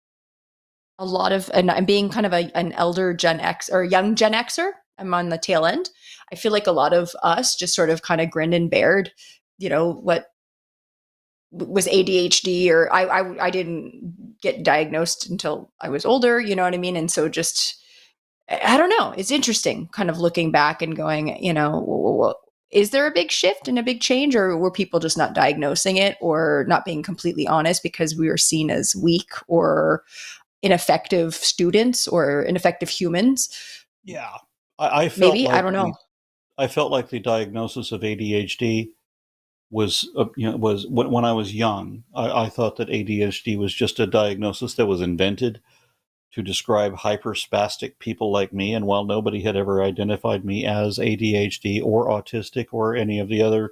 a lot of, and I'm being kind of an elder Gen X or young Gen Xer. I'm on the tail end. I feel like a lot of us just sort of kind of grinned and bared, what was ADHD, or I didn't get diagnosed until I was older, you know what I mean? And so just, I don't know. It's interesting kind of looking back and going, is there a big shift and a big change, or were people just not diagnosing it or not being completely honest because we were seen as weak or ineffective students or ineffective humans? Yeah. I felt maybe, I don't know. I felt like the diagnosis of ADHD was when I was young. I thought that ADHD was just a diagnosis that was invented to describe hyperspastic people like me. And while nobody had ever identified me as ADHD or autistic or any of the other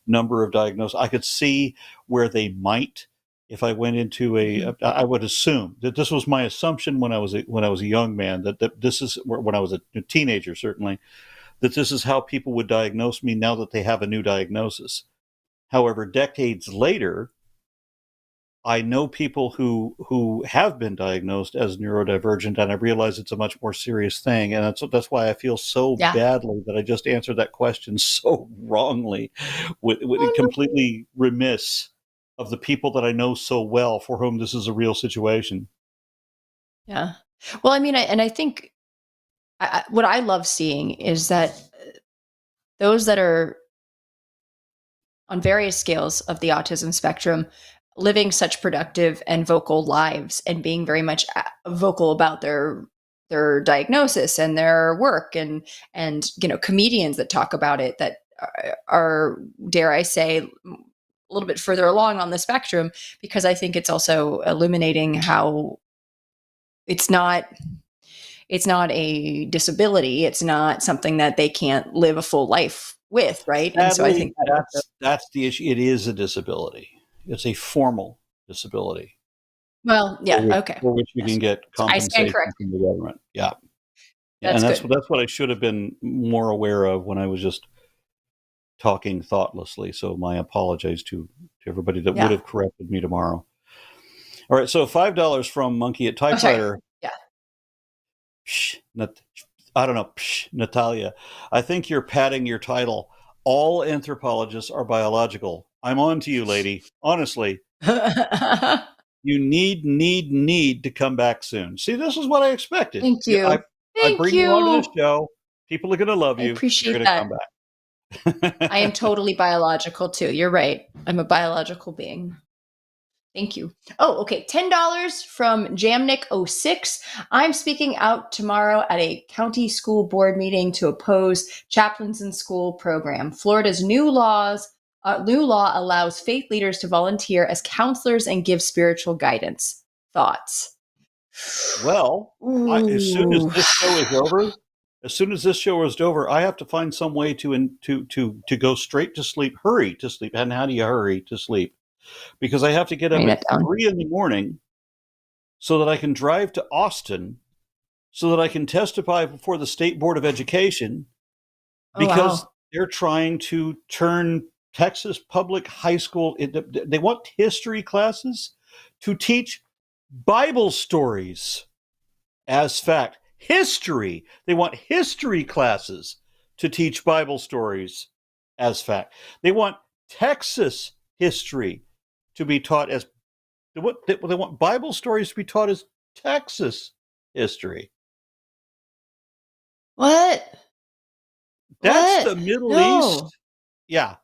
number of diagnoses, I could see where they might. If I went into I would assume that this was my assumption when I was a young man, that this is when I was a teenager, certainly, that this is how people would diagnose me now that they have a new diagnosis. However, decades later, I know people who have been diagnosed as neurodivergent, and I realize it's a much more serious thing, and that's why I feel so badly that I just answered that question so wrongly, with completely remiss of the people that I know so well for whom this is a real situation. Yeah. Well, I mean, I think what I love seeing is that those that are on various scales of the autism spectrum living such productive and vocal lives and being very much vocal about their diagnosis and their work, and comedians that talk about it that are, dare I say, a little bit further along on the spectrum, because I think it's also illuminating how it's not a disability. It's not something that they can't live a full life with, right? Sadly, and so I think that's the issue. It is a disability. It's a formal disability. Well, yeah, okay. For which you can get compensation from the government. Yeah. And that's what I should have been more aware of when I was just talking thoughtlessly. So my apologies to everybody that would have corrected me tomorrow. All right, so $5 from Monkey at Typewriter. I don't know, Natalia. I think you're padding your title. All anthropologists are biological. I'm on to you, lady. Honestly. You need to come back soon. See, this is what I expected. Thank you. I bring you onto the show. People are going to love you. I appreciate You're that. Come back. I am totally biological too. You're right. I'm a biological being. Thank you. Oh, okay. $10 from Jamnik06. I'm speaking out tomorrow at a county school board meeting to oppose chaplains in school program. Florida's new law allows faith leaders to volunteer as counselors and give spiritual guidance. Thoughts? Well, as soon as this show is over, I have to find some way to go straight to sleep, hurry to sleep. And how do you hurry to sleep? Because I have to get up at 3 a.m. so that I can drive to Austin, so that I can testify before the State Board of Education, because they're trying to turn Texas public high school. They want history classes to teach Bible stories as fact. History. They want history classes to teach Bible stories as fact. They want Texas history to be taught as they want Bible stories to be taught as Texas history. What? That's the Middle East. Yeah.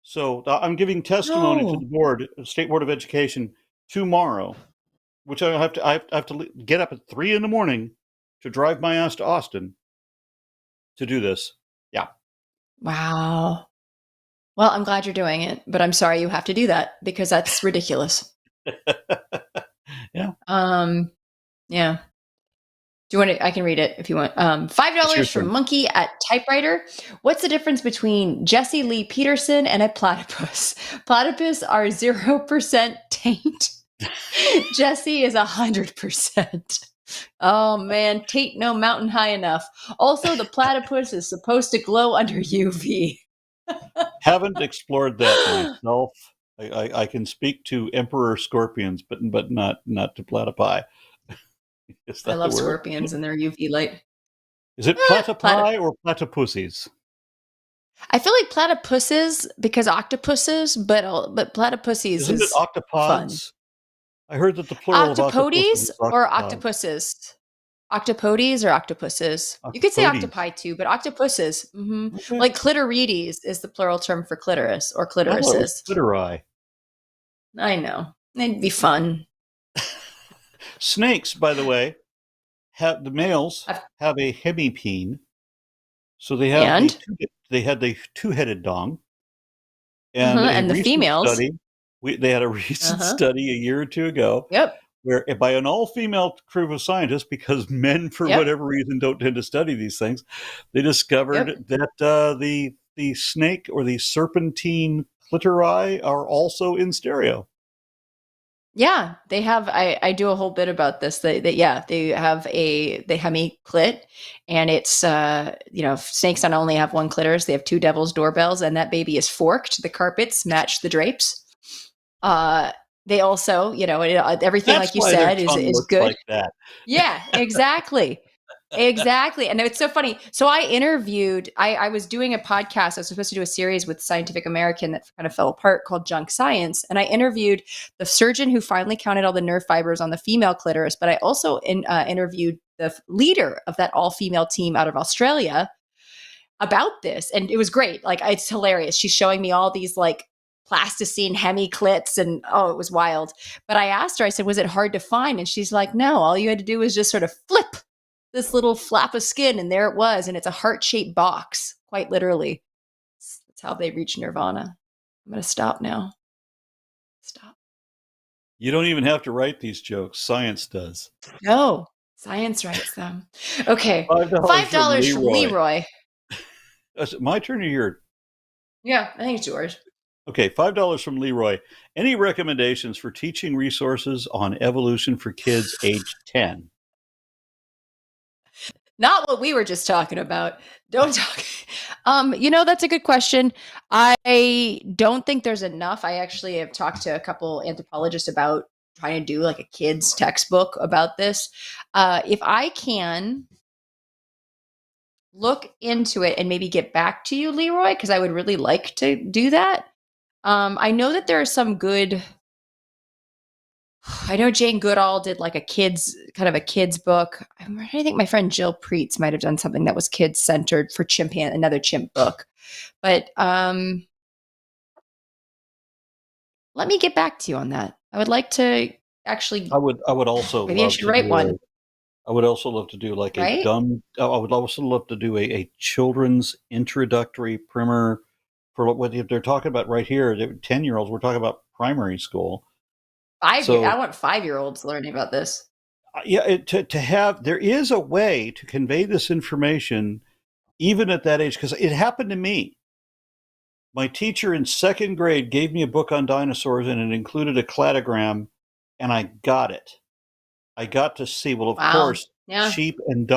So I'm giving testimony to the board, State Board of Education, tomorrow, which I have to get up at 3 a.m. to drive my ass to Austin to do this. Yeah. Wow. Well, I'm glad you're doing it, but I'm sorry you have to do that because that's ridiculous. Yeah. Yeah. Do you want to? I can read it if you want. $5 from Monkey at Typewriter. What's the difference between Jesse Lee Peterson and a platypus? Platypus are 0% taint. Jesse is 100%. Oh man, taint no mountain high enough. Also, the platypus is supposed to glow under UV. Haven't explored that myself. I can speak to emperor scorpions, but not to platypi. I love scorpions and their UV light. Is it platypi or platypussies? I feel like platypuses because octopuses, but platypussies Isn't it octopods? Fun. I heard that the plural of octopodes or octopuses. Octopodes or octopuses. You could say octopi too, but octopuses. Mm-hmm. Okay. Like clitorides is the plural term for clitoris or clitorises. Clitori. I know. It'd be fun. Snakes, by the way, the males have a hemipene, so they have the two-headed dong, and the females. They had a recent study a year or two ago. Yep. Where by an all-female crew of scientists, because men, for whatever reason, don't tend to study these things, they discovered that the snake or the serpentine clitori are also in stereo. Yeah, they have. I do a whole bit about this. They have the hemiclit, and it's snakes not only have one clitoris, they have two devil's doorbells, and that baby is forked. The carpets match the drapes. they also, everything That's like you why their said tongue is looks good. like that. Yeah, exactly. Exactly. And it's so funny. So I was doing a podcast. I was supposed to do a series with Scientific American that kind of fell apart called Junk Science. And I interviewed the surgeon who finally counted all the nerve fibers on the female clitoris. But I also interviewed the leader of that all female team out of Australia about this. And it was great. Like, it's hilarious. She's showing me all these like plasticine hemiclits and it was wild. But I asked her, I said, was it hard to find? And she's like, no, all you had to do was just sort of flip this little flap of skin, and there it was. And it's a heart-shaped box, quite literally. That's how they reach nirvana. I'm going to stop now. Stop. You don't even have to write these jokes. Science does. No, science writes them. Okay. $5 $5 from Leroy. Is it my turn or your? Yeah, I think it's yours. Okay, $5 from Leroy. Any recommendations for teaching resources on evolution for kids age 10? Not what we were just talking about. Don't talk. That's a good question. I don't think there's enough. I actually have talked to a couple anthropologists about trying to do like a kid's textbook about this. If I can look into it and maybe get back to you, Leroy, because I would really like to do that. I know that there are some good. I know Jane Goodall did like a kids book. I think my friend Jill Preetz might have done something that was kids centered for another chimp book. But let me get back to you on that. I would like to actually. I would also. Maybe I should write one. I would also love to do like right? I would also love to do a children's introductory primer for what they're talking about right here. 10-year-olds. We're talking about primary school. I want 5-year-olds learning about this. Yeah, to have, there is a way to convey this information even at that age, because it happened to me. My teacher in second grade gave me a book on dinosaurs, and it included a cladogram, and I got it. I got to see, well, of course, yeah. sheep and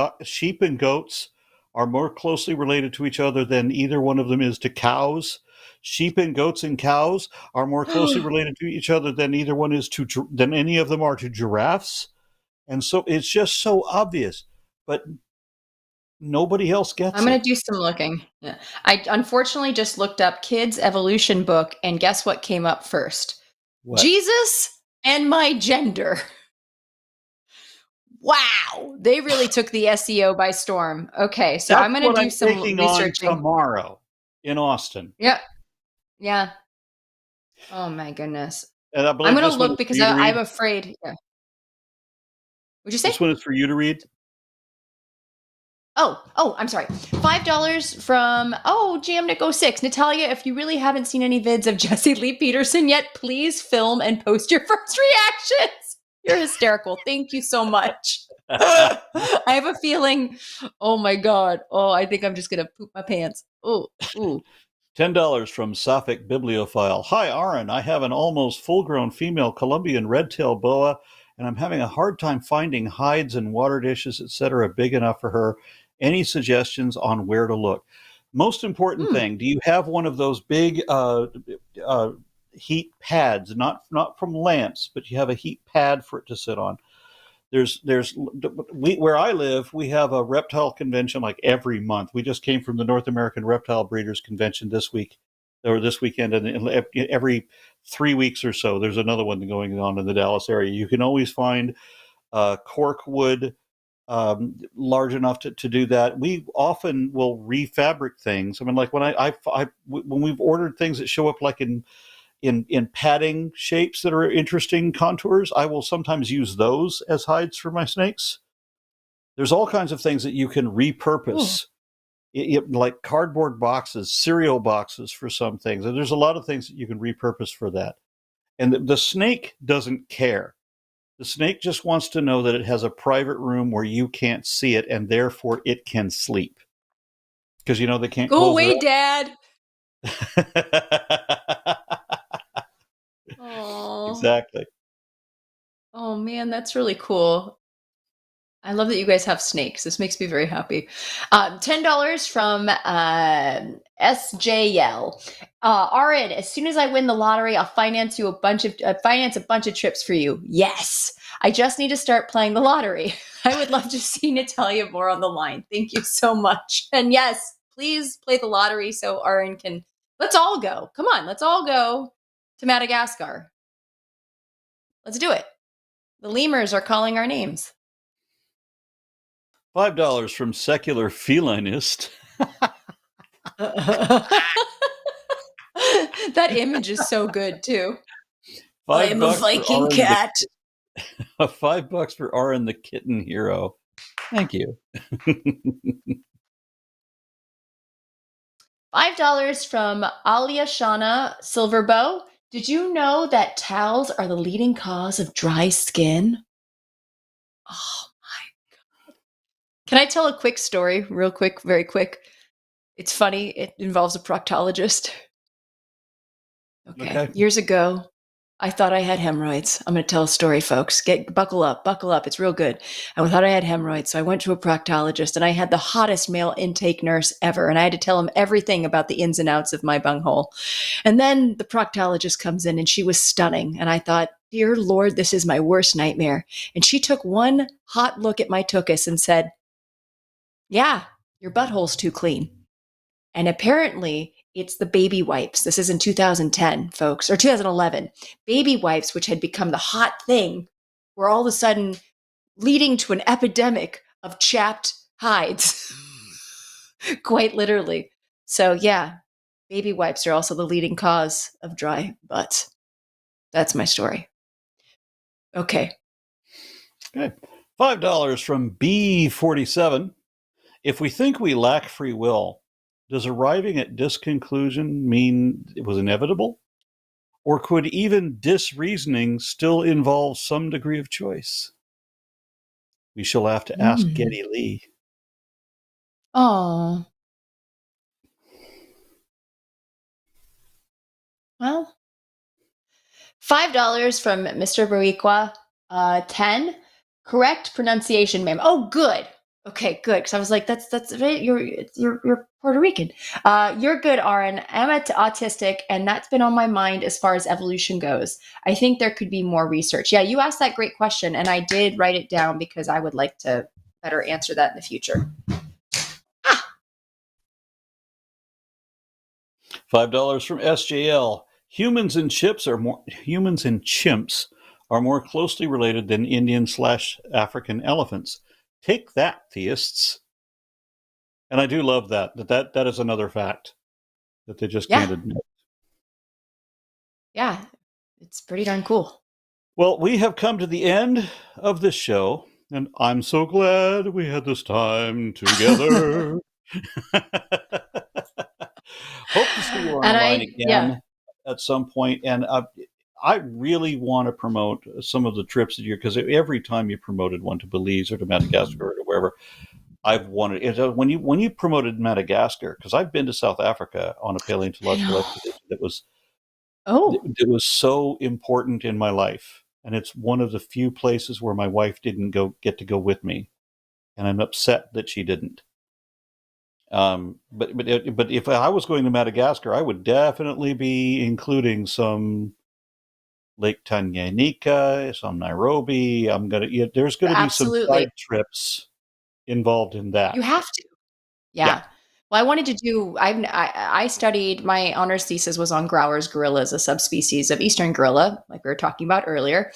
goats are more closely related to each other than either one of them is to cows. Sheep and goats and cows are more closely related to each other than either one is than any of them are to giraffes. And so it's just so obvious, but nobody else gets it. I'm going to do some looking. Yeah. I unfortunately just looked up kids evolution book, and guess what came up first? What? Jesus and my gender. Wow, they really took the SEO by storm. Okay, so I'm going to do some researching tomorrow in Austin. Yep. Yeah. Oh my goodness. And I'm going to look because I'm afraid. Yeah. Would you say? This one is for you to read. Oh, I'm sorry. $5 from Jamnick06. Natalia, if you really haven't seen any vids of Jesse Lee Peterson yet, please film and post your first reactions. You're hysterical. Thank you so much. I have a feeling. Oh my God. Oh, I think I'm just gonna poop my pants. Oh, ooh. $10 from Sapphic Bibliophile. Hi, Aron. I have an almost full-grown female Colombian red-tailed boa, and I'm having a hard time finding hides and water dishes, etc., big enough for her. Any suggestions on where to look? Most important thing, do you have one of those big heat pads, not from lamps, but you have a heat pad for it to sit on? Where I live, we have a reptile convention like every month. We just came from the North American Reptile Breeders Convention this weekend, and every 3 weeks or so, there's another one going on in the Dallas area. You can always find cork wood large enough to do that. We often will refabric things. I mean, like when we've ordered things that show up like in padding shapes that are interesting contours, I will sometimes use those as hides for my snakes. There's all kinds of things that you can repurpose, like cardboard boxes, cereal boxes for some things. And there's a lot of things that you can repurpose for that. And the snake doesn't care. The snake just wants to know that it has a private room where you can't see it, and therefore it can sleep. Because, they can't go away, Dad. Exactly. Oh man, that's really cool. I love that you guys have snakes. This makes me very happy. $10 from SJL. Aron, as soon as I win the lottery, I'll finance a bunch of trips for you. Yes. I just need to start playing the lottery. I would love to see Natalia more on the line. Thank you so much. And yes, please play the lottery so Aron can. Let's all go. Come on, let's all go to Madagascar. Let's do it. The lemurs are calling our names. $5 from Secular Felinist. That image is so good too. I'm a Viking cat. $5 for Aron the Kitten Hero. Thank you. $5 from Alyashana Silverbow. Did you know that towels are the leading cause of dry skin? Oh my God. Can I tell a quick story, real quick, very quick? It's funny. It involves a proctologist. Okay. Years ago, I thought I had hemorrhoids. I'm going to tell a story, folks. Buckle up. It's real good. I thought I had hemorrhoids, so I went to a proctologist, and I had the hottest male intake nurse ever, and I had to tell him everything about the ins and outs of my bunghole. And then the proctologist comes in, and she was stunning, and I thought, dear Lord, this is my worst nightmare. And she took one hot look at my tuchus and said, yeah, your butthole's too clean. And apparently, it's the baby wipes. This is in 2010, folks, or 2011. Baby wipes, which had become the hot thing, were all of a sudden leading to an epidemic of chapped hides. Quite literally. So yeah, baby wipes are also the leading cause of dry butts. That's my story. Okay. $5 from B47. If we think we lack free will, does arriving at this conclusion mean it was inevitable? Or could even disreasoning still involve some degree of choice? We shall have to ask Geddy Lee. Oh. Well, $5 from Mr. Bariqua. 10. Correct pronunciation, ma'am. Oh, good. Okay, good. Because I was like, that's right. You're Puerto Rican. You're good, Aron. I'm autistic, and that's been on my mind as far as evolution goes. I think there could be more research. Yeah, you asked that great question, and I did write it down because I would like to better answer that in the future. $5 from SJL. Humans and chimps are more closely related than Indian/African elephants. Take that, theists. And I do love that is another fact that they just can't admit. Yeah, it's pretty darn cool. Well, we have come to the end of this show, and I'm so glad we had this time together. Hope to see you on the line again at some point. And I really want to promote some of the trips that you're, because every time you promoted one to Belize or to Madagascar or to wherever, I've wanted it. When you promoted Madagascar, because I've been to South Africa on a paleontological expedition that was so important in my life, and it's one of the few places where my wife didn't get to go with me, and I'm upset that she didn't. But if I was going to Madagascar, I would definitely be including some Lake Tanganyika, some Nairobi. There's going to be some side trips involved in that. You have to. Yeah. Well, I wanted to do. I studied. My honors thesis was on Grauer's gorillas, a subspecies of eastern gorilla, like we were talking about earlier.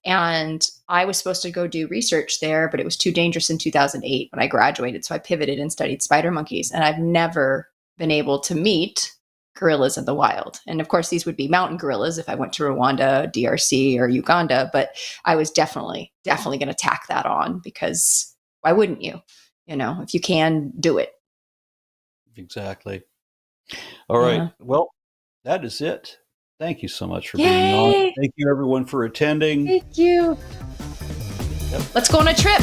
And I was supposed to go do research there, but it was too dangerous in 2008 when I graduated. So I pivoted and studied spider monkeys. And I've never been able to meet gorillas in the wild. And of course, these would be mountain gorillas if I went to Rwanda, DRC, or Uganda. But I was definitely going to tack that on, because why wouldn't you? If you can, do it. Exactly. All right. Well, that is it. Thank you so much for being on. Thank you, everyone, for attending. Thank you. Let's go on a trip.